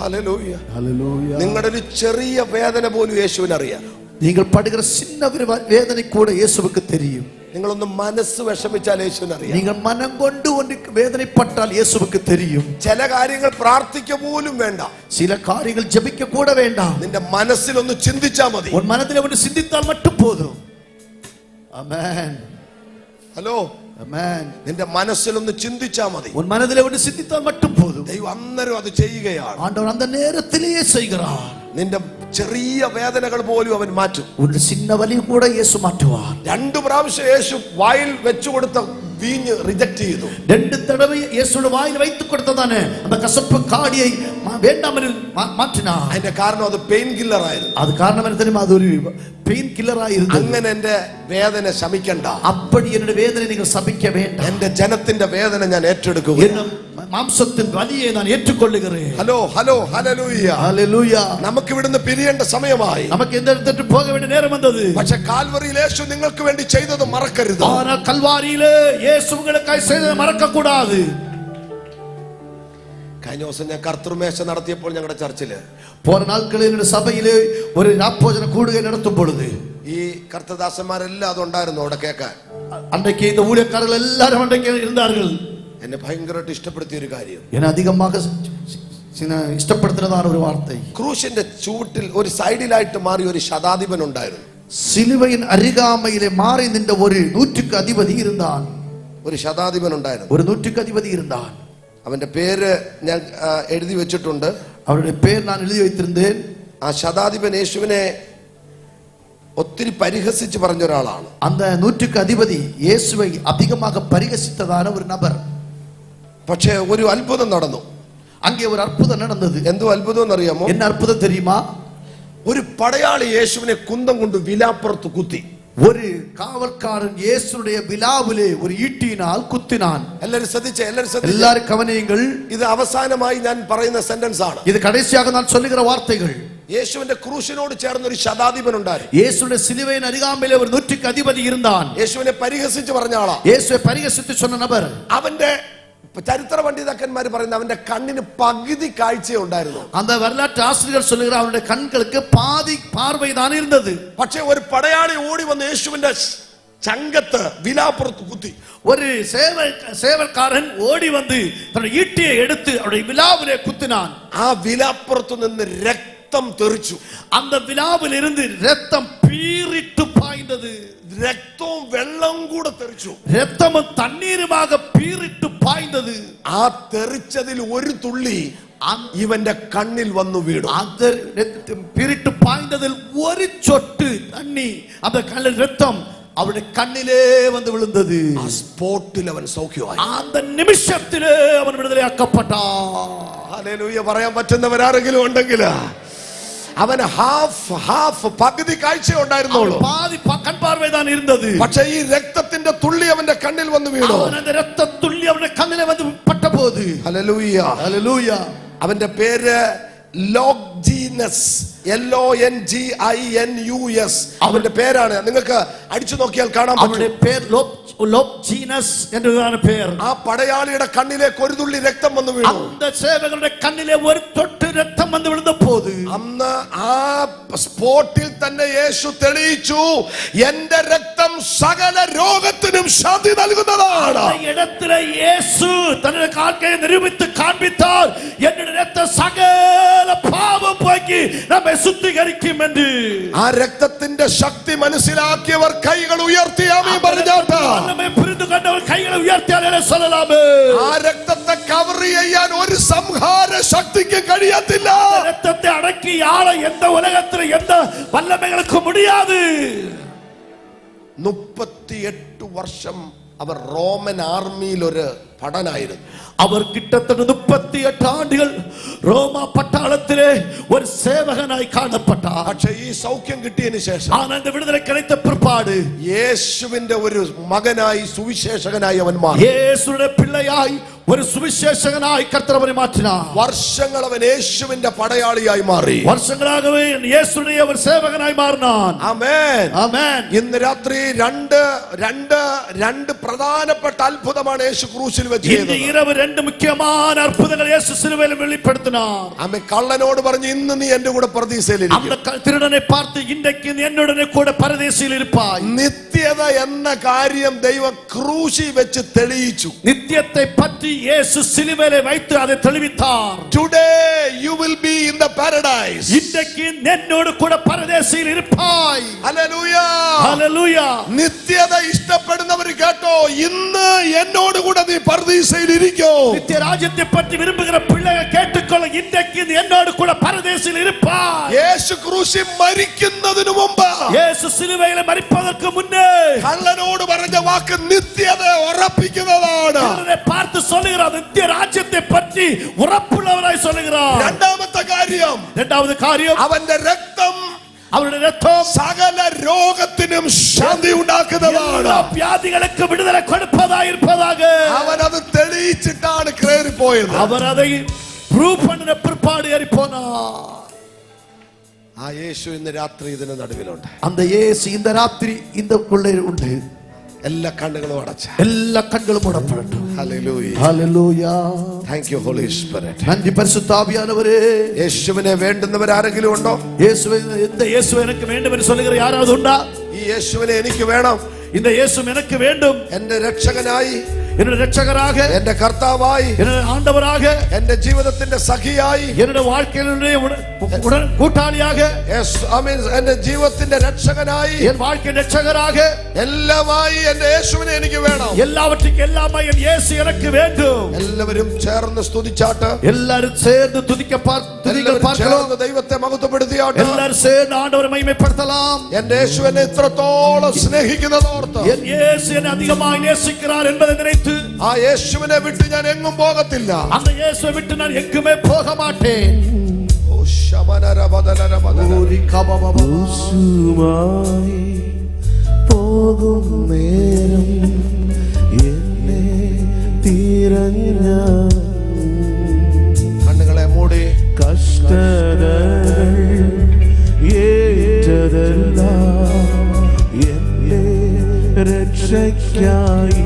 ஹல்லேலூயா. ഹല്ലേലൂയ. നിങ്ങളുടെ ഒരു ചെറിയ വേദന പോലും യേശുവിന് അറിയാം. நீங்கள் படுகிற சின்ன ஒரு வேதனை கூட இயேசுவுக்கு தெரியும். നിങ്ങളൊന്ന് മനസ്സ് വിഷമിച്ചാൽ യേശുവിന് അറിയാം. நீங்கள் மனம் கொண்டு ஒன்று வேதனைப்பட்டால் இயேசுவுக்கு தெரியும். ചില കാര്യങ്ങൾ പ്രാർത്ഥിക്ക പോലും വേണ്ട, சில காரியங்கள் ஜெபிக்க கூட வேண்டாம். നിന്റെ മനസ്സിൽ ഒന്ന് ചിന്തിച്ചാ മതി. உன் மனதில் ஒன்று சிந்தித்தால் மட்டும் போதும். ஆமென். ഹലോ, ஆமென். നിന്റെ മനസ്സിൽ ഒന്ന് ചിന്തിച്ചാ മതി. உன் மனதில் ஒன்று சிந்தித்தால் மட்டும் போதும். ദൈവം അന്നേരം അത് ചെയ്യുകയാണ്. ஆண்டவர் அந்த நேரத்திலேயே செய்கிறார். നിന്റെ ചെറിയ വേദനകൾ പോലും അവൻ മാറ്റും. ஒரு சின்ன வலி கூட இயேசு மாற்றுவார். 2 പ്രാവശ്യം യേശു വായിൽ വെച്ചു കൊടുത്ത വീഞ്ഞ് റിജക്ട് ചെയ്തു. 2 தடவை இயேசுவோட வாயில் வைத்து கொடுத்ததானே அந்த கசப்பு காடியை வேண்டாம் என்று மாற்றினார். അതിന്റെ കാരണം അത് പെയിൻ കില്ലർ ആയിരുന്നു. அது காரணம் என்ன தெரியுமா? அது ஒரு பெயின் கில்லரா இருந்தது. അങ്ങനെ എന്റെ വേദന ശമിക്കണ്ട, அப்படி என்னுடைய வேதனை நீங்கள் சபிக்க வேண்டாம். എന്റെ ജനത്തിന്റെ വേദന ഞാൻ ഏറ്റെടുക്കുക. என் மாம்சத்தின் வலியை நான் ஏற்றுக்கொள்ளுகிறேன். Hello hello hallelujah. ஹல்லேலூயா. നമുക്ക് ഇവിടുന്ന് പിരിയേണ്ട സമയമായി. நமக்கு எந்த இடத்துக்கு போக வேண்டிய நேரம் வந்தது. പക്ഷെ കാൽവറിയിൽ യേശു നിങ്ങൾക്ക് വേണ്ടി ചെയ്തത് മറക്കരുത്. ஆனால் கல்வாரியிலே இயேசு உங்களுக்காய் செய்ததை மறக்க கூடாது. കഴിഞ്ഞ ദിവസം ഞാൻ കർത്തൃമേശ നടത്തിയപ്പോൾ ഞങ്ങളുടെ ചർച്ചില് போற நாட்களில் என்னுடைய சபையிலே ஒரு ராப்போஜன கூடுகை நடத்தும் பொழுது ഈ കർത്തദാസന്മാരെല്ലാം അതുണ്ടായിരുന്നു അവിടെ കേൾക്കാൻ. அன்றைக்கு இந்த ஊழியக்காரர்கள் எல்லாரும் அன்றைக்கு இருந்தார்கள். എന്നെ ഭയങ്കരമായിട്ട് ഇഷ്ടപ്പെടുത്തിയ ഒരു കാര്യം, என்னை அதிகமாக இஷ்டப்படுத்தினதான ஒரு வார்த்தை, ക്രൂശിന്റെ ചൂട്ടിൽ ഒരു സൈഡിലായിട്ട് മാറി ഒരു ശതാധിപൻ ഉണ്ടായിരുന്നു. சிலுவையின் அருகாமையிலே மாறி நின்ற ஒரு 100க்கு அதிபதி இருந்தான். ഒരു ശതാധിപൻ ഉണ്ടായിരുന്നു. ஒரு 100க்கு அதிபதி இருந்தான். അവന്റെ പേര് ഞാൻ എഴുതി വെച്ചിട്ടുണ്ട്. அவருடைய பேர் நான் எழுதி வைத்திருந்தேன். ആ ശതാധിപൻ യേശുവിനെ ഒത്തിരി പരിഹസിച്ച് പറഞ്ഞ ഒരാളാണ്. அந்த 100க்கு அதிபதி இயேசுவை அதிகமாக பரிகசித்ததான ஒரு நபர். പക്ഷേ ഒരു അത്ഭുതം നടന്നു. அங்கே ஒரு அற்புதம் நடந்தது. എന്തോ അത്ഭുതം എന്നറിയാമോ? என்ன அற்புதம் தெரியுமா? ഒരു പടയാളി യേശുവിനെ കുന്തം കൊണ്ട് വിലാപ്പുറത്ത് കുത്തി. ஒரு காவல்காரன் இயேசுடைய விலாவிலே ஒரு ஈட்டியினால் குத்தினான். എല്ലാരും ശ്രദ്ധിച്ചേ, എല്ലാരും எல்லாரும் கவனியுங்கள். ഇത് അവസാനമായി ഞാൻ പറയുന്ന സെന്റൻസ് ആണ്. இது கடைசியாக நான் சொல்லுகிற வார்த்தைகள். യേശുവിന്റെ ക്രൂശിനോട് ചേർന്ന് ഒരു ശതാധിപൻ ഉണ്ടായിരുന്നു. இயேசுடைய சிலுவையின் அருகாமையிலே ஒரு 100க்கு அதிபதி இருந்தான். യേശുവിനെ പരിഹസിച്ച് പറഞ്ഞ ആളാ. இயேசுவை பரிகசித்து சொன்ன நபர். അവന്റെ ചരിത്ര പണ്ഡിതന്മാർ പറയുന്ന അവന്റെ കണ്ണിന് പകുതി കാഴ്ചയെ ഉണ്ടായിരുന്നു. அந்த வரலாற்று ஆசிரியர் சொல்லுகிறார் அவருடைய கண்களுக்கு பாதி பார்வை தான் இருந்தது. പക്ഷേ ഒരു പടയാളി ഓടി വന്ന് യേശുവിന്റെ ചങ്കത്ത് വിലാപ്പുറത്ത് കുത്തി. ஒரு சேவல்காரன் ஓடி வந்து தன்னுடைய ஈட்டியை எடுத்து அவருடைய விலாவிலே குத்தினான். ആ വിലാപ്പുറത്തു നിന്ന് രക്തം തെറിച്ചു. அந்த விலாவில் இருந்து ரத்தம் பீறிட்டு பாய்ந்தது. രക്തവും വെള്ളം കൂടെ തെറിച്ചു. ரத்தமும் தண்ணீருமாக பீறிட்டு பாய்ந்தது. ആ തെറിച്ചതിൽ ഒരു തുള്ളി ഇവന്റെ കണ്ണിൽ വന്നു വീണു. அந்த பீறிட்டு பாய்ந்ததில் ஒரு சொட்டு தண்ணி அந்த கண்ணில் ரத்தம் அவருடைய கண்ணிலே வந்து விழுந்தது. ആ സ്പോട്ടിൽ അവൻ സൗഖ്യമായി. அந்த நிமிஷத்திலே அவன் விடுதலையாக்கப்பட்டான். ഹല്ലേലൂയ പറയാൻ പറ്റുന്നവരാരെങ്കിലും ഉണ്ടെങ്കിൽ അവന് ഹാഫ് പകുതി കാഴ്ച ഉണ്ടായിരുന്നുള്ളൂ. பாதி கண் பார்வை தான் இருந்தது. പക്ഷേ ഈ രക്തത്തിന്റെ തുള്ളി അവന്റെ കണ്ണിൽ വന്നു വീണു. அந்த രക്ത തുള്ളി അവന്റെ കണ്ണിലെ വന്ന് പട്ടപോது. ഹല്ലേലൂയ. ഹല്ലേലൂയ. അവന്റെ പേര് ലോഗ്ജീനസ്, LONGINUS അവന്റെ പേരാണ്. നിങ്ങൾക്ക് അടിച്ചു നോക്കിയാൽ കാണാൻ പറ്റും. അവന്റെ പേര് ലോഗ്ജീനസ് എന്നതാണ് പേര്. ആ പടയാളിയുടെ കണ്ണിലേക്ക് ഒരു തുള്ളി രക്തം വന്നു വീണു. அந்த சேவகരുടെ കണ്ണിലെ ഒരു തൊട്ട് രക്തം വന്ന് വീണപ്പോൾ അന്ന് ആ സ്പോട്ടിൽ തന്നെ യേശു തെളിയിച്ചു, എന്റെ രക്തം സകല രോഗത്തിനും ശാന്തി നൽകുന്നതാണ്. அந்த இடத்துல இயேசு தன்னுடைய கால்களை நிரூபித்து காண்பித்தார், என்னுடைய ரத்தம் சகல பாவம் போக்கி നമ്മെ ശുദ്ധീകരിക്കും എന്ന്. ആ രക്തത്തിന്റെ ശക്തി മനസ്സിലാക്കിയവർ കൈകൾ ഉയർത്തി ആമേൻ പറഞ്ഞാട്ടെ. നമ്മെ പുരിതു കണ്ടവർ കൈകൾ ഉയർത്തിയാലേ சொல்லலாமே. ആ രക്തത്തെ കവർ ചെയ്യാൻ ഒരു സംഹാര ശക്തിക്ക് കഴിയത്തില്ല. രക്തത്തെ അടക്കി ആളെ എந்த ഉലകത്തിലെ എந்த വല്ലമകൾക്ക് முடியாது. 38 വർഷം അവർ റോമൻ ആർമിയിൽ ഒരു ഭടനായിരുന്നു. അവർ കിട്ടത്തട്ട് 38 ആണ്ടുകൾ റോമ പട്ടാളത്തിലെ ഒരു സേവകനായി കാണപ്പെട്ട. പക്ഷെ ഈ സൗഖ്യം കിട്ടിയതിന് ശേഷം ആനന്ദ വിടുതല കിടത്ത പിற்பாடு യേശുവിന്റെ ഒരു മകനായി സുവിശേഷകനായി അവൻ മാറി. യേശുവിന്റെ പിള്ളയായി ഒരു സുവിശേഷകനായി കർത്താവിനെ മാറ്റിനാർ. വർഷങ്ങൾ അവൻ യേശുവിന്റെ പടയാളിയായി മാറി. വർഷങ്ങളാകவே യേശുവിന്റെ ഒരു സേവകനായി മാറിനാൻ. ആമേൻ, ആമേൻ. ഇന്ന് രാത്രി രണ്ട് പ്രധാനപ്പെട്ട അത്ഭുതമാണ് യേശു ക്രൂശിൽ വെച്ച് ഇന്ന് ഇരവ് രണ്ട് മുഖ്യமான അത്ഭുതങ്ങൾ യേശു സിലുവയിൽ വെളിപ്പെടുത്തിനാർ. ആമേൻ. കള്ളനോട് പറഞ്ഞു, ഇന്ന് നീ എന്റെ കൂടെ പരദീസയിലിരിക്കും. அந்த திருடனை பார்த்து இன்றைக்கு நீ என்னுடனே கூட பரதேசியில் இருப்பாய். നിത്യത എന്ന കാര്യം ദൈവം ക്രൂശിൽ വെച്ച് തെളിയിച്ചു. நித்தியத்தை பற்றி இயேசு சிலுவையிலே வைத்து அதை தெளிவித்தார். Today you will be in the paradise. இன்றைக்கு என்னோடு கூட பரதேசியில் இருப்பாய். Hallelujah, hallelujah. നിത്യത ഇഷ്ടപ്പെടുന്നവർ കേട്ടോ, ഇന്ന് എന്നോട് കൂടെ നീ പരദീസയിൽ ഇരിക്കോ. நித்திய ராஜ்யத்தை பற்றி விரும்புகிற பிள்ளைகள் கேட்டுக்கொள்ள, இன்றைக்கு நீ என்னோடு கூட பரதேசியில் இருப்பாய். യേശു ക്രൂശിൽ മരിക്കുന്നതിനു മുമ്പ്, இயேசு சிலுவையிலே மரிப்பதற்கு முன்னே കള്ളനോട് പറഞ്ഞ വാക്ക് നിത്യത ഉറപ്പിക്കുന്നതാണ്. அவரை பார்த்து சொல்லுகிறார், நித்திய ராஜ்யத்தை பற்றி உറപ്പുള്ളവരായി சொல்லுகிறார். രണ്ടാമത്തെ കാര്യം, இரண்டாவது காரியம், അവന്റെ രക്തം அவருடைய ரத்தம் സകല രോഗത്തിനും ശാന്തി ഉണ്ടാക്കുന്നതാണ്. எல்லா வியாதிகளுக்கு விடுதலை கொடுப்பதாய் இருப்பதாக അവൻ അത് തെളിയിച്ചിട്ടാണ് കയറിപ്പോയത്. அவர் அதை ப்ரூவ் பண்ணின பிற்பாடு ஏறி போனார். ആ യേശു ഇന്ന് രാത്രി ഇതിന് നടുവിലുണ്ട്. அந்த இயேசு இந்த ராத்திரி இந்த உள்ளே உண்டு. എല്ലാ കണ്ണുകളും അടച്ച, எல்லா கண்களும் மூடப்படட்டும். Hallelujah. Hallelujah. Thank you holy spirit. நன்றி பரிசுத்த ஆவியானவரே. യേശുവിനെ വേണ്ടുന്നവർ ആരെങ്കിലും ഉണ്ടോ? இயேசுவை இந்த இயேசு எனக்கு வேண்டும் என்று சொல்லுகிற யாராவது உண்டா? ഈ യേശുവിനെ എനിക്ക് വേണം, இந்த இயேசு எனக்கு வேண்டும், എന്റെ രക്ഷകനായി, என்னுடைய இரட்சகராக, എന്റെ കർത്താവായി, என்னுடைய ஆண்டவராக, എന്റെ ജീവിതത്തിന്റെ സഖിയായി, என்னுடைய வாழ்க்கையினுடைய உடன் கூட்டாளியாக, എന്റെ ജീവിതത്തിന്റെ രക്ഷകനായി, என் வாழ்க்கை இரட்சகராக, എല്ലാമായി എന്റെ യേശുവിനെ എനിക്ക് വേണം. எல்லாவற்றுக்கும் எல்லாமே என் இயேசு எனக்கு வேண்டும். എല്ലാവരും ചേർന്ന് സ്തുതിച്ചാട്ട്, எல்லாரும் சேர்ந்து துதிகள் பார்க்கலாம். ചേർന്ന് ദൈവത്തെ മഹത്വപ്പെടുത്തിയാട്ട്, எல்லாரும் சேர்ந்து ஆண்டவரை மகிமைப்படுத்தலாம். എന്റെ യേശു എന്നെ ഇത്രത്തോളം സ്നേഹിക്കുന്നതോർത്ത്, என் இயேசு என்னை அதிகமாக நேசிக்கிறார் என்பதை நினைத்து ആ യേശുവിനെ വിട്ട് ഞാൻ എങ്ങും പോകത്തില്ല. அந்த இயேசுவை விட்டு நான் எங்குமே போக மாட்டேன். ഓ ശമനരബദലരബദല. യേശുമായി പോകും നേരം എന്നെ തിരഞ്ഞ കണ്ണുകളെ മൂടി കഷ്ടതകൾ ഏറ്റതെല്ലാം എന്നെ രക്ഷയ്ക്കായി.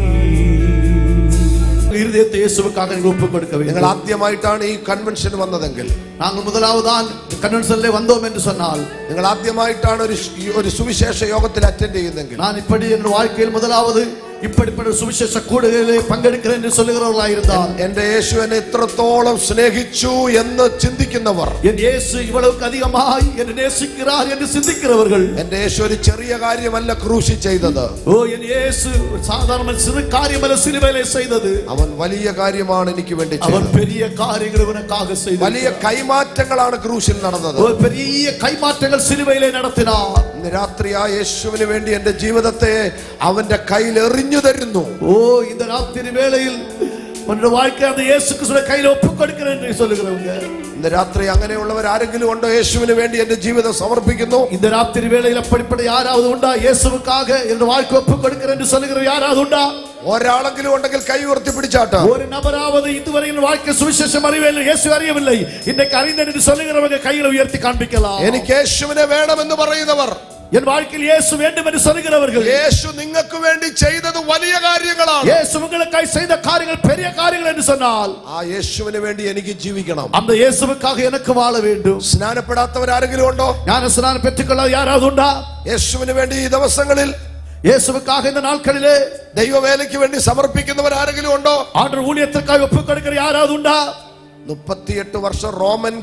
இருதயத்தை இயேசுவுக்காக நீங்கள் ஒப்புக் கொடுக்க നിങ്ങൾ வேண்டும். ആദ്യമായിട്ടാണ് ഈ കൺവെൻഷൻ വന്നതെങ്കിൽ, நாங்கள் முதலாவதான் கன்வென்ஷனிலே வந்தோம் என்று சொன்னால், നിങ്ങൾ ആദ്യമായിട്ടാണ് ഒരു സുവിശേഷ യോഗത്തിൽ അറ്റൻഡ് ചെയ്യുന്നെങ്കിൽ, நான் இப்படி என் வாழ்க்கையில் முதலாவது இப்படிப்பட்ட சுவிசேஷ கூடுகையிலே பங்கெடுக்கிறேன் என்று சொல்லுகிறவர்களாயிருந்தால், എന്റെ യേശു എന്നെ ഇത്രത്തോളം സ്നേഹിച്ചു എന്ന് ചിന്തിക്കുന്നവർ, என் இயேசு இவ்வளவுக்கு அதிகமாய் என்னை நேசிக்கிறார் என்று சிந்திக்கிறவர்கள், എന്റെ യേശു ഒരു ചെറിയ കാര്യമല്ല ക്രൂശി ചെയ്തത്, ஓ என் இயேசு சாதாரண சிறு காரியமல்ல சிலுவையிலே செய்தது, അവൻ വലിയ കാര്യമാണ് എനിക്ക് വേണ്ടി அவர் ചെയ്തത്. பெரிய காரியங்களை உனக்காக செய்தார். വലിയ കൈമാറ്റങ്ങളാണ് ക്രൂശിൽ നടന്നത്. ஒரு பெரிய கைமாற்றங்கள் சிலுவையிலே நடத்தினார். ഇന്ന് രാത്രി ആ യേശുവിന് വേണ്ടി എന്റെ ജീവിതത്തെ അവന്റെ കയ്യിൽ എറിഞ്ഞു തരുന്നു. ஓ இந்த ராத்திரி வேளையில் உன்னுடைய வாழ்க்கை அந்த இயேசு கிறிஸ்துவின் கையில் ஒப்புக் கொடுக்கிறேன் என்று சொல்லுகிறவங்க, ഇന്ന് രാത്രി അങ്ങനെയുള്ളവർ ആരെങ്കിലും ഉണ്ടോ? യേശുവിന് വേണ്ടി എന്റെ ജീവിതം സമർപ്പിക്കുന്നു. இந்த ராத்திரி வேளையில் அப்படிப்பட்ட யாராவது உண்டா? இயேசுவுக்காக என்னுடைய வாழ்க்கை ஒப்புக் கொடுக்கிறேன் என்று சொல்லுகிற யாராவது உண்டா? ഒരാളെങ്കിലും ഉണ്ടെങ്കിൽ കൈ ഉയർത്തി പിടിച്ചാട്ട്. ஒரு நபராவது இதுவரையில் வாழ்க்கை சுவிசேஷம் அறியவில்லை, இயேசு அறியவில்லை, இன்றைக்கு அறிந்தேன் என்று சொல்லுகிறவங்க கைகளை உயர்த்தி காண்பிக்கலாம். എനിക്ക് യേശുവിനെ വേണമെന്ന് പറയുന്നവർ, என் வாழ்க்கையில் இயேசு வேண்டும் என்று சொல்லுகிறவர்கள், യേശു നിങ്ങൾക്ക് വേണ്ടി ചെയ്തത് വലിയ കാര്യങ്ങളാണ്. இயேசு உங்களுக்காக செய்த காரியங்கள் பெரிய காரியங்கள் என்று சொன்னால், ആ യേശുവിന് വേണ്ടി എനിക്ക് ജീവിക്കണം. அந்த இயேசுவுக்காக எனக்கு வாழ வேண்டும். സ്നാനപ്പെടാത്തവർ ആരെങ്കിലും ഉണ്ടോ? ஞானஸ்நானம் பெற்றுக்கொள்ள யாராவது உண்டா? യേശുവിന് വേണ്ടി ഈ ദിവസങ്ങളിൽ, இயேசுவுக்காக இந்த நாட்களிலே ദൈവവേലയ്ക്ക് വേണ്ടി സമർപ്പിക്കുന്നവർ ആരെങ്കിലും ഉണ്ടോ? ஆண்டவர் ஊழியத்திற்காக ஒப்புக் கொடுக்கிற யாராவது உண்டா? 38 വർഷം റോമൻ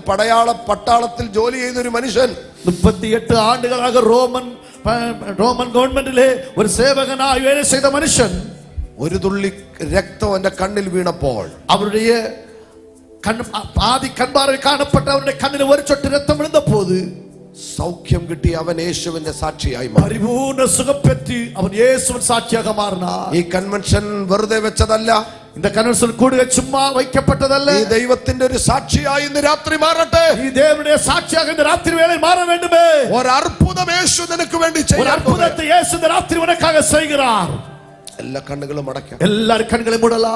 പട്ടാളത്തിൽ ജോലി ചെയ്തൊരു മനുഷ്യൻ, 38 ஆண்டுகளாக ரோமன் கவர்மெண்டிலே ஒரு சேவகனாய் வேலை செய்த மனுஷன், ഒരു തുള്ളി രക്തം എന്റെ കണ്ണിൽ വീണപ്പോൾ, அவருடைய பாதி கண்பார்வை காணப்பட்ட அவருடைய கண்ணில் ஒரு சொட்டு ரத்தம் விழுந்த போது സൗഖ്യം കിട്ടി അവൻ യേശുവിന്റെ സാക്ഷിയായി മാറി. பரிபூர்ண சுகம் பெற்று அவன் இயேசுவின் சாட்சியாக மாறினார். ഈ കൺവെൻഷൻ വെറുതെ വെച്ചതല്ല. இந்த கன்வென்ஷன் கூடுகை சும்மா வைக்கப்பட்டதல்ல. ഈ ദൈവത്തിന്റെ ഒരു സാക്ഷിയായി ഇന്ന് രാത്രി മാറട്ടെ. ഈ ദേവനുடைய சாட்சியாக இந்த ராத்திரி வேளை மாற வேண்டுமே. ഒരു അത്ഭുതം യേശു നിനക്ക് വേണ്ടി ஒரு ചെയ്യാൻ அற்புதத்தை இயேசு இந்த ராத்திரி உனக்காக செய்கிறார். എല്ലാ കണ്ണുകളും അടയ്ക്കാം. எல்லாரும் கண்களை மூடலாம்.